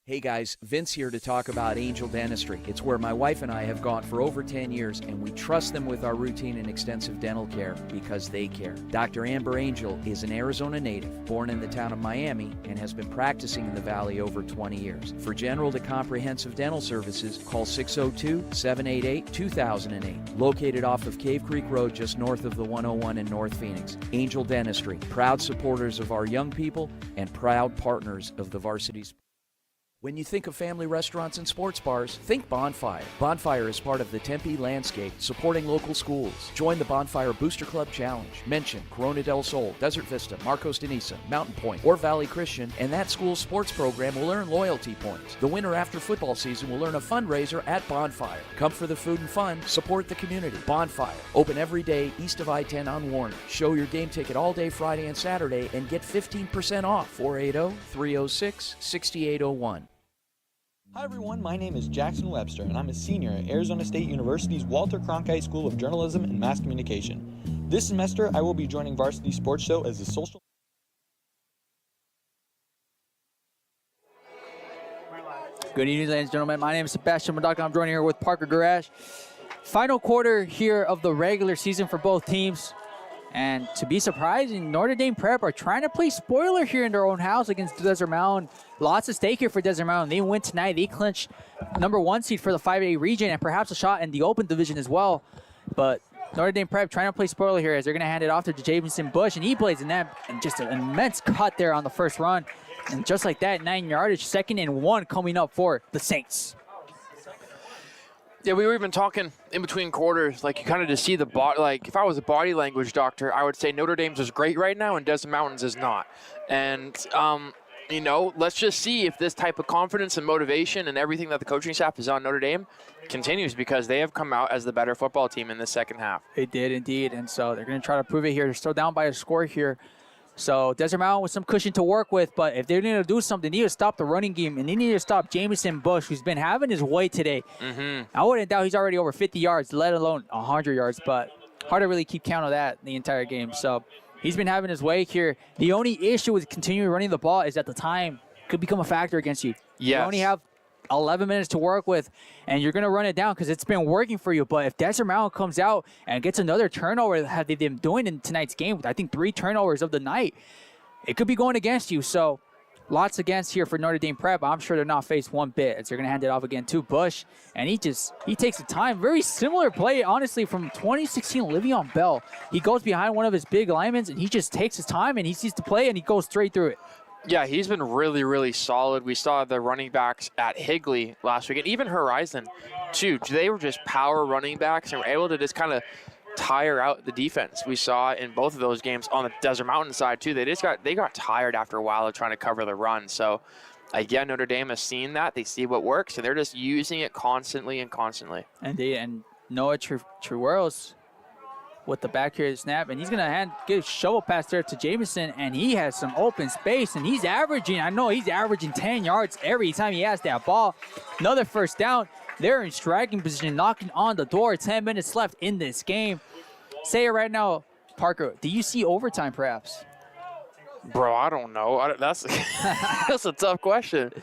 Hey guys, Vince here to talk about Angel Dentistry. It's where my wife and I have gone for over 10 years, and we trust them with our routine and extensive dental care because they care. Dr. Amber Angel is an Arizona native, born in the town of Miami, and has been practicing in the Valley over 20 years. For general to comprehensive dental services, call 602-788-2008. Located off of Cave Creek Road just north of the 101 in North Phoenix. Angel Dentistry, proud supporters of our young people and proud partners of the Varsity. When you think of family restaurants and sports bars, think Bonfire. Bonfire is part of the Tempe landscape, supporting local schools. Join the Bonfire Booster Club Challenge. Mention Corona del Sol, Desert Vista, Marcos de Niza, Mountain Point, or Valley Christian, and that school's sports program will earn loyalty points. The winner after football season will earn a fundraiser at Bonfire. Come for the food and fun, support the community. Bonfire, open every day east of I-10 on Warner. Show your game ticket all day Friday and Saturday and get 15% off. 480-306-6801. Hi everyone, my name is Jackson Webster, and I'm a senior at Arizona State University's Walter Cronkite School of Journalism and Mass Communication. This semester, I will be joining Varsity Sports Show as a social... Good evening, ladies and gentlemen. My name is Sebastian Madaka. I'm joining here with Parker Garage. Final quarter here of the regular season for both teams. And to be surprising, Notre Dame Prep are trying to play spoiler here in their own house against Desert Mountain. Lots at stake here for Desert Mountain. They win tonight. They clinch #1 seed for the 5A region and perhaps a shot in the open division as well. But Notre Dame Prep trying to play spoiler here as they're going to hand it off to Jamison Bush, and he plays in that, and just an immense cut there on the first run. And just like that, 9 yardage, 2nd and 1 coming up for the Saints. Yeah, we were even talking in between quarters, like you kind of just see the body, like if I was a body language doctor, I would say Notre Dame's is great right now and Desert Mountains is not. And, you know, let's just see if this type of confidence and motivation and everything that the coaching staff is on Notre Dame continues, because they have come out as the better football team in the second half. They did indeed, and so they're going to try to prove it here. They're still down by a score here. So Desert Mountain with some cushion to work with, but if they need to do something, they need to stop the running game, and they need to stop Jamison Bush, who's been having his way today. I wouldn't doubt he's already over 50 yards, let alone 100 yards, but hard to really keep count of that the entire game. So he's been having his way here. The only issue with continuing running the ball is that the time could become a factor against you. Yes. You only have 11 minutes to work with, and you're going to run it down because it's been working for you. But if Desert Mountain comes out and gets another turnover that they've been doing in tonight's game, I think 3 turnovers of the night, it could be going against you. So lots against here for Notre Dame Prep. I'm sure they're not faced one bit as they're going to hand it off again to Bush. And he takes the time. Very similar play, honestly, from 2016 Le'Veon Bell. He goes behind one of his big linemen, and he just takes his time, and he sees the play, and he goes straight through it. Yeah, he's been really, really solid. We saw the running backs at Higley last week, and even Horizon, too. They were just power running backs and were able to just kind of tire out the defense. We saw in both of those games on the Desert Mountain side, too. They got tired after a while of trying to cover the run. So, again, Notre Dame has seen that. They see what works, and they're just using it constantly and constantly. And Noah Trueros with the back here snap, and he's going to get a shovel pass there to Jamison, and he has some open space, and he's averaging 10 yards every time he has that ball. Another first down. They're in striking position, knocking on the door. 10 minutes left in this game. Say it right now, Parker, do you see overtime perhaps? Bro, I don't know. That's that's a tough question.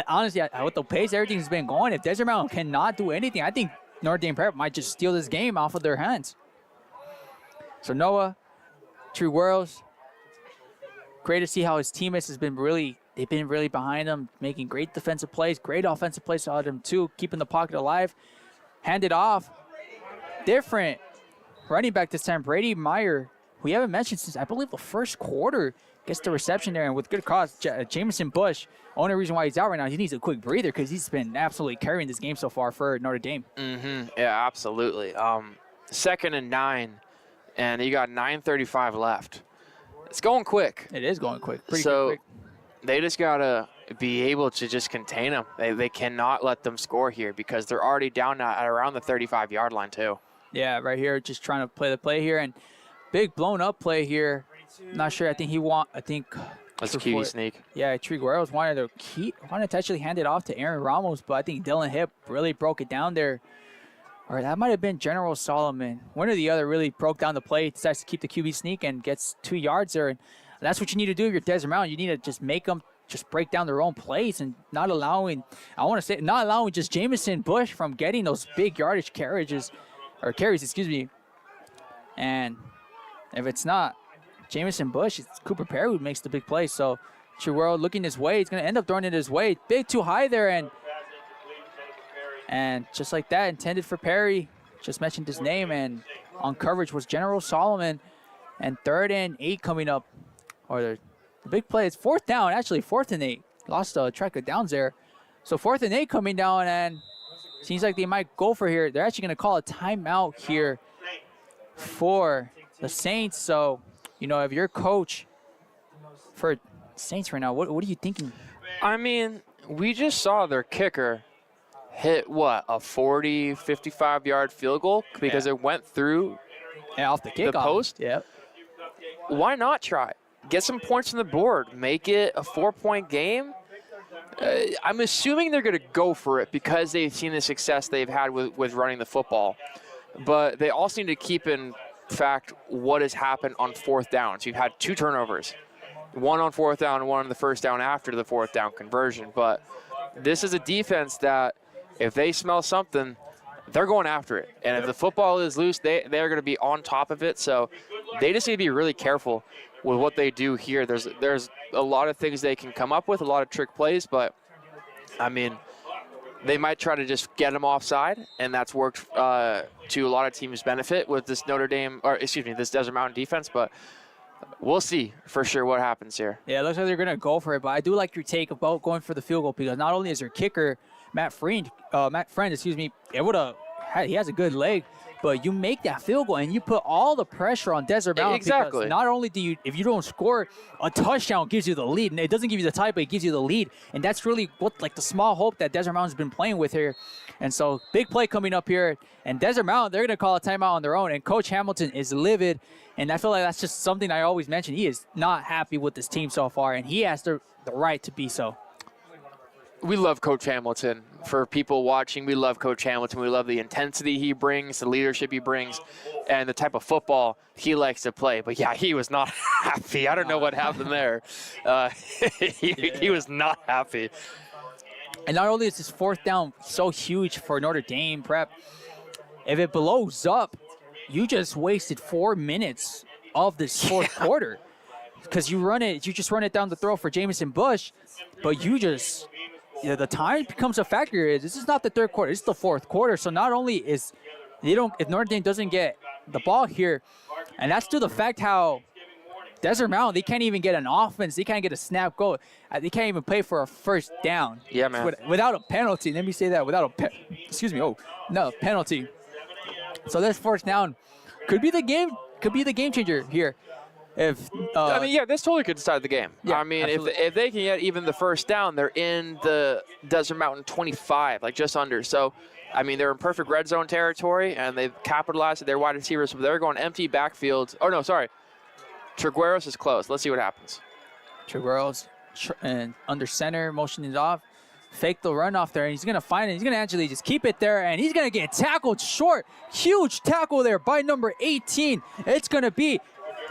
Honestly, with the pace everything's been going, if Desert Mountain cannot do anything, I think Notre Dame Prep might just steal this game off of their hands. So Noah, True Worlds, great to see how his teammates has been really they've been really behind him, making great defensive plays, great offensive plays out of him too, keeping the pocket alive. Hand it off. Different running back this time, Brady Meyer, we haven't mentioned since, I believe, the first quarter, gets the reception there, and with good cause, Jamison Bush, only reason why he's out right now, he needs a quick breather because he's been absolutely carrying this game so far for Notre Dame. Yeah, absolutely. 2nd and 9, and you got 9:35 left. It's going quick. It is going quick. Pretty quick. quick. They just got to be able to just contain them. They cannot let them score here because they're already down at around the 35-yard line too. Yeah, right here, just trying to play the play here, and big blown up play here. Not sure. I think that's a QB sneak. Yeah, Trigueros wanted to actually hand it off to Aaron Ramos, but I think Dylan Hipp really broke it down there. Or that might have been General Solomon. One or the other really broke down the play, decides to keep the QB sneak and gets 2 yards there. And that's what you need to do if you're Desert Mountain. You need to just make them just break down their own plays and not allowing just Jamison Bush from getting those big yardage carries, And if it's not Jamison Bush, it's Cooper Perry who makes the big play. So Trigueros looking his way. He's going to end up throwing it his way. Big too high there, and just like that, intended for Perry. Just mentioned his name, and on coverage was General Solomon. And 3rd and 8 coming up. Or the big play is 4th down, actually 4th and 8. Lost the track of downs there. So 4th and 8 coming down, and seems like they might go for here. They're actually going to call a timeout here for the Saints. So, if you're coach for Saints right now, what are you thinking? I mean, we just saw their kicker hit, a 40, 55-yard field goal because it went through off the kickoff. The post. Yep. Why not try? Get some points on the board. Make it a 4-point game. I'm assuming they're going to go for it because they've seen the success they've had with running the football. But they also need to keep in fact what has happened on 4th down. So you've had 2 turnovers. One on 4th down and one on the 1st down after the 4th down conversion. But this is a defense that if they smell something, they're going after it. And if the football is loose, they're going to be on top of it. So they just need to be really careful with what they do here. There's a lot of things they can come up with, a lot of trick plays, but, I mean, they might try to just get them offside, and that's worked to a lot of teams' benefit with this this Desert Mountain defense, but we'll see for sure what happens here. Yeah, it looks like they're going to go for it, but I do like your take about going for the field goal because not only is their kicker, Matt Friend, he has a good leg, but you make that field goal and you put all the pressure on Desert Mountain. Exactly. Because not only if you don't score, a touchdown gives you the lead, and it doesn't give you the tie, but it gives you the lead, and that's really the small hope that Desert Mountain's been playing with here. And so big play coming up here, and Desert Mountain, they're going to call a timeout on their own, and Coach Hamilton is livid, and I feel like that's just something I always mention. He is not happy with this team so far, and he has the right to be so. We love Coach Hamilton. For people watching, we love Coach Hamilton. We love the intensity he brings, the leadership he brings, and the type of football he likes to play. But, yeah, he was not happy. I don't know what happened there. He was not happy. And not only is this 4th down so huge for Notre Dame prep, if it blows up, you just wasted 4 minutes of this 4th quarter. Because you just run it down the throat for Jamison Bush, but the time becomes a factor. This is not the 3rd quarter, it's the 4th quarter. So not only if Notre Dame doesn't get the ball here, and that's due to the fact how Desert Mountain, they can't even get an offense, they can't get a snap goal, they can't even play for a 1st down. Yeah, man. Without a penalty. Let me say that, penalty. So this 1st down could be the game changer here. This totally could decide the game. Yeah, I mean, absolutely. if they can get even the 1st down, they're in the Desert Mountain 25, just under. So, I mean, they're in perfect red zone territory, and they've capitalized their wide receivers. So they're going empty backfield. Oh, no, sorry. Trigueros is close. Let's see what happens. Trigueros and under center, motioning it off. Fake the run off there, and he's going to find it. He's going to actually just keep it there, and he's going to get tackled short. Huge tackle there by number 18. It's going to be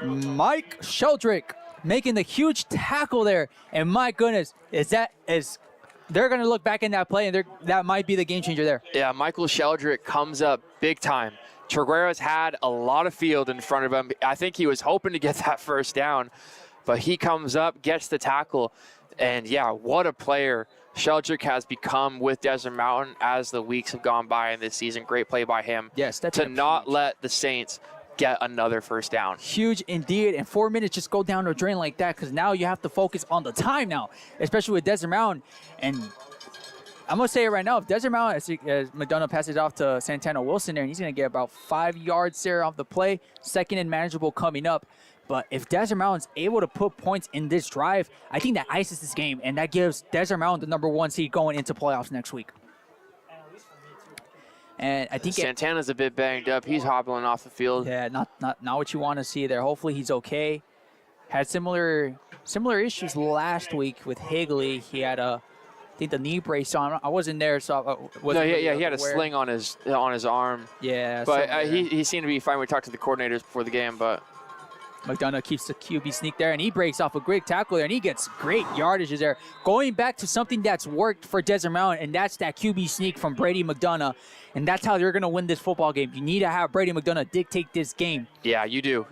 Mike Sheldrick making the huge tackle there, and my goodness, they're going to look back in that play, and that might be the game changer there. Yeah, Michael Sheldrick comes up big time. Trigueros had a lot of field in front of him. I think he was hoping to get that 1st down, But he comes up, gets the tackle, and yeah, what a player Sheldrick has become with Desert Mountain as the weeks have gone by in this season. Great play by him to not let the Saints get another first down. Huge indeed, and 4 minutes just go down the drain like that, because now you have to focus on the time now, especially with Desert Mountain. And I'm going to say it right now, if Desert Mountain, as McDonough passes it off to Santana Wilson there, and he's going to get about 5 yards there off the play, second and manageable coming up. But if Desert Mountain's able to put points in this drive, I think that ices this game, and that gives Desert Mountain the #1 seed going into playoffs next week. And I think Santana's a bit banged up. He's hobbling off the field. Yeah, not what you want to see there. Hopefully he's okay. Had similar issues last week with Higley. He had I think the knee brace on. I wasn't there, so he had a sling on his arm. Yeah, but he seemed to be fine. We talked to the coordinators before the game, but McDonough keeps the QB sneak there, and he breaks off a great tackle there, and he gets great yardages there. Going back to something that's worked for Desert Mountain, and that's that QB sneak from Brady McDonough, and that's how you're going to win this football game. You need to have Brady McDonough dictate this game. Yeah, you do.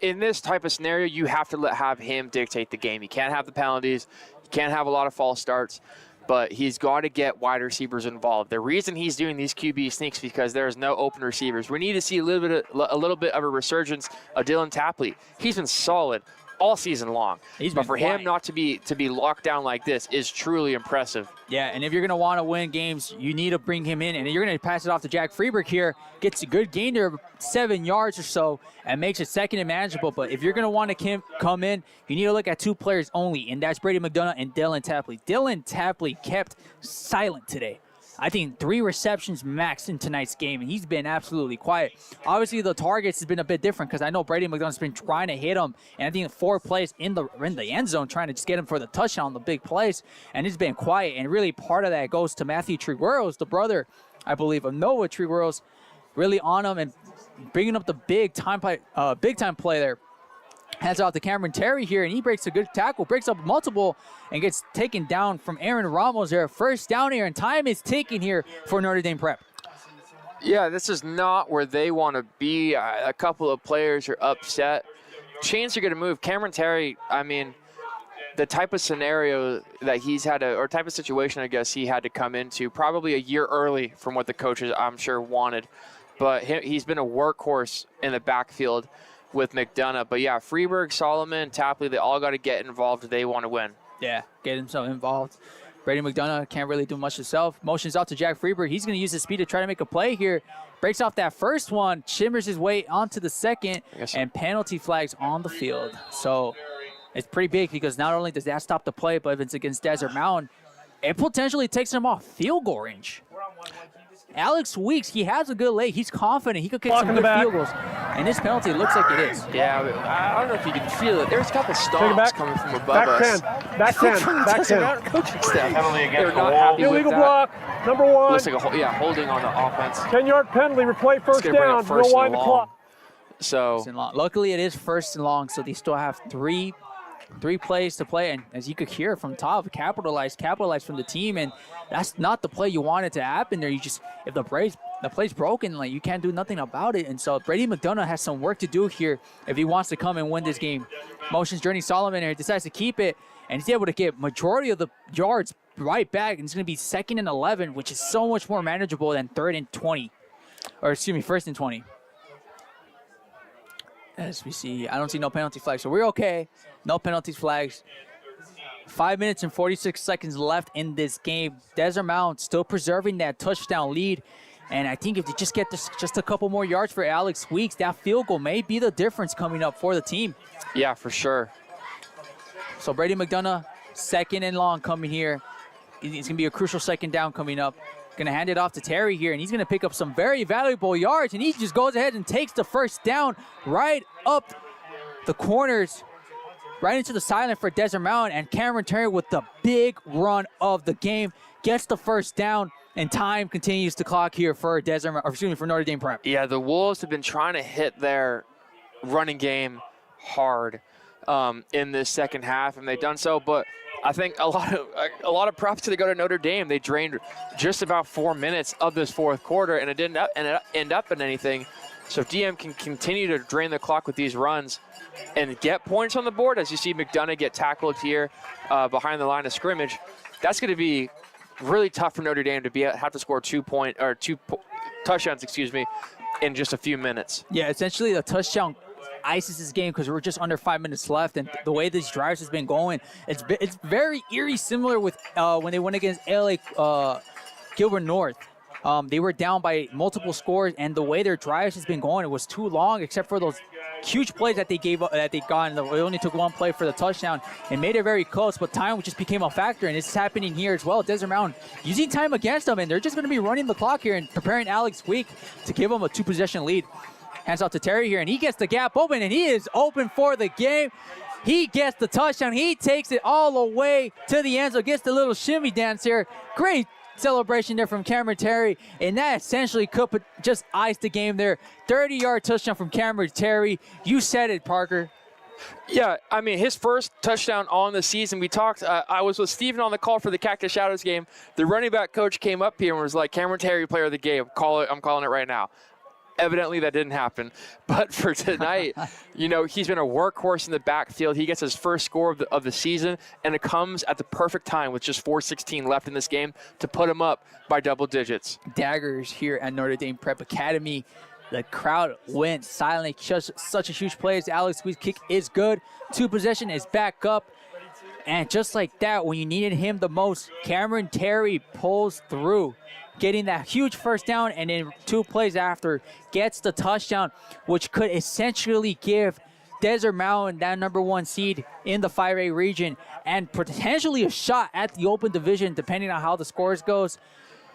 In this type of scenario, you have to have him dictate the game. You can't have the penalties. You can't have a lot of false starts. But he's got to get wide receivers involved. The reason he's doing these QB sneaks because there's no open receivers. We need to see a little bit of a resurgence of Dylan Tapley. He's been solid all season long. But for him not to be locked down like this is truly impressive. Yeah, and if you're going to want to win games, you need to bring him in. And you're going to pass it off to Jack Freeberg here. Gets a good gain there of 7 yards or so and makes it second and manageable. But if you're going to want to come in, you need to look at 2 players only, and that's Brady McDonough and Dylan Tapley. Dylan Tapley kept silent today. I think 3 receptions max in tonight's game, and he's been absolutely quiet. Obviously, the targets has been a bit different because I know Brady McDonough's been trying to hit him, and I think 4 plays in the end zone trying to just get him for the touchdown, the big plays, and he's been quiet. And really, part of that goes to Matthew Trigueros, the brother, I believe, of Noah Trigueros, really on him and bringing up the big time play there. Hands off to Cameron Terry here, and he breaks a good tackle, breaks up multiple, and gets taken down from Aaron Ramos there. First down here, and time is taken here for Notre Dame Prep. Yeah, this is not where they want to be. A couple of players are upset. Chains are going to move. Cameron Terry, I mean, the type of scenario that he's had or type of situation, I guess, he had to come into probably a year early from what the coaches, I'm sure, wanted. But he's been a workhorse in the backfield with McDonough. But yeah, Freeberg, Solomon, Tapley, they all got to get involved if they want to win. Yeah, get himself involved. Brady McDonough can't really do much himself. Motions out to Jack Freeberg. He's going to use his speed to try to make a play here. Breaks off that first one, shimmers his way onto the second, and penalty flags on the field. So it's pretty big because not only does that stop the play, but if it's against Desert Mountain, it potentially takes him off field goal range. Alex Weeks, he has a good leg. He's confident. He could kick some good field goals. And this penalty looks like it is. Yeah, I don't know if you can feel it. There's a couple stomps coming from above us. Back 10. Coaching staff. They're not happy illegal with block, number 1. Looks like holding on the offense. 10-yard penalty, replay first down. We'll wind the clock. So luckily it is first and long, so they still have three plays to play, and as you could hear from Tav, capitalize from the team, and that's not the play you wanted to happen there. You just, if the play's broken, like, you can't do nothing about it. And so Brady McDonough has some work to do here if he wants to come and win this game. Motions Journey Solomon here, decides to keep it, and he's able to get majority of the yards right back, and it's going to be 2nd and 11, which is so much more manageable than 3rd and 20, or excuse me, 1st and 20. As we see, I don't see no penalty flags, so we're okay. No penalty flags. 5 minutes and 46 seconds left in this game. Desert Mountain still preserving that touchdown lead. And I think if they just get just a couple more yards for Alex Weeks, that field goal may be the difference coming up for the team. Yeah, for sure. So Brady McDonough, 2nd and long coming here. It's going to be a crucial 2nd down coming up. Going to hand it off to Terry here, and he's going to pick up some very valuable yards, and he just goes ahead and takes the first down right up the corners, right into the silent for Desert Mountain, and Cameron Terry with the big run of the game gets the first down, and time continues to clock here for for Notre Dame Prep. Yeah, the Wolves have been trying to hit their running game hard in this second half, and they've done so, but I think a lot of props to go to Notre Dame. They drained just about 4 minutes of this fourth quarter, and it didn't end up in anything. So if DM can continue to drain the clock with these runs and get points on the board, as you see McDonough get tackled here behind the line of scrimmage, that's going to be really tough for Notre Dame to have to score 2 touchdowns, in just a few minutes. Yeah, essentially the touchdown ices this game because we're just under 5 minutes left, and the way these drives has been going, it's very eerie, similar with when they went against Gilbert North. They were down by multiple scores, and the way their drives has been going, it was too long, except for those huge plays that they gave up, that they got. And it only took one play for the touchdown and made it very close, but time just became a factor, and it's happening here as well. Desert Mountain using time against them, and they're just going to be running the clock here and preparing Alex Week to give them a 2-possession lead. Hands off to Terry here, and he gets the gap open, and he is open for the game. He gets the touchdown. He takes it all the way to the end zone, gets the little shimmy dance here. Great celebration there from Cameron Terry, and that essentially could just ice the game there. 30-yard touchdown from Cameron Terry. You said it, Parker. Yeah, I mean, his first touchdown on the season. We talked, I was with Steven on the call for the Cactus Shadows game. The running back coach came up here and was like, Cameron Terry, player of the game. I'm calling it right now. Evidently that didn't happen. But for tonight, he's been a workhorse in the backfield. He gets his first score of the season, and it comes at the perfect time with just 4:16 left in this game to put him up by double digits. Daggers here at Notre Dame Prep Academy. The crowd went silent. Just such a huge play as Alex Week's kick is good. 2-possession is back up. And just like that, when you needed him the most, Cameron Terry pulls through, getting that huge first down, and then 2 plays after gets the touchdown, which could essentially give Desert Mountain that #1 seed in the 5A region and potentially a shot at the open division, depending on how the scores goes.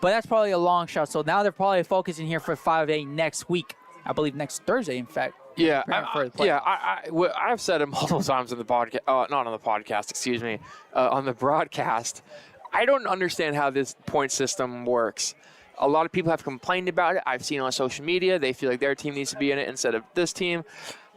But that's probably a long shot. So now they're probably focusing here for 5A next week. I believe next Thursday, in fact. Yeah, I've said it multiple times on the podcast, not on the podcast, excuse me, on the broadcast. I don't understand how this point system works. A lot of people have complained about it. I've seen on social media. They feel like their team needs to be in it instead of this team.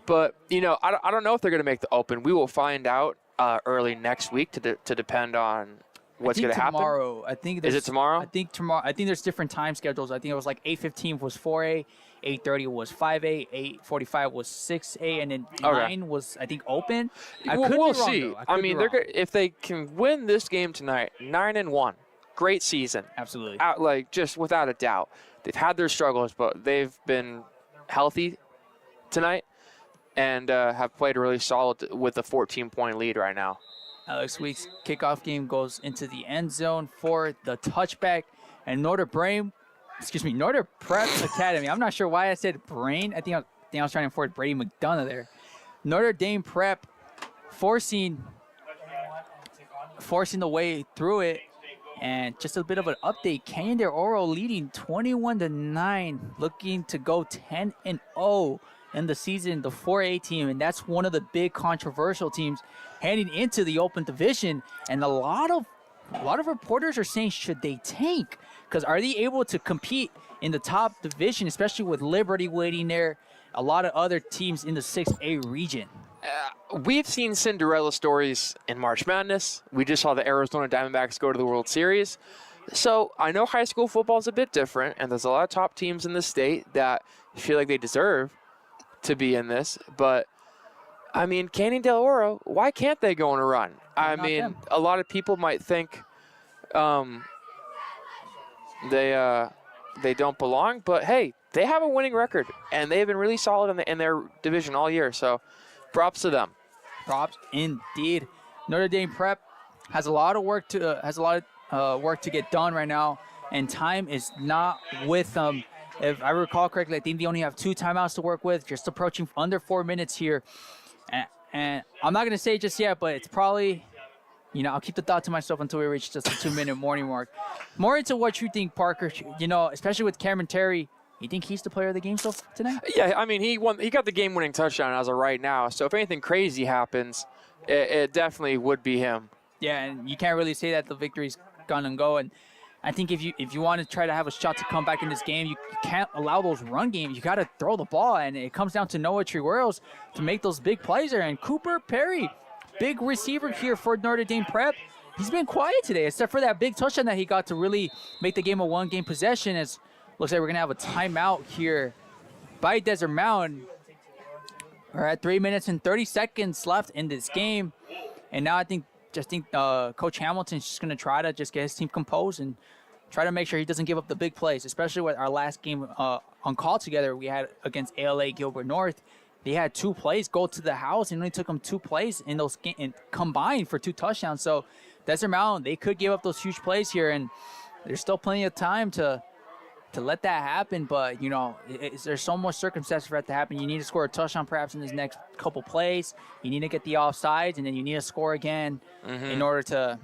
But, I don't know if they're going to make the open. We will find out early next week to depend on what's going to happen. Tomorrow. Is it tomorrow? I think tomorrow. I think there's different time schedules. I think it was like 8:15 was 4A, 8:30 was 5A, 8:45 was 6A, and then 9 was, I think, open. We'll see. I mean, if they can win this game tonight, 9-1, great season. Absolutely. Just without a doubt. They've had their struggles, but they've been healthy tonight and have played really solid with a 14-point lead right now. Alex Week's kickoff game goes into the end zone for the touchback, and Notre Prep Academy. I'm not sure why I said Brain. I think I was trying to afford Brady McDonough there. Notre Dame Prep forcing the way through it. And just a bit of an update. Canyon Del Oro leading 21-9, looking to go 10-0 in the season, the 4A team. And that's one of the big controversial teams heading into the open division. And a lot of reporters are saying, should they tank? Because are they able to compete in the top division, especially with Liberty waiting there, a lot of other teams in the 6A region? We've seen Cinderella stories in March Madness. We just saw the Arizona Diamondbacks go to the World Series. So I know high school football is a bit different, and there's a lot of top teams in the state that feel like they deserve to be in this. But, I mean, Canyon Del Oro, why can't they go on a run? I mean, a lot of people might think they don't belong, but, hey, they have a winning record, and they've been really solid in their division all year. So props to them. Props indeed. Notre Dame Prep has a lot of work to get done right now, and time is not with them. If I recall correctly, I think they only have 2 timeouts to work with, just approaching under 4 minutes here. And I'm not going to say it just yet, but it's probably, I'll keep the thought to myself until we reach just the 2-minute morning mark. More into what you think, Parker, especially with Cameron Terry. You think he's the player of the game so tonight? Yeah, I mean, he got the game-winning touchdown as of right now. So if anything crazy happens, it definitely would be him. Yeah, and you can't really say that the victory's gone and go. And I think if you want to try to have a shot to come back in this game, you can't allow those run games. You got to throw the ball, and it comes down to Noah Trigueros to make those big plays there. And Cooper Perry, big receiver here for Notre Dame Prep. He's been quiet today, except for that big touchdown that he got to really make the game a 1-game possession. Looks like we're going to have a timeout here by Desert Mountain. We're at 3 minutes and 30 seconds left in this game. And now I think Coach Hamilton's just going to try to just get his team composed and try to make sure he doesn't give up the big plays, especially with our last game on call together we had against ALA Gilbert North. They had 2 plays go to the house, and it only took them 2 plays in those and combined for 2 touchdowns. So Desert Mountain, they could give up those huge plays here, and there's still plenty of time to let that happen. But, you know, there's so much circumstances for that to happen. You need to score a touchdown perhaps in these next couple plays. You need to get the offsides, and then you need to score again in order to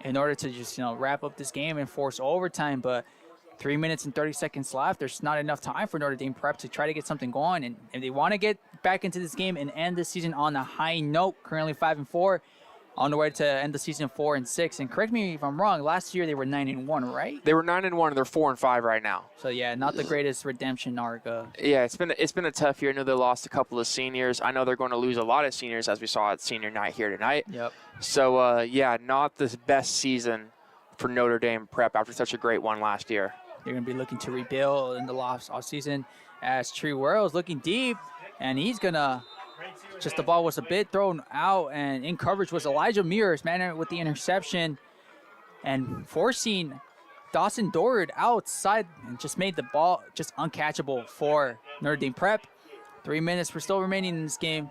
just, you know, wrap up this game and force overtime. But 3 minutes and 30 seconds left. There's not enough time for Notre Dame Prep to try to get something going. And if they want to get back into this game and end this season on a high note, currently 5-4, on the way to end the season 4-6. And correct me if I'm wrong, last year they were 9-1, right? They were 9-1, and they're 4-5 right now. So yeah, not the greatest redemption arc. Yeah, it's been a tough year. I know they lost a couple of seniors. I know they're going to lose a lot of seniors, as we saw at senior night here tonight. Yep. So yeah, not the best season for Notre Dame Prep after such a great one last year. They're going to be looking to rebuild in the off season as Tree Worrell's looking deep, and he's going to just the ball was a bit thrown out, and in coverage was Elijah Mears, man, with the interception, and forcing Dawson Dord outside and just made the ball just uncatchable for Notre Dame Prep. 3 minutes were still remaining in this game,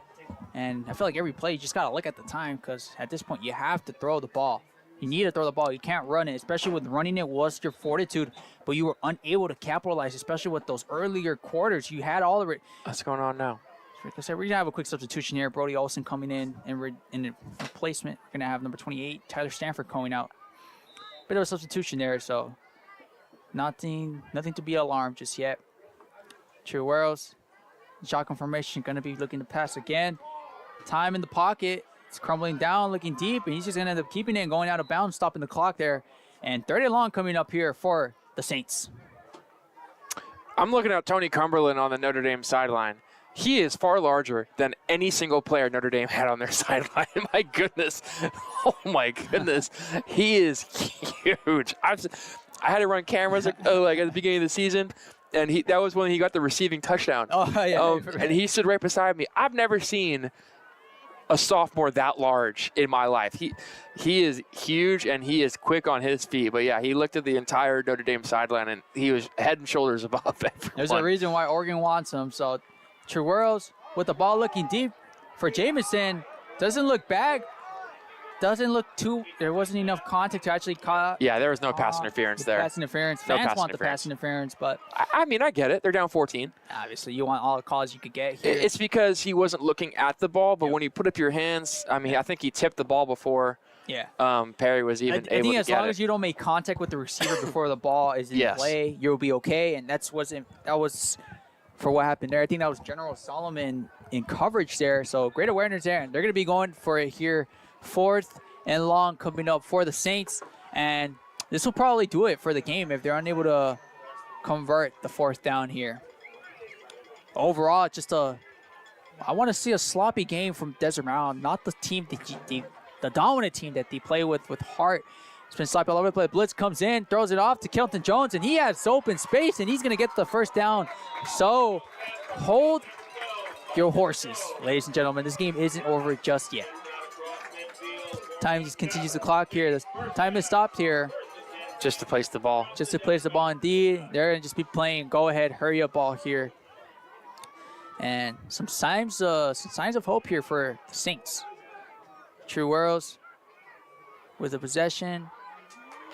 and I feel like every play you just got to look at the time because at this point you have to throw the ball. You need to throw the ball. You can't run it, especially with running it was your fortitude, but you were unable to capitalize, especially with those earlier quarters. You had all of it. What's going on now? So we're going to have a quick substitution here. Brody Olsen coming in the replacement. We're going to have number 28, Tyler Stanford, going out. Bit of a substitution there, so nothing to be alarmed just yet. Chihuahuas, shotgun formation, going to be looking to pass again. Time in the pocket. It's crumbling down, looking deep, and he's just going to end up keeping it and going out of bounds, stopping the clock there. And 30 long coming up here for the Saints. I'm looking at Tony Cumberland on the Notre Dame sideline. He is far larger than any single player Notre Dame had on their sideline. My goodness. Oh, my goodness. He is huge. I had to run cameras like at the beginning of the season, and that was when he got the receiving touchdown. Oh, yeah. And he stood right beside me. I've never seen a sophomore that large in my life. He is huge, and he is quick on his feet. But, yeah, he looked at the entire Notre Dame sideline, and he was head and shoulders above everyone. There's a reason why Oregon wants him. So Chihuahuas with the ball looking deep for Jamison. Doesn't look back. Doesn't look too – there wasn't enough contact to actually call. Yeah, there was no pass interference there. Pass interference. Fans want the pass interference, but – I mean, I get it. They're down 14. Obviously, you want all the calls you could get here. It's because he wasn't looking at the ball, but when you put up your hands – I mean, I think he tipped the ball before Perry was even able to get it. I think as long as you don't make contact with the receiver before the ball is in play, you'll be okay, and that was for what happened there. I think that was General Solomon in coverage there, so great awareness there. And they're going to be going for it here. 4th and long coming up for the Saints, and this will probably do it for the game if they're unable to convert the 4th down here. Overall, I want to see a sloppy game from Desert Mountain, not the team, the dominant team that they play with heart. It's been sloppy all over the place. Blitz comes in, throws it off to Kelton Jones, and he has open space, and he's going to get the 1st down. So hold your horses, ladies and gentlemen. This game isn't over just yet. Time just continues the clock here. The time is stopped here. Just to place the ball. Just to place the ball, indeed. They're going to just be playing go-ahead, hurry-up ball here. And some signs of hope here for the Saints. True Worlds with the possession.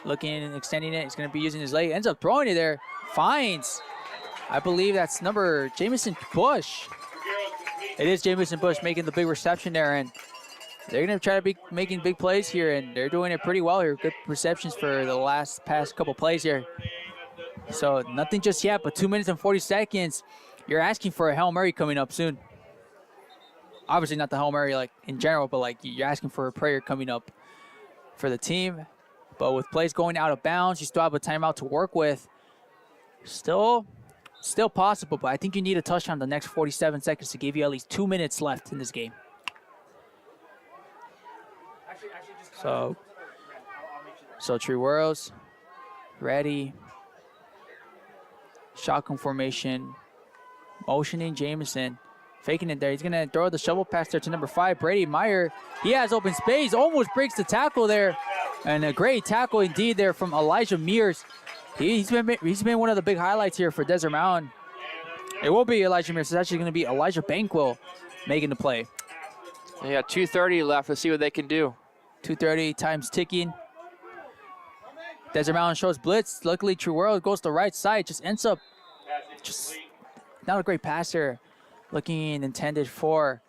Looking and extending it. He's going to be using his leg. Ends up throwing it there. Finds. I believe that's number Jamison Bush. It is Jamison Bush making the big reception there, and they're going to try to be making big plays here, and they're doing it pretty well here. Good receptions for the past couple plays here. So nothing just yet, but 2 minutes and 40 seconds. You're asking for a Hail Mary coming up soon. Obviously not the Hail Mary like in general, but like you're asking for a prayer coming up for the team. But with plays going out of bounds, you still have a timeout to work with. Still possible, but I think you need a touchdown the next 47 seconds to give you at least 2 minutes left in this game. So Tree Worlds, ready. Shotgun formation. Motioning Jameson. Faking it there. He's going to throw the shovel pass there to number 5, Brady Meyer. He has open space. Almost breaks the tackle there. And a great tackle indeed there from Elijah Mears. He's been one of the big highlights here for Desert Mountain. It won't be Elijah Mears. It's actually going to be Elijah Bankwell making the play. Yeah, 2:30 left. Let's see what they can do. 2:30, time's ticking. Desert Mountain shows blitz. Luckily, True World goes to the right side. Just ends up just not a great passer. Looking intended for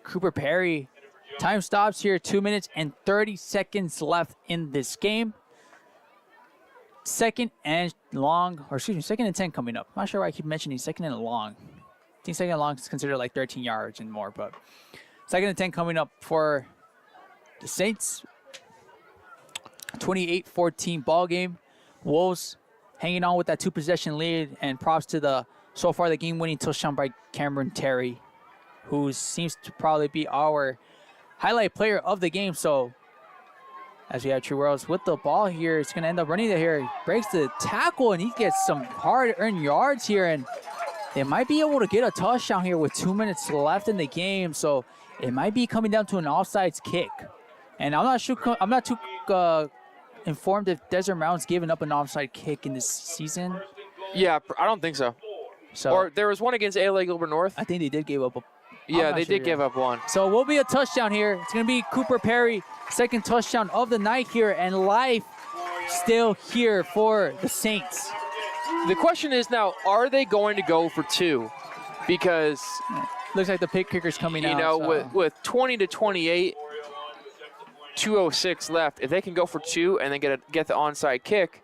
Cooper Perry. Time stops here. 2 minutes and 30 seconds left in this game. Second and 10 coming up. I'm not sure why I keep mentioning second and long. I think second and long is considered like 13 yards and more, but second and 10 coming up for the Saints. 28-14 ball game. Wolves hanging on with that 2-possession lead, and props to the so far the game-winning touchdown by Cameron Terry, who seems to probably be our highlight player of the game. So as we have True Worlds with the ball here, it's going to end up running it here. He breaks the tackle, and he gets some hard-earned yards here, and they might be able to get a touchdown here with 2 minutes left in the game. So it might be coming down to an offsides kick. And I'm not sure. I'm not too informed if Desert Mountain's given up an offside kick in this season. Yeah, I don't think so. Or there was one against ALA Gilbert North. I think they did give up a. Yeah, they did give up one. So it will be a touchdown here. It's going to be Cooper Perry, second touchdown of the night here, and life still here for the Saints. The question is now, are they going to go for 2? Because looks like the pick kicker's coming out. You know, with 20-28, 2:06 left, if they can go for 2 and then get the onside kick,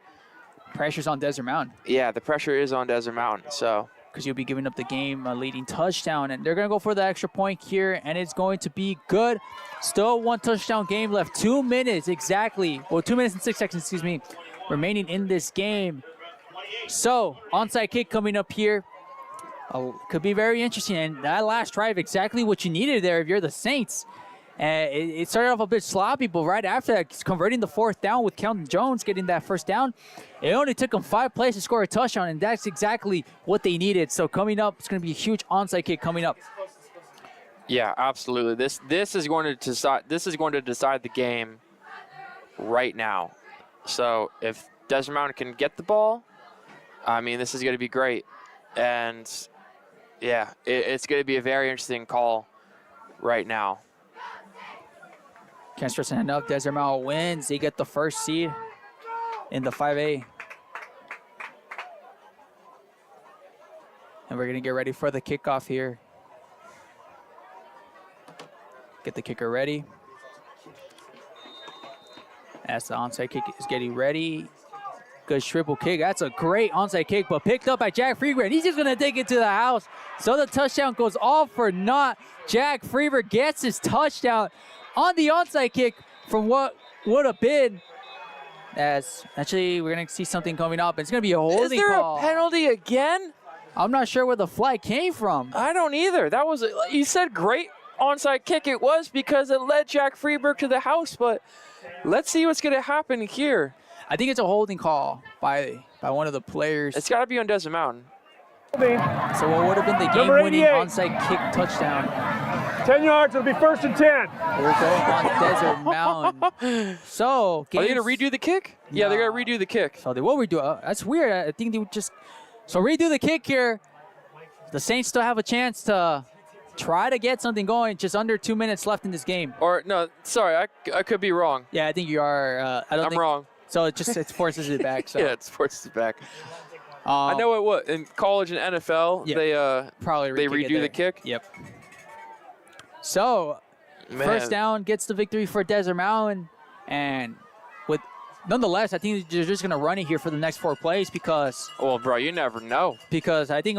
pressure's on Desert Mountain. Yeah, the pressure is on Desert Mountain. So because you'll be giving up the game leading touchdown, and they're going to go for the extra point here, and it's going to be good. Still 1 touchdown game left. 2 minutes exactly. Well, 2 minutes and 6 seconds, excuse me, remaining in this game. So onside kick coming up here. Could be very interesting, and that last drive, exactly what you needed there if you're the Saints. It started off a bit sloppy, but right after that, converting the 4th down with Kelton Jones getting that 1st down. It only took them 5 plays to score a touchdown, and that's exactly what they needed. So coming up, it's going to be a huge onside kick coming up. Yeah, absolutely. This is going to decide. This is going to decide the game right now. So if Desert Mountain can get the ball, I mean, this is going to be great. And yeah, it's going to be a very interesting call right now. Can't stress it enough. Desert Mountain wins. They get the first seed in the 5A. And we're going to get ready for the kickoff here. Get the kicker ready. As the onside kick is getting ready. Good triple kick. That's a great onside kick, but picked up by Jack Freeberg. He's just going to take it to the house. So the touchdown goes all for naught. Jack Freeberg gets his touchdown on the onside kick from what would have been. As actually, we're going to see something coming up. It's going to be a holding call. Is there a penalty again? I'm not sure where the flag came from. I don't either. That was, you said great onside kick. It was because it led Jack Freeberg to the house, but let's see what's going to happen here. I think it's a holding call by one of the players. It's got to be on Desert Mountain. So what would have been the game-winning onside kick touchdown? 10 yards, it'll be 1st and 10. We're going on Desert Mountain. So, are they going to redo the kick? No. Yeah, they're going to redo the kick. So they will redo it. That's weird. I think they would just... So redo the kick here. The Saints still have a chance to try to get something going. Just under 2 minutes left in this game. Or, no, sorry, I could be wrong. Yeah, I think you are. I'm wrong. So it forces it back. So. Yeah, it forces it back. I know what in college and NFL, yeah, they probably they redo the kick. Yep. So, first down gets the victory for Desert Mountain, and nonetheless, I think they're just gonna run it here for the next 4 plays because. Well, bro, you never know. Because I think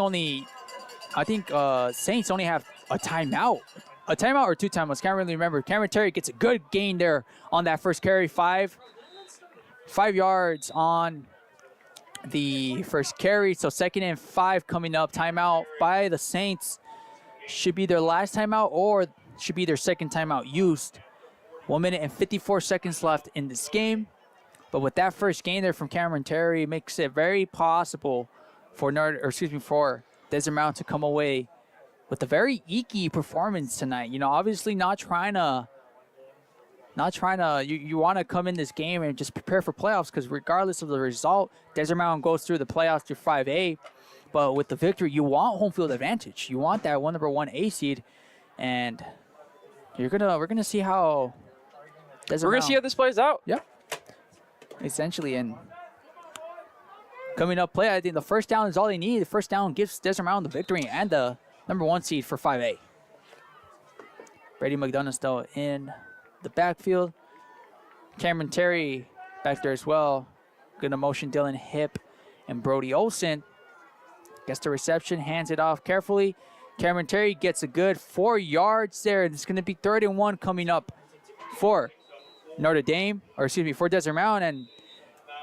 Saints only have a timeout or 2 timeouts. Can't really remember. Cameron Terry gets a good gain there on that first carry, 5 yards on the first carry. So 2nd and 5 coming up. Timeout by the Saints. Should be their last timeout or should be their 2nd timeout used. 1 minute and 54 seconds left in this game. But with that first gain there from Cameron Terry, it makes it very possible for Desert Mountain to come away with a very eeky performance tonight. You know, obviously not trying to, you want to come in this game and just prepare for playoffs, because regardless of the result, Desert Mountain goes through the playoffs through 5A. But with the victory, you want home field advantage. You want that number 1A seed, and we're gonna see how Desert Mountain. We're gonna see how this plays out. Yep. Essentially, and coming up play, I think the first down is all they need. The first down gives Desert Mountain the victory and the number 1 seed for 5A. Brady McDonough still in the backfield. Cameron Terry back there as well. Gonna motion Dylan Hip and Brody Olson. Gets the reception, hands it off carefully. Cameron Terry gets a good 4 yards there. It's gonna be 3rd and 1 coming up for Notre Dame, or excuse me, for Desert Mountain, and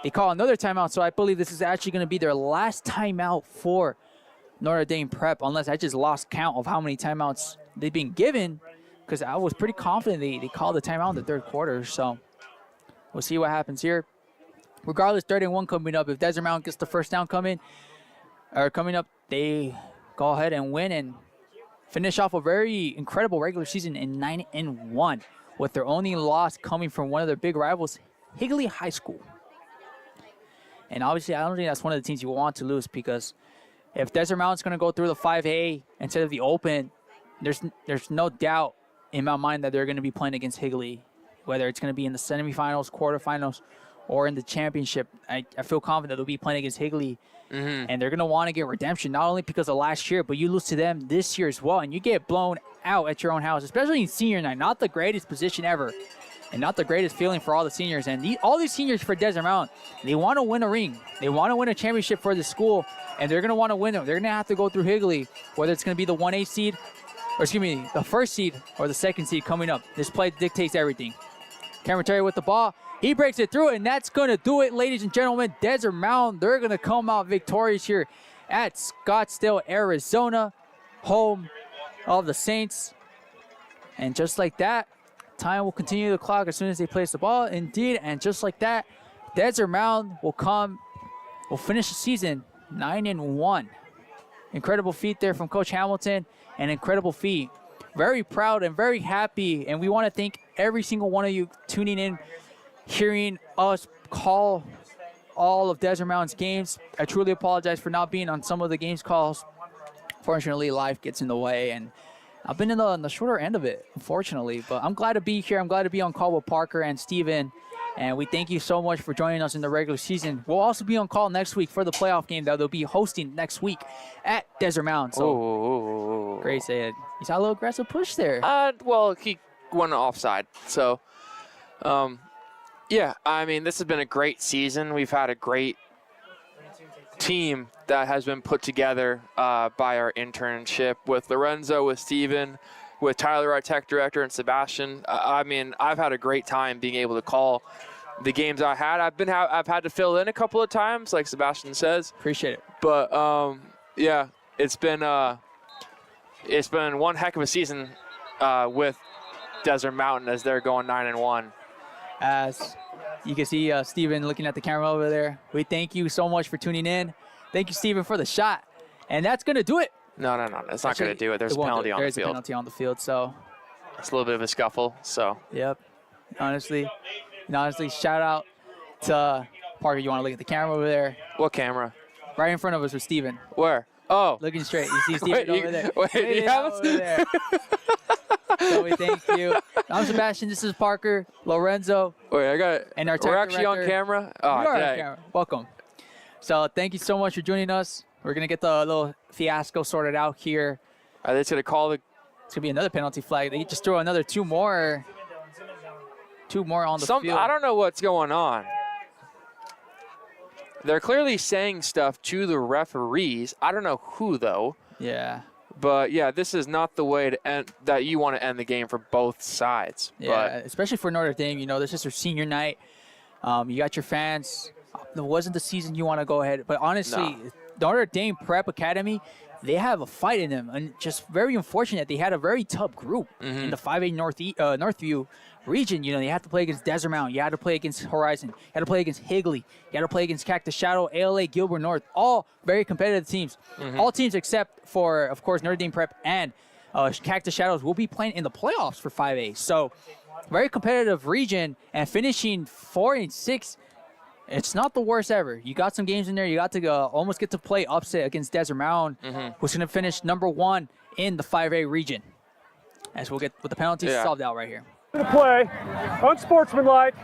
they call another timeout, so I believe this is actually going to be their last timeout for Notre Dame Prep, unless I just lost count of how many timeouts they've been given, because I was pretty confident they called the timeout in the 3rd quarter, so we'll see what happens here. Regardless, 3rd and 1 coming up. If Desert Mountain gets the first down coming up, they go ahead and win and finish off a very incredible regular season in 9-1, with their only loss coming from one of their big rivals, Higley High School. And obviously, I don't think that's one of the teams you want to lose, because if Desert Mountain's going to go through the 5A instead of the Open, there's no doubt in my mind that they're going to be playing against Higley, whether it's going to be in the semifinals, quarterfinals, or in the championship. I feel confident they'll be playing against Higley, and they're going to want to get redemption, not only because of last year, but you lose to them this year as well, and you get blown out at your own house, especially in senior night. Not the greatest position ever, and not the greatest feeling for all the seniors. And all these seniors for Desert Mountain, they want to win a ring. They want to win a championship for the school, and they're going to want to win them. They're going to have to go through Higley, whether it's going to be the 1A seed, or excuse me, the 1st seed or the 2nd seed coming up. This play dictates everything. Cameron Terry with the ball. He breaks it through, and that's going to do it, ladies and gentlemen. Desert Mountain, they're going to come out victorious here at Scottsdale, Arizona, home of the Saints. And just like that, time will continue the clock as soon as they place the ball. Indeed, and just like that, Desert Mountain will finish the season 9-1. Incredible feat there from Coach Hamilton, an incredible feat. Very proud and very happy, and we want to thank every single one of you tuning in, hearing us call all of Desert Mountain's games. I truly apologize for not being on some of the games calls. Fortunately, life gets in the way, and I've been on the shorter end of it, unfortunately. But I'm glad to be here. I'm glad to be on call with Parker and Steven. And we thank you so much for joining us in the regular season. We'll also be on call next week for the playoff game that they'll be hosting next week at Desert Mountain. So, Gray said, you saw a little aggressive push there. Well, he went offside. So, yeah, I mean, this has been a great season. We've had a great team that has been put together by our internship with Lorenzo, with Steven, with Tyler, our tech director, and Sebastian. I mean, I've had a great time being able to call the games I had. I've had to fill in a couple of times, like Sebastian says. Appreciate it. But yeah, it's been one heck of a season with Desert Mountain as they're going 9-1. As you can see, Steven looking at the camera over there. We thank you so much for tuning in. Thank you, Steven, for the shot. And that's going to do it. No. That's not going to do it. There's a penalty on the field. There's a penalty on the field, so. It's a little bit of a scuffle, so. Yep. Honestly, shout out to Parker. You want to look at the camera over there? What camera? Right in front of us with Steven. Where? Oh. Looking straight. You see Steven over there. Wait, over there. So we thank you. I'm Sebastian. This is Parker, Lorenzo. Wait, I got it. And our We're actually on camera? Oh, we are on camera. Welcome. So thank you so much for joining us. We're going to get the little fiasco sorted out here. Are they just going to call the... It's going to be another penalty flag. They just throw another two more on the field. I don't know what's going on. They're clearly saying stuff to the referees. I don't know who, though. Yeah. But, yeah, this is not the way to end that you want to end the game for both sides. Yeah, especially for Notre Dame. You know, this is their senior night. You got your fans. It wasn't the season you want to go ahead. But honestly, Notre Dame Prep Academy, they have a fight in them. And just very unfortunate, they had a very tough group in the 5A Northview region. You know, you had to play against Desert Mountain, you had to play against Horizon, you had to play against Higley, you had to play against Cactus Shadow, ALA, Gilbert North, all very competitive teams. All teams except for, of course, Notre Dame Prep and Cactus Shadows will be playing in the playoffs for 5A. So very competitive region, and finishing 4-6, it's not the worst ever. You got some games in there. You got to almost get to play upset against Desert Mountain, who's going to finish number 1 in the 5A region. As we'll get with the penalties solved out right here. After the play, unsportsmanlike.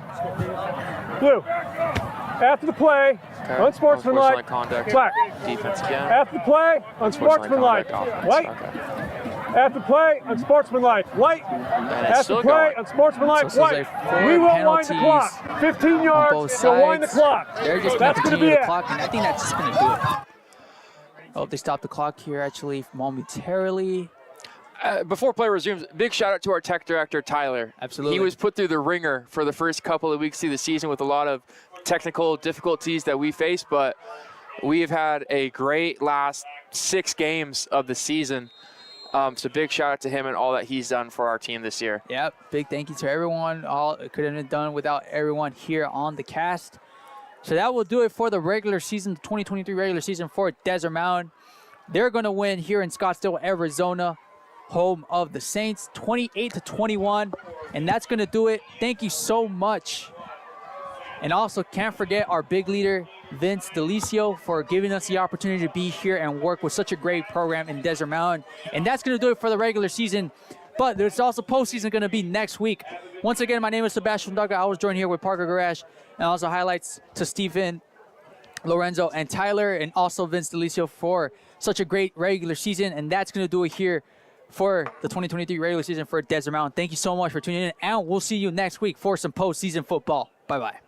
Blue. After the play, unsportsmanlike. Conduct. Black. Defense again. After the play, unsportsmanlike. White. Okay. After play, unsportsmanlike. White. After play, unsportsmanlike. So White. We will wind the clock. 15 yards. We'll wind the clock. They're just going to continue the clock, and I think that's just going to do it. Oh, they stopped the clock here actually momentarily. Before play resumes, big shout out to our tech director, Tyler. Absolutely. He was put through the ringer for the first couple of weeks through the season with a lot of technical difficulties that we faced, but we have had a great last 6 games of the season. So big shout out to him and all that he's done for our team this year. Yep, big thank you to everyone. All it couldn't have been done without everyone here on the cast. So that will do it for the regular season, the 2023 regular season for Desert Mountain. They're going to win here in Scottsdale, Arizona, home of the Saints, 28-21. And that's going to do it. Thank you so much. And also can't forget our big leader, Vince Delicio, for giving us the opportunity to be here and work with such a great program in Desert Mountain. And that's going to do it for the regular season. But there's also postseason going to be next week. Once again, my name is Sebastian Duga. I was joined here with Parker Garage. And also highlights to Stephen, Lorenzo, and Tyler, and also Vince Delicio for such a great regular season. And that's going to do it here for the 2023 regular season for Desert Mountain. Thank you so much for tuning in, and we'll see you next week for some postseason football. Bye-bye.